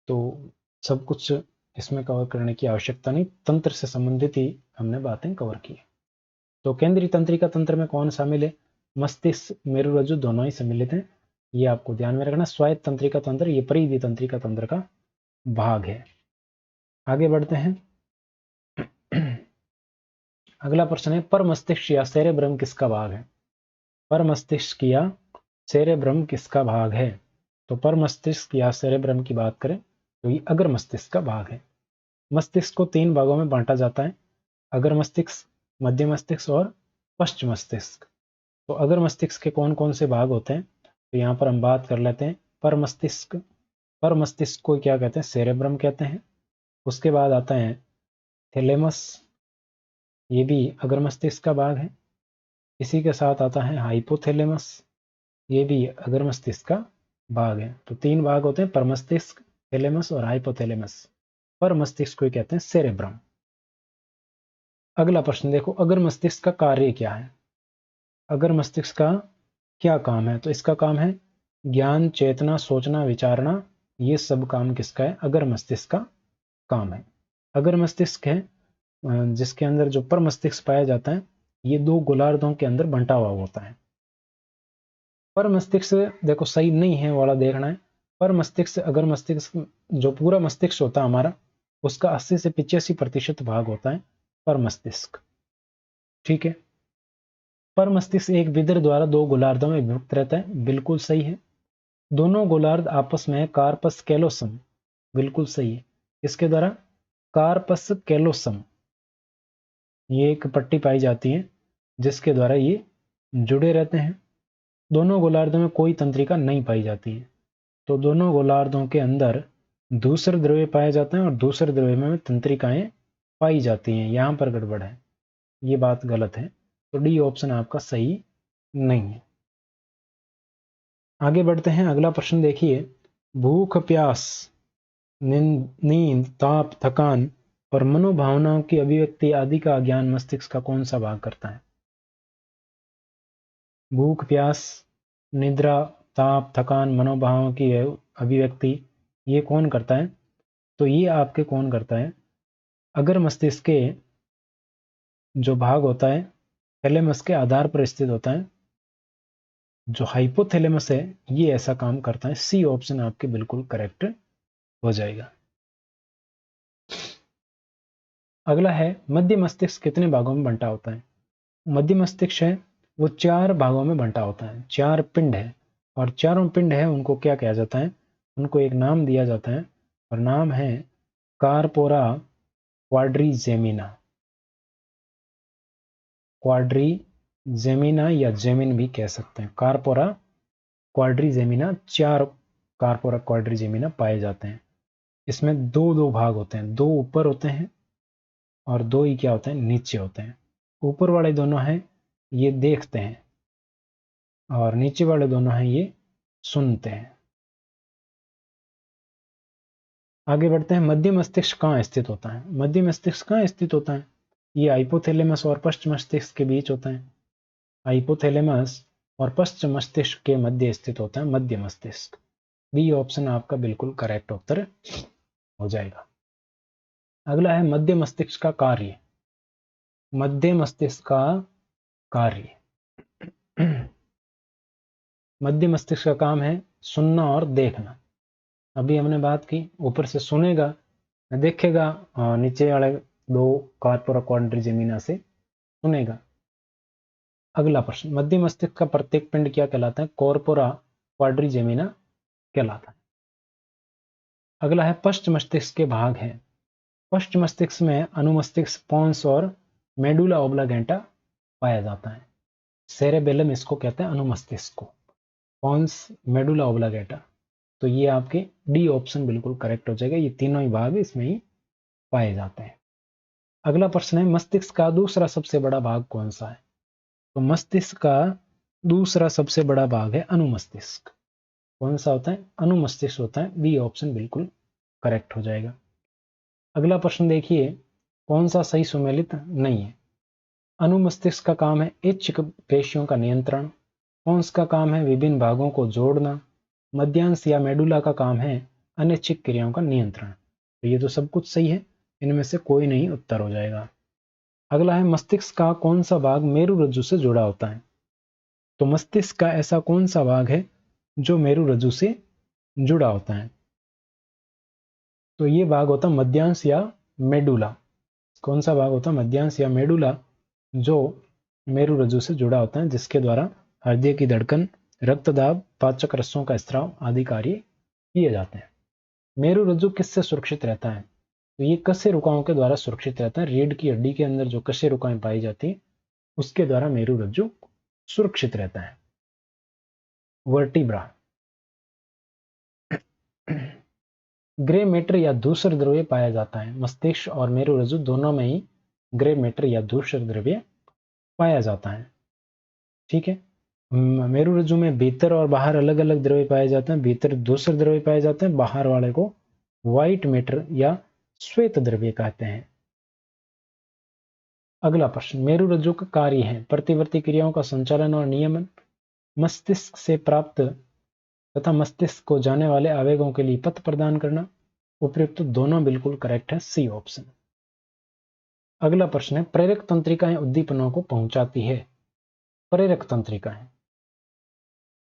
[SPEAKER 1] तो सब कुछ इसमें कवर करने की आवश्यकता नहीं, तंत्र से संबंधित ही हमने बातें कवर की। तो केंद्रीय तंत्रिका तंत्र में कौन शामिल है? मस्तिष्क, मेरुरज्जु दोनों ही सम्मिलित हैं, ये आपको ध्यान में रखना। स्वायत्त तंत्रिका तंत्र ये परिधि तंत्रिका तंत्र का भाग है। आगे बढ़ते हैं। अगला प्रश्न है, पर मस्तिष्क या सेरेब्रम किसका भाग है? पर मस्तिष्क या सेरेब्रम किसका भाग है? तो पर मस्तिष्क या सेरेब्रम की बात करें तो ये अग्र मस्तिष्क का भाग है। मस्तिष्क को 3 भागों में बांटा जाता है, अग्र मस्तिष्क, मध्य मस्तिष्क और पश्च मस्तिष्क। तो अग्र मस्तिष्क के कौन कौन से भाग होते हैं, तो यहाँ पर हम बात कर लेते हैं। पर मस्तिष्क, पर मस्तिष्क को क्या कहते हैं? सेरेब्रम कहते हैं। उसके बाद आता है थैलेमस, ये भी अग्र मस्तिष्क का भाग है। इसी के साथ आता है हाइपोथैलेमस, ये भी अग्र मस्तिष्क का भाग है। तो 3 भाग होते हैं, पर मस्तिष्क, थैलेमस और हाइपोथैलेमस। पर मस्तिष्क को कहते हैं सेरेब्रम। अगला प्रश्न देखो, अग्र मस्तिष्क का कार्य क्या है? अग्र मस्तिष्क का क्या काम है? तो इसका काम है ज्ञान, चेतना, सोचना, विचारना, ये सब काम किसका है? अग्र मस्तिष्क का काम है। अग्र मस्तिष्क है जिसके अंदर जो पर मस्तिष्क पाया जाता है, ये 2 गोलार्धों के अंदर बंटा हुआ होता है। पर मस्तिष्क देखो सही नहीं है वाला देखना है। पर मस्तिष्क, अगर मस्तिष्क जो पूरा मस्तिष्क होता है हमारा, उसका 80 से 85% भाग होता है पर मस्तिष्क। ठीक है। पर मस्तिष्क एक विदर द्वारा 2 गोलार्धों में विभक्त रहता है, बिल्कुल सही है। दोनों गोलार्ध आपस में कार्पस कैलोसम, बिल्कुल सही है। इसके द्वारा कार्पस कैलोसम, ये एक पट्टी पाई जाती है जिसके द्वारा ये जुड़े रहते हैं। दोनों गोलार्धों में कोई तंत्रिका नहीं पाई जाती है। तो दोनों गोलार्धों के अंदर दूसरे द्रव्य पाए जाते हैं और दूसरे द्रव्य में तंत्रिकाएं पाई जाती हैं। यहां पर गड़बड़ है, ये बात गलत है। तो डी ऑप्शन आपका सही नहीं है। आगे बढ़ते हैं। अगला प्रश्न देखिए, भूख, प्यास, नींद, ताप, थकान और मनोभावनाओं की अभिव्यक्ति आदि का ज्ञान मस्तिष्क का कौन सा भाग करता है? भूख, प्यास, निद्रा, ताप, थकान, मनोभावों की अभिव्यक्ति, ये कौन करता है? तो ये आपके कौन करता है? अगर मस्तिष्क के जो भाग होता है थैलेमस के आधार पर स्थित होता है, जो हाइपोथैलेमस है, ये ऐसा काम करता है। सी ऑप्शन आपके बिल्कुल करेक्ट हो जाएगा। अगला है, मध्य मस्तिष्क कितने भागों में बंटा होता है? मध्य मस्तिष्क है वो 4 भागों में बंटा होता है, 4 पिंड है, और चारों पिंड है उनको क्या कहा जाता है? उनको एक नाम दिया जाता है, और नाम है कार्पोरा क्वाड्रीजेमिना। क्वाड्रीजेमिना या जेमिन भी कह सकते हैं। कार्पोरा क्वाड्रीजेमिना, 4 कार्पोरा क्वाड्रीजेमिना पाए जाते हैं। इसमें 2 भाग होते हैं, 2 ऊपर होते हैं और 2 ही क्या होते हैं? नीचे होते हैं। ऊपर वाले दोनों हैं ये देखते हैं, और नीचे वाले दोनों हैं ये सुनते हैं। आगे बढ़ते हैं। मध्य मस्तिष्क कहाँ स्थित होता है? मध्य मस्तिष्क कहाँ स्थित होता है? ये हाइपोथैलेमस और पश्च मस्तिष्क के बीच होता है। हाइपोथैलेमस और पश्च मस्तिष्क के मध्य स्थित होता है मध्य मस्तिष्क। बी ऑप्शन आपका बिल्कुल करेक्ट उत्तर हो जाएगा। अगला है, मध्य मस्तिष्क का कार्य। मध्य मस्तिष्क का कार्य, मध्य मस्तिष्क का काम है सुनना और देखना। अभी हमने बात की, ऊपर से सुनेगा, देखेगा, और नीचे वाले 2 कार्पोरा क्वाड्रीजेमिना से सुनेगा। अगला प्रश्न, मध्य मस्तिष्क का प्रत्येक पिंड क्या कहलाता है? कॉर्पोरा क्वाड्रीजेमिना कहलाता है। अगला है, पश्च मस्तिष्क के भाग हैं। पश्च मस्तिष्क में अनुमस्तिष्क, पोन्स और मेडुला ओब्लागेंटा पाया जाता है। सेरेबेलम इसको कहते हैं, अनुमस्तिष्क को। पोन्स, मेडुला ओब्लागेंटा, तो ये आपके डी ऑप्शन बिल्कुल करेक्ट हो जाएगा। ये तीनों ही भाग इसमें ही पाए जाते हैं। अगला प्रश्न है, मस्तिष्क का दूसरा सबसे बड़ा भाग कौन सा है? तो मस्तिष्क का दूसरा सबसे बड़ा भाग है अनुमस्तिष्क। कौन सा होता है? अनुमस्तिष्क होता है। बी ऑप्शन बिल्कुल करेक्ट हो जाएगा। अगला प्रश्न देखिए, कौन सा सही सुमेलित नहीं है? अनुमस्तिष्क का काम है इच्छिक पेशियों का नियंत्रण। पोन्स का काम है विभिन्न भागों को जोड़ना। मध्यांश या मेडुला का काम है अनैच्छिक क्रियाओं का नियंत्रण। तो ये तो सब कुछ सही है, इनमें से कोई नहीं उत्तर हो जाएगा। अगला है मस्तिष्क का कौन सा भाग मेरुरज्जु से जुड़ा होता है। तो मस्तिष्क का ऐसा कौन सा भाग है जो मेरुरज्जु से जुड़ा होता है। तो ये भाग होता मध्यांश या मेडुला। कौन सा भाग होता मध्यांश या मेडुला जो मेरुरज्जु से जुड़ा होता है, जिसके द्वारा हृदय की धड़कन, रक्तदाब, पाचक रसों का स्त्राव आदि कार्य किए जाते हैं। मेरुरज्जु किससे सुरक्षित रहता है। तो ये कशेरुकाओं के द्वारा सुरक्षित रहता है। रीढ़ की हड्डी के अंदर जो कशेरुकाएं पाई जाती है उसके द्वारा मेरुरज्जु सुरक्षित रहता है। वर्टिब्रा। ग्रे मैटर या धूसर द्रव्य पाया जाता है। मस्तिष्क और मेरुरज्जु दोनों में ही ग्रे मैटर या धूसर द्रव्य पाया जाता है। ठीक है। मेरुरज्जु में भीतर और बाहर अलग अलग द्रव्य पाए जाते हैं। भीतर धूसर द्रव्य पाए जाते हैं, बाहर वाले को व्हाइट मैटर या श्वेत द्रव्य कहते हैं। अगला प्रश्न, मेरुरज्जु का कार्य है प्रतिवर्ती क्रियाओं का संचालन और नियमन, मस्तिष्क से प्राप्त तथा मस्तिष्क को जाने वाले आवेगों के लिए पथ प्रदान करना। उपयुक्त दोनों बिल्कुल करेक्ट है, सी ऑप्शन। अगला प्रश्न है, प्रेरक तंत्रिकाएं उद्दीपनों को पहुंचाती है। प्रेरक तंत्रिकाएं,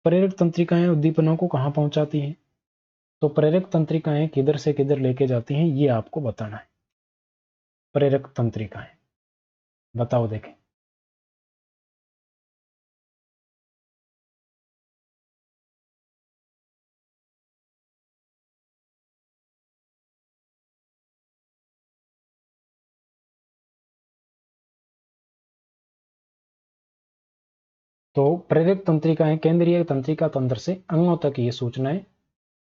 [SPEAKER 1] प्रेरक तंत्रिकाएं उद्दीपनों को कहां पहुंचाती हैं। तो प्रेरक तंत्रिकाएं किधर से किधर लेके जाती हैं, ये आपको बताना है। प्रेरक तंत्रिकाएं बताओ देखें। तो प्रेरक तंत्रिकाएं केंद्रीय तंत्रिका तंत्र से अंगों तक ये सूचनाएं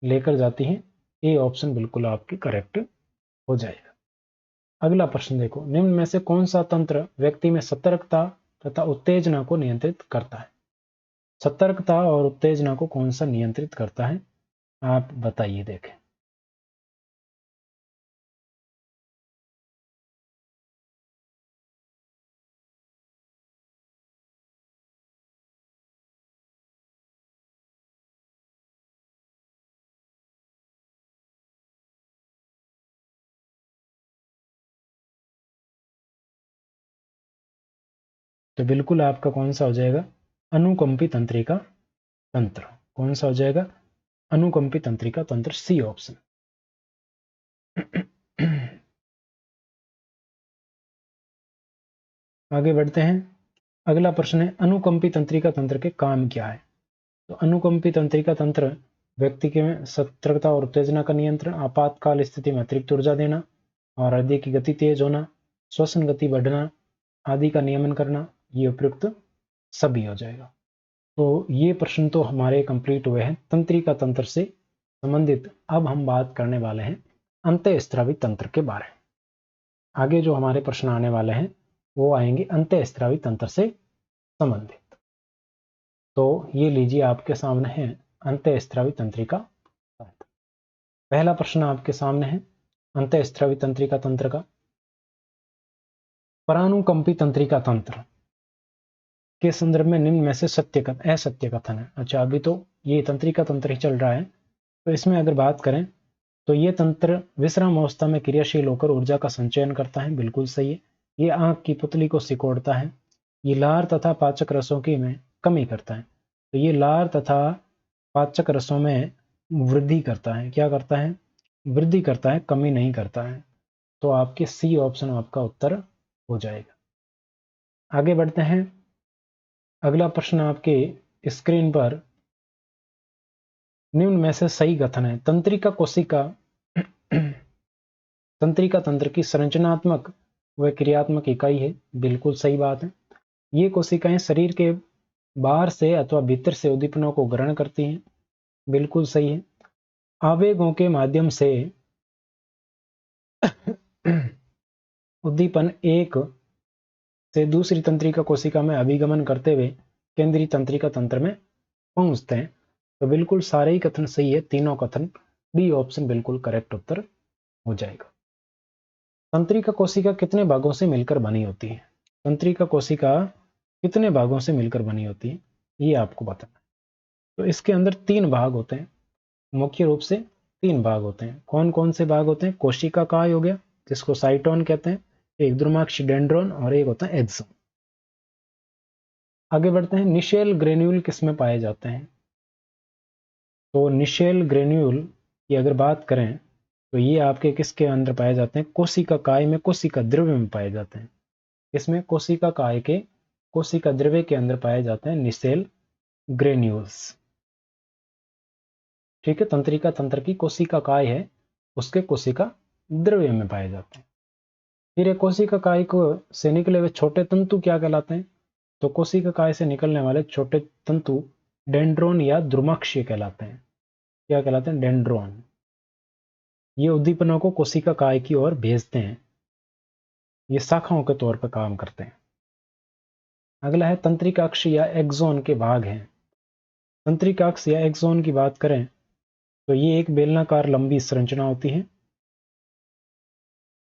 [SPEAKER 1] लेकर जाती हैं। ए ऑप्शन बिल्कुल आपकी करेक्ट हो जाएगा। अगला प्रश्न देखो, निम्न में से कौन सा तंत्र व्यक्ति में सतर्कता तथा उत्तेजना को नियंत्रित करता है। सतर्कता और उत्तेजना को कौन सा नियंत्रित करता है, आप बताइए देखें। तो बिल्कुल आपका कौन सा हो जाएगा, अनुकंपी तंत्रिका तंत्र। कौन सा हो जाएगा, अनुकंपी तंत्रिका तंत्र, सी ऑप्शन। आगे बढ़ते हैं। अगला प्रश्न है, अनुकंपी तंत्रिका तंत्र के काम क्या है। तो अनुकंपी तंत्रिका तंत्र व्यक्ति के सतर्कता और उत्तेजना का नियंत्रण, आपातकाल स्थिति में अतिरिक्त ऊर्जा देना और हृदय की गति तेज होना, श्वसन गति बढ़ना आदि का नियमन करना, ये उपयुक्त सभी हो जाएगा। तो ये प्रश्न तो हमारे कंप्लीट हुए हैं तंत्रिका तंत्र से संबंधित। अब हम बात करने वाले हैं अंतःस्रावी तंत्र के बारे में। आगे जो हमारे प्रश्न आने वाले हैं वो आएंगे अंतःस्रावी तंत्र से संबंधित। तो ये लीजिए आपके सामने है अंतःस्रावी तंत्रिका तंत्र। पहला प्रश्न आपके सामने है अंतःस्रावी तंत्रिका तंत्र का, परानुकंपी तंत्रिका तंत्र के संदर्भ में निम्न में से सत्य कथन असत्य कथन है। अच्छा, अभी तो ये तंत्रिका तंत्र ही चल रहा है, तो इसमें अगर बात करें तो ये तंत्र विश्राम अवस्था में क्रियाशील होकर ऊर्जा का संचयन करता है, बिल्कुल सही है। ये आंख की पुतली को सिकोड़ता है। ये लार तथा पाचक रसों की में कमी करता है। तो ये लार तथा पाचक रसों में वृद्धि करता है। क्या करता है, वृद्धि करता है, कमी नहीं करता है। तो आपके सी ऑप्शन आपका उत्तर हो जाएगा। आगे बढ़ते हैं। अगला प्रश्न आपके स्क्रीन पर निम्न में से सही कथन है, तंत्रिका कोशिका तंत्रिका तंत्र की संरचनात्मक व क्रियात्मक इकाई है, बिल्कुल सही बात है। ये कोशिकाएं शरीर के बाहर से अथवा भीतर से उद्दीपनों को ग्रहण करती हैं, बिल्कुल सही है। आवेगों के माध्यम से उद्दीपन एक से दूसरी तंत्रिका कोशिका में अभिगमन करते हुए केंद्रीय तंत्रिका तंत्र में पहुंचते हैं। तो बिल्कुल सारे ही कथन सही है, तीनों कथन, डी ऑप्शन बिल्कुल करेक्ट उत्तर हो जाएगा। तंत्रिका कोशिका कितने भागों से मिलकर बनी होती है। तंत्रिका कोशिका कितने भागों से मिलकर बनी होती है, ये आपको बताना है। तो इसके अंदर 3 भाग होते हैं, मुख्य रूप से 3 भाग होते हैं। कौन कौन से भाग होते हैं? कोशिका काय हो गया, जिसको साइटोन कहते हैं, एक द्रुमाक्ष डेंड्रोन और एक होता है एक्सोन। आगे बढ़ते हैं, निशेल ग्रेन्यूल किसमें पाए जाते हैं? तो निशेल ग्रेन्यूल की अगर बात करें तो ये आपके किसके अंदर पाए जाते हैं? कोशिका काय में, कोशिका द्रव्य में पाए जाते हैं। इसमें कोशिका काय के कोशिका द्रव्य के अंदर पाए जाते हैं निशेल ग्रेन्यूल्स। ठीक है, तंत्रिका तंत्र की कोशिका काय है, उसके कोशिका द्रव्य में पाए जाते हैं। फिर एक कोशिका काय को से निकले हुए छोटे तंतु क्या कहलाते हैं? तो कोशिका काय से निकलने वाले छोटे तंतु डेंड्रोन या द्रुमाक्षीय कहलाते हैं। क्या कहलाते हैं? डेंड्रोन। ये उद्दीपनों को कोशिका काय की ओर भेजते हैं, ये शाखाओं के तौर पर काम करते हैं। अगला है तंत्रिकाक्ष या एक्सोन के भाग हैं। तंत्रिकाक्ष या एक्सोन की बात करें तो ये एक बेलनाकार लंबी संरचना होती है।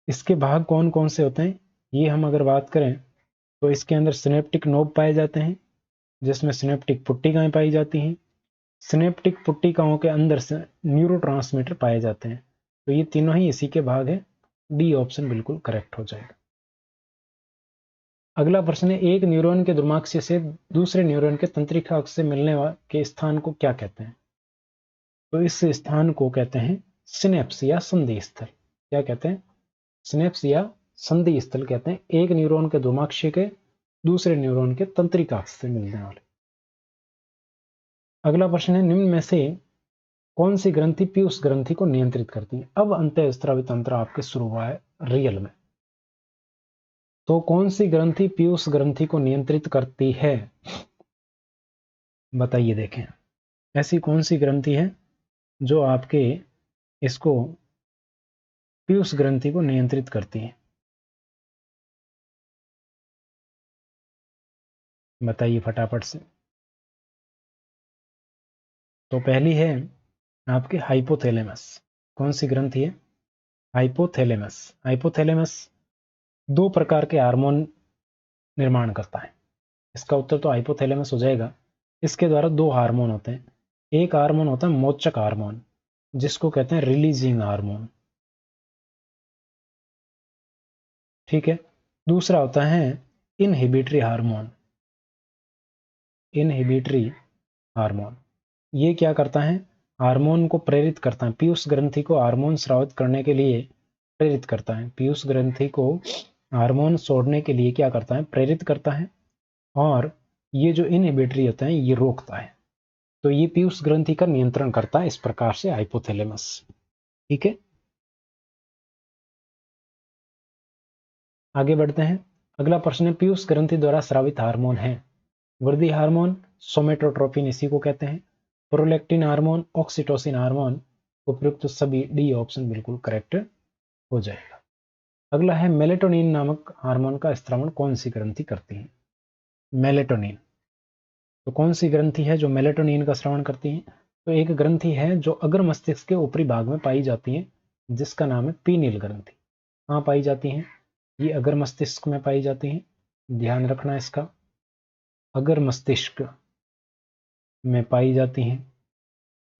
[SPEAKER 1] इसके भाग कौन कौन से होते हैं, ये हम अगर बात करें तो इसके अंदर सिनेप्टिक नोब पाए जाते हैं, जिसमें सिनेप्टिक पुट्टिकाएं पाई जाती हैं। सिनेप्टिक पुट्टिकाओं के अंदर से न्यूरोट्रांसमीटर पाए जाते हैं। तो ये तीनों ही इसी के भाग हैं। डी ऑप्शन बिल्कुल करेक्ट हो जाएगा। अगला प्रश्न है, एक न्यूरॉन के द्रुमाक्ष से दूसरे न्यूरॉन के तंत्रिकाक्ष से मिलने के स्थान को क्या कहते हैं? तो इस स्थान को कहते हैं सिनेप्स या संधि स्थल। क्या कहते हैं? सिनेप्स या संधि स्थल कहते हैं एक न्यूरॉन के द्रुमाक्ष के दूसरे न्यूरॉन के तंत्रिकाक्ष से मिलने वाले। अगला प्रश्न है, निम्न में से कौन सी ग्रंथि पीयूष ग्रंथि को नियंत्रित करती है? अब अंतःस्रावी तंत्र आपके शुरू हुआ है रियल में। तो कौन सी ग्रंथि पीयूष ग्रंथि को नियंत्रित करती है? बताइए, देखें ऐसी कौन सी ग्रंथि है जो आपके इसको पीयूष ग्रंथि को नियंत्रित करती है? बताइए फटाफट से। तो पहली है आपके हाइपोथैलेमस। कौन सी ग्रंथि है? हाइपोथैलेमस। हाइपोथैलेमस 2 प्रकार के हार्मोन निर्माण करता है। इसका उत्तर तो हाइपोथैलेमस हो जाएगा। इसके द्वारा 2 हार्मोन होते हैं। एक हार्मोन होता है मोचक हार्मोन, जिसको कहते हैं रिलीजिंग हार्मोन। ठीक है। दूसरा होता है इनहिबिटरी हार्मोन। इनहिबिटरी हार्मोन ये क्या करता है? हार्मोन को प्रेरित करता है, पीयूष ग्रंथि को हार्मोन स्रावित करने के लिए प्रेरित करता है। पीयूष ग्रंथि को हार्मोन छोड़ने के लिए क्या करता है? प्रेरित करता है। और ये जो इनहिबिटरी होता है ये रोकता है। तो ये पीयूष ग्रंथि का नियंत्रण करता है इस प्रकार से हाइपोथैलेमस। ठीक है, आगे बढ़ते हैं। अगला प्रश्न है, पीयूष ग्रंथि द्वारा स्रावित हार्मोन है वृद्धि हार्मोन, सोमेटोट्रोपिन इसी को कहते हैं, प्रोलैक्टिन हार्मोन, ऑक्सीटोसिन हार्मोन। उपयुक्त सभी डी ऑप्शन बिल्कुल करेक्ट हो जाएगा। अगला है, मेलेटोनिन नामक हार्मोन का स्त्रावण कौन सी ग्रंथि करती है? मेलेटोनिन। तो कौन सी ग्रंथि है जो मेलेटोनिन का स्रावण करती है? तो एक ग्रंथि है जो अग्र मस्तिष्क के ऊपरी भाग में पाई जाती है, जिसका नाम है पीनिल ग्रंथि। कहाँ पाई जाती है? ये अग्र मस्तिष्क में पाई जाती है, ध्यान रखना इसका। अग्र मस्तिष्क में पाई जाती हैं।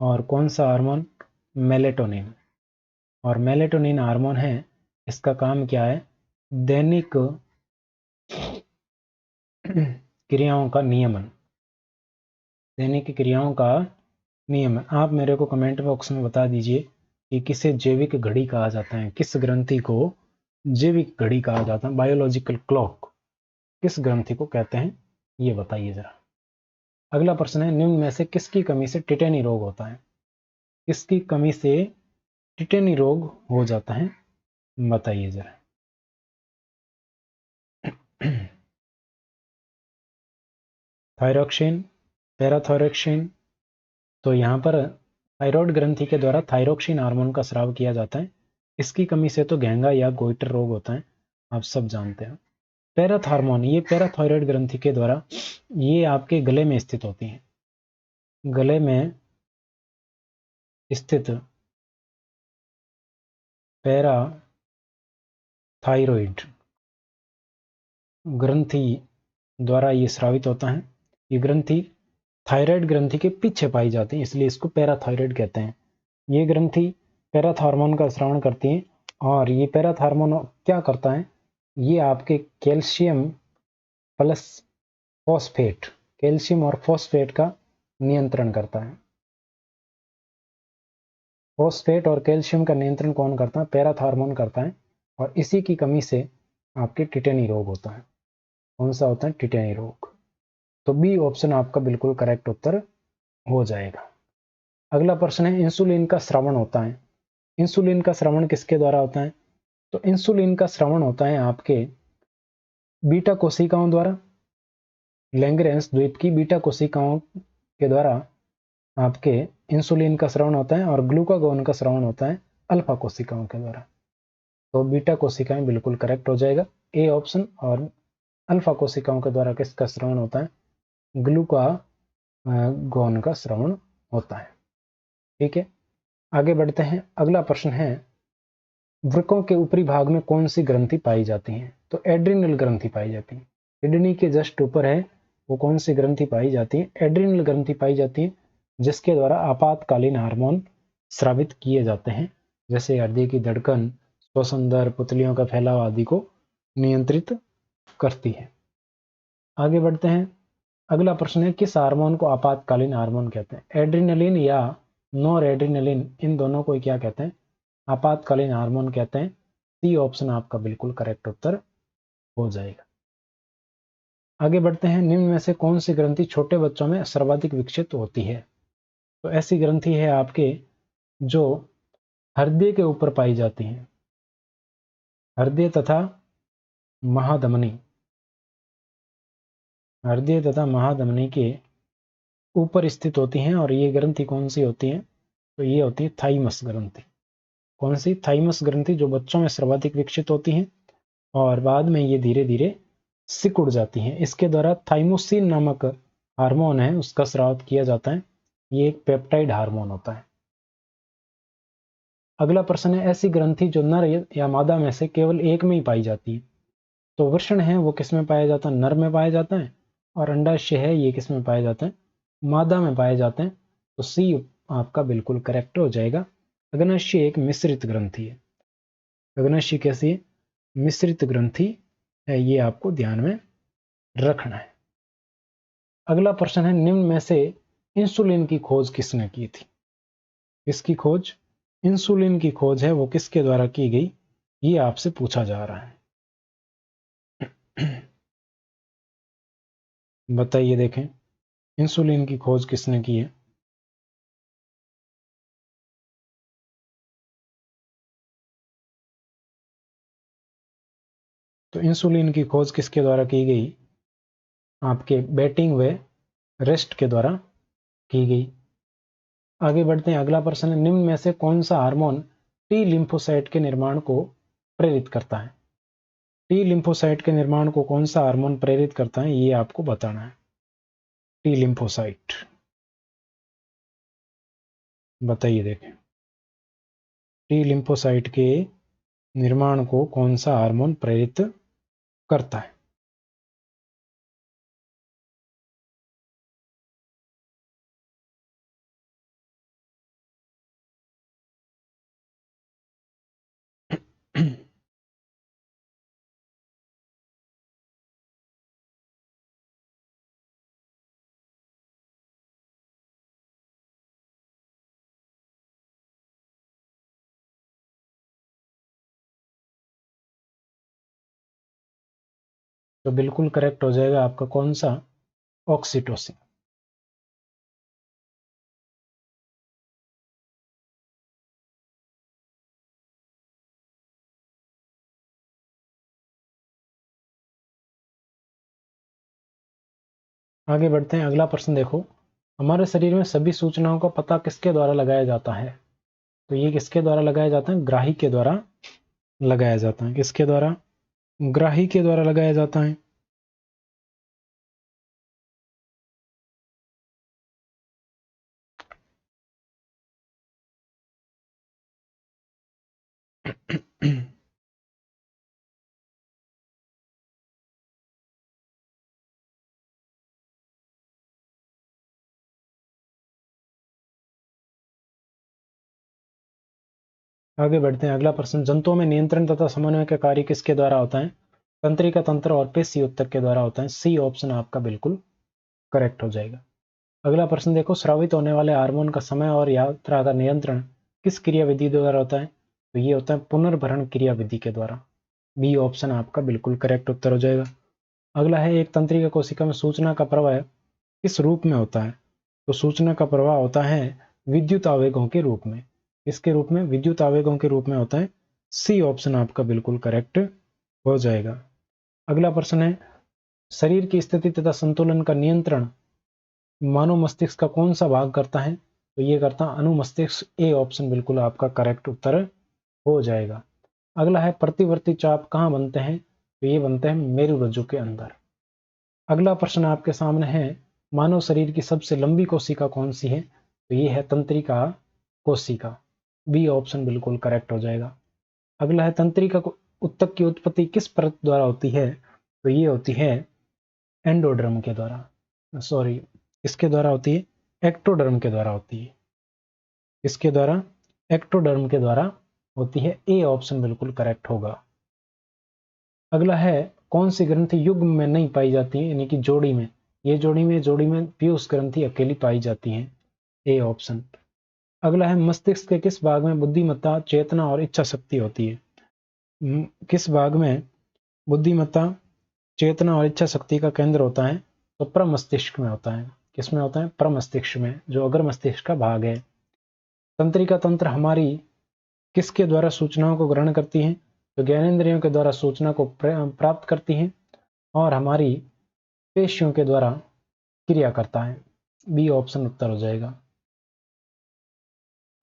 [SPEAKER 1] और कौन सा हार्मोन? मेलेटोनिन। और मेलेटोनिन हार्मोन है, इसका काम क्या है? दैनिक क्रियाओं का नियमन। दैनिक क्रियाओं का नियमन। आप मेरे को कमेंट बॉक्स में बता दीजिए कि किसे जैविक घड़ी कहा जाता है, किस ग्रंथि को जैविक घड़ी कहा जाता है, बायोलॉजिकल क्लॉक किस ग्रंथि को कहते हैं, ये बताइए जरा। अगला प्रश्न है, निम्न में से किसकी कमी से टिटेनी रोग होता है? किसकी कमी से टिटेनी रोग हो जाता है, बताइए जरा। थायरोक्सिन, पैराथायरोक्सिन। तो यहाँ पर थायराइड ग्रंथि के द्वारा थायरोक्सिन हार्मोन का स्राव किया जाता है। इसकी कमी से तो घेंगा या गोइटर रोग होता है, आप सब जानते हैं। पैराथार्मोन, ये पैराथायराइड ग्रंथि के द्वारा ये आपके गले में स्थित होती है। गले में स्थित पैराथायरॉइड ग्रंथि द्वारा ये स्रावित होता है। ये ग्रंथि थायराइड ग्रंथि के पीछे पाई जाती है, इसलिए इसको पैराथायराइड कहते हैं। ये ग्रंथि पैराथ हार्मोन का स्रावण करती है, और ये पैराथ हार्मोन क्या करता है, ये आपके कैल्शियम प्लस फॉस्फेट, कैल्शियम और फॉस्फेट का नियंत्रण करता है। फॉस्फेट और कैल्शियम का नियंत्रण कौन करता है? पैराथ हार्मोन करता है, और इसी की कमी से आपके टिटेनी रोग होता है। कौन सा होता है? टिटेनी रोग। तो बी ऑप्शन आपका बिल्कुल करेक्ट उत्तर हो जाएगा। अगला प्रश्न है, इंसुलिन का स्रावण होता है। इंसुलिन का स्रावण किसके द्वारा होता है? तो इंसुलिन का स्रावण होता है आपके बीटा कोशिकाओं द्वारा। लैंगरेंस द्वीप की बीटा कोशिकाओं के द्वारा आपके इंसुलिन का स्रावण होता है, और ग्लूकागोन का स्रावण होता है अल्फा कोशिकाओं के द्वारा। तो बीटा कोशिकाएं बिल्कुल करेक्ट हो जाएगा, ए ऑप्शन। और अल्फा कोशिकाओं के द्वारा किसका स्रावण होता है? ग्लूकागोन का स्रावण होता है। ठीक है, आगे बढ़ते हैं। अगला प्रश्न है, वृक्कों के ऊपरी भाग में कौन सी ग्रंथि पाई जाती है? तो एड्रिनल ग्रंथि पाई जाती है। किडनी के जस्ट ऊपर है, वो कौन सी ग्रंथि पाई जाती है? एड्रिनल ग्रंथि पाई जाती है, जिसके द्वारा आपातकालीन हार्मोन स्रावित किए जाते हैं, जैसे हृदय की धड़कन, श्वसन दर, पुतलियों का फैलाव आदि को नियंत्रित करती है। आगे बढ़ते हैं। अगला प्रश्न है, किस हार्मोन को आपातकालीन हार्मोन कहते हैं? एड्रिनलिन या नॉर एड्रिनलिन, इन दोनों को क्या कहते हैं? आपातकालीन हार्मोन कहते हैं। सी ऑप्शन आपका बिल्कुल करेक्ट उत्तर हो जाएगा। आगे बढ़ते हैं। निम्न में से कौन सी ग्रंथि छोटे बच्चों में सर्वाधिक विकसित होती है? तो ऐसी ग्रंथि है आपके जो हृदय के ऊपर पाई जाती है, हृदय तथा महाधमनी, हृदय तथा महाधमनी के ऊपर स्थित होती हैं। और ये ग्रंथि कौन सी होती है? तो ये होती है थाइमस ग्रंथि। कौन सी? थाइमस ग्रंथि, जो बच्चों में सर्वाधिक विकसित होती है और बाद में ये धीरे धीरे सिकुड़ जाती हैं। इसके द्वारा थाइमोसिन नामक हार्मोन है, उसका स्राव किया जाता है। ये एक पेप्टाइड हार्मोन होता है। अगला प्रश्न है, ऐसी ग्रंथि जो नर या मादा में से केवल एक में ही पाई जाती है। तो वृषण है वो किस में पाया जाता है? नर में पाया जाता है। और अंडाशय है ये किस में पाया जाता है? मादा में पाए जाते हैं। तो सी आपका बिल्कुल करेक्ट हो जाएगा। अग्नाशय एक मिश्रित ग्रंथि है। अग्नाशय कैसी है? मिश्रित ग्रंथि है, ये आपको ध्यान में रखना है। अगला प्रश्न है, निम्न में से इंसुलिन की खोज किसने की थी? किसकी खोज? इंसुलिन की खोज है वो किसके द्वारा की गई, ये आपसे पूछा जा रहा है। बताइए, देखें इंसुलिन की खोज किसने की है? तो इंसुलिन की खोज किसके द्वारा की गई? आपके बेटिंग व रेस्ट के द्वारा की गई। आगे बढ़ते हैं। अगला प्रश्न है, निम्न में से कौन सा हार्मोन टी लिम्फोसाइट के निर्माण को प्रेरित करता है? टी लिम्फोसाइट के निर्माण को कौन सा हार्मोन प्रेरित करता है, ये आपको बताना है। टी लिम्फोसाइट, बताइए देखें। टी लिम्फोसाइट के निर्माण को कौन सा हार्मोन प्रेरित करता है? तो बिल्कुल करेक्ट हो जाएगा आपका कौन सा? ऑक्सीटोसिन। आगे बढ़ते हैं। अगला प्रश्न देखो, हमारे शरीर में सभी सूचनाओं का पता किसके द्वारा लगाया जाता है? तो ये किसके द्वारा लगाया जाता है? ग्राही के द्वारा लगाया जाता है। किसके द्वारा? ग्राही के द्वारा लगाया जाता है। आगे बढ़ते हैं। अगला प्रश्न, जंतुओं में नियंत्रण तथा समन्वय का कार्य किसके द्वारा होता है? तंत्रिका तंत्र और पेशी ऊतक के द्वारा होता है। सी ऑप्शन आपका बिल्कुल करेक्ट हो जाएगा। अगला प्रश्न देखो, स्रावित होने वाले हार्मोन का समय और यात्रा का नियंत्रण किस क्रिया विधि द्वारा होता है? तो ये होता है पुनर्भरण क्रिया विधि के द्वारा। बी ऑप्शन आपका बिल्कुल करेक्ट उत्तर हो जाएगा। अगला है, एक तंत्रिका कोशिका में सूचना का प्रवाह किस रूप में होता है? तो सूचना का प्रवाह होता है विद्युत आवेगों के रूप में। इसके रूप में विद्युत आवेगों के रूप में होता है। सी ऑप्शन आपका बिल्कुल करेक्ट हो जाएगा। अगला प्रश्न है, शरीर की स्थिति तथा संतुलन का नियंत्रण मानव मस्तिष्क का कौन सा भाग करता है? तो ये करता है अनुमस्तिष्क। ए ऑप्शन बिल्कुल आपका करेक्ट उत्तर हो जाएगा। अगला है, प्रतिवर्ती चाप कहाँ बनते हैं? तो ये बनते हैं मेरुरज्जु के अंदर। अगला प्रश्न आपके सामने है, मानव शरीर की सबसे लंबी कोशिका कौन सी है? तो ये है तंत्रिका कोशिका। बी ऑप्शन बिल्कुल करेक्ट हो जाएगा। अगला है, तंत्रिका ऊतक की उत्पत्ति किस परत द्वारा होती है? तो ये होती है एंडोडर्म के द्वारा, सॉरी इसके द्वारा होती है, एक्टोडर्म के द्वारा होती है। इसके द्वारा एक्टोडर्म के द्वारा होती है। ए ऑप्शन बिल्कुल करेक्ट होगा। अगला है, कौन सी ग्रंथि युग्म में नहीं पाई जाती है, यानी कि जोड़ी में? ये जोड़ी में पीयूष ग्रंथि अकेली पाई जाती है। A option. अगला है, मस्तिष्क के किस भाग में बुद्धिमत्ता, चेतना और इच्छा शक्ति होती है? किस भाग में बुद्धिमत्ता, चेतना और इच्छा शक्ति का केंद्र होता है? तो प्रमस्तिष्क में होता है। किसमें होता है? प्रमस्तिष्क में, जो अगर मस्तिष्क का भाग है। तंत्रिका तंत्र हमारी किसके द्वारा सूचनाओं को ग्रहण करती है? तो ज्ञानेंद्रियों के द्वारा सूचना को प्राप्त करती है और हमारी पेशियों के द्वारा क्रिया करता है। बी ऑप्शन उत्तर हो जाएगा।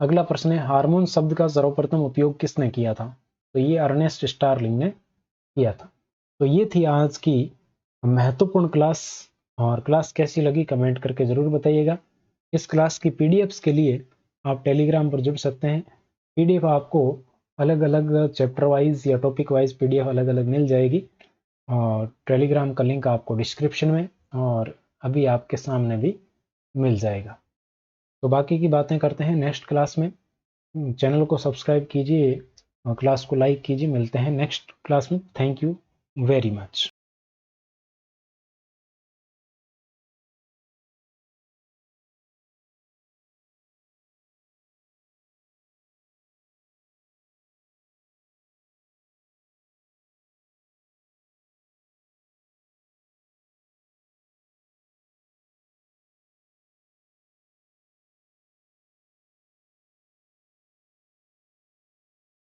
[SPEAKER 1] अगला प्रश्न है, हार्मोन शब्द का सर्वप्रथम उपयोग किसने किया था? तो ये अर्नेस्ट स्टारलिंग ने किया था। तो ये थी आज की महत्वपूर्ण क्लास, और क्लास कैसी लगी कमेंट करके जरूर बताइएगा। इस क्लास की पीडीएफ्स के लिए आप टेलीग्राम पर जुड़ सकते हैं। पीडीएफ आपको अलग अलग चैप्टर वाइज या टॉपिक वाइज पीडीएफ अलग अलग मिल जाएगी, और टेलीग्राम का लिंक आपको डिस्क्रिप्शन में और अभी आपके सामने भी मिल जाएगा। तो बाकी की बातें करते हैं नेक्स्ट क्लास में। चैनल को सब्सक्राइब कीजिए और क्लास को लाइक कीजिए। मिलते हैं नेक्स्ट क्लास में। Thank you very much.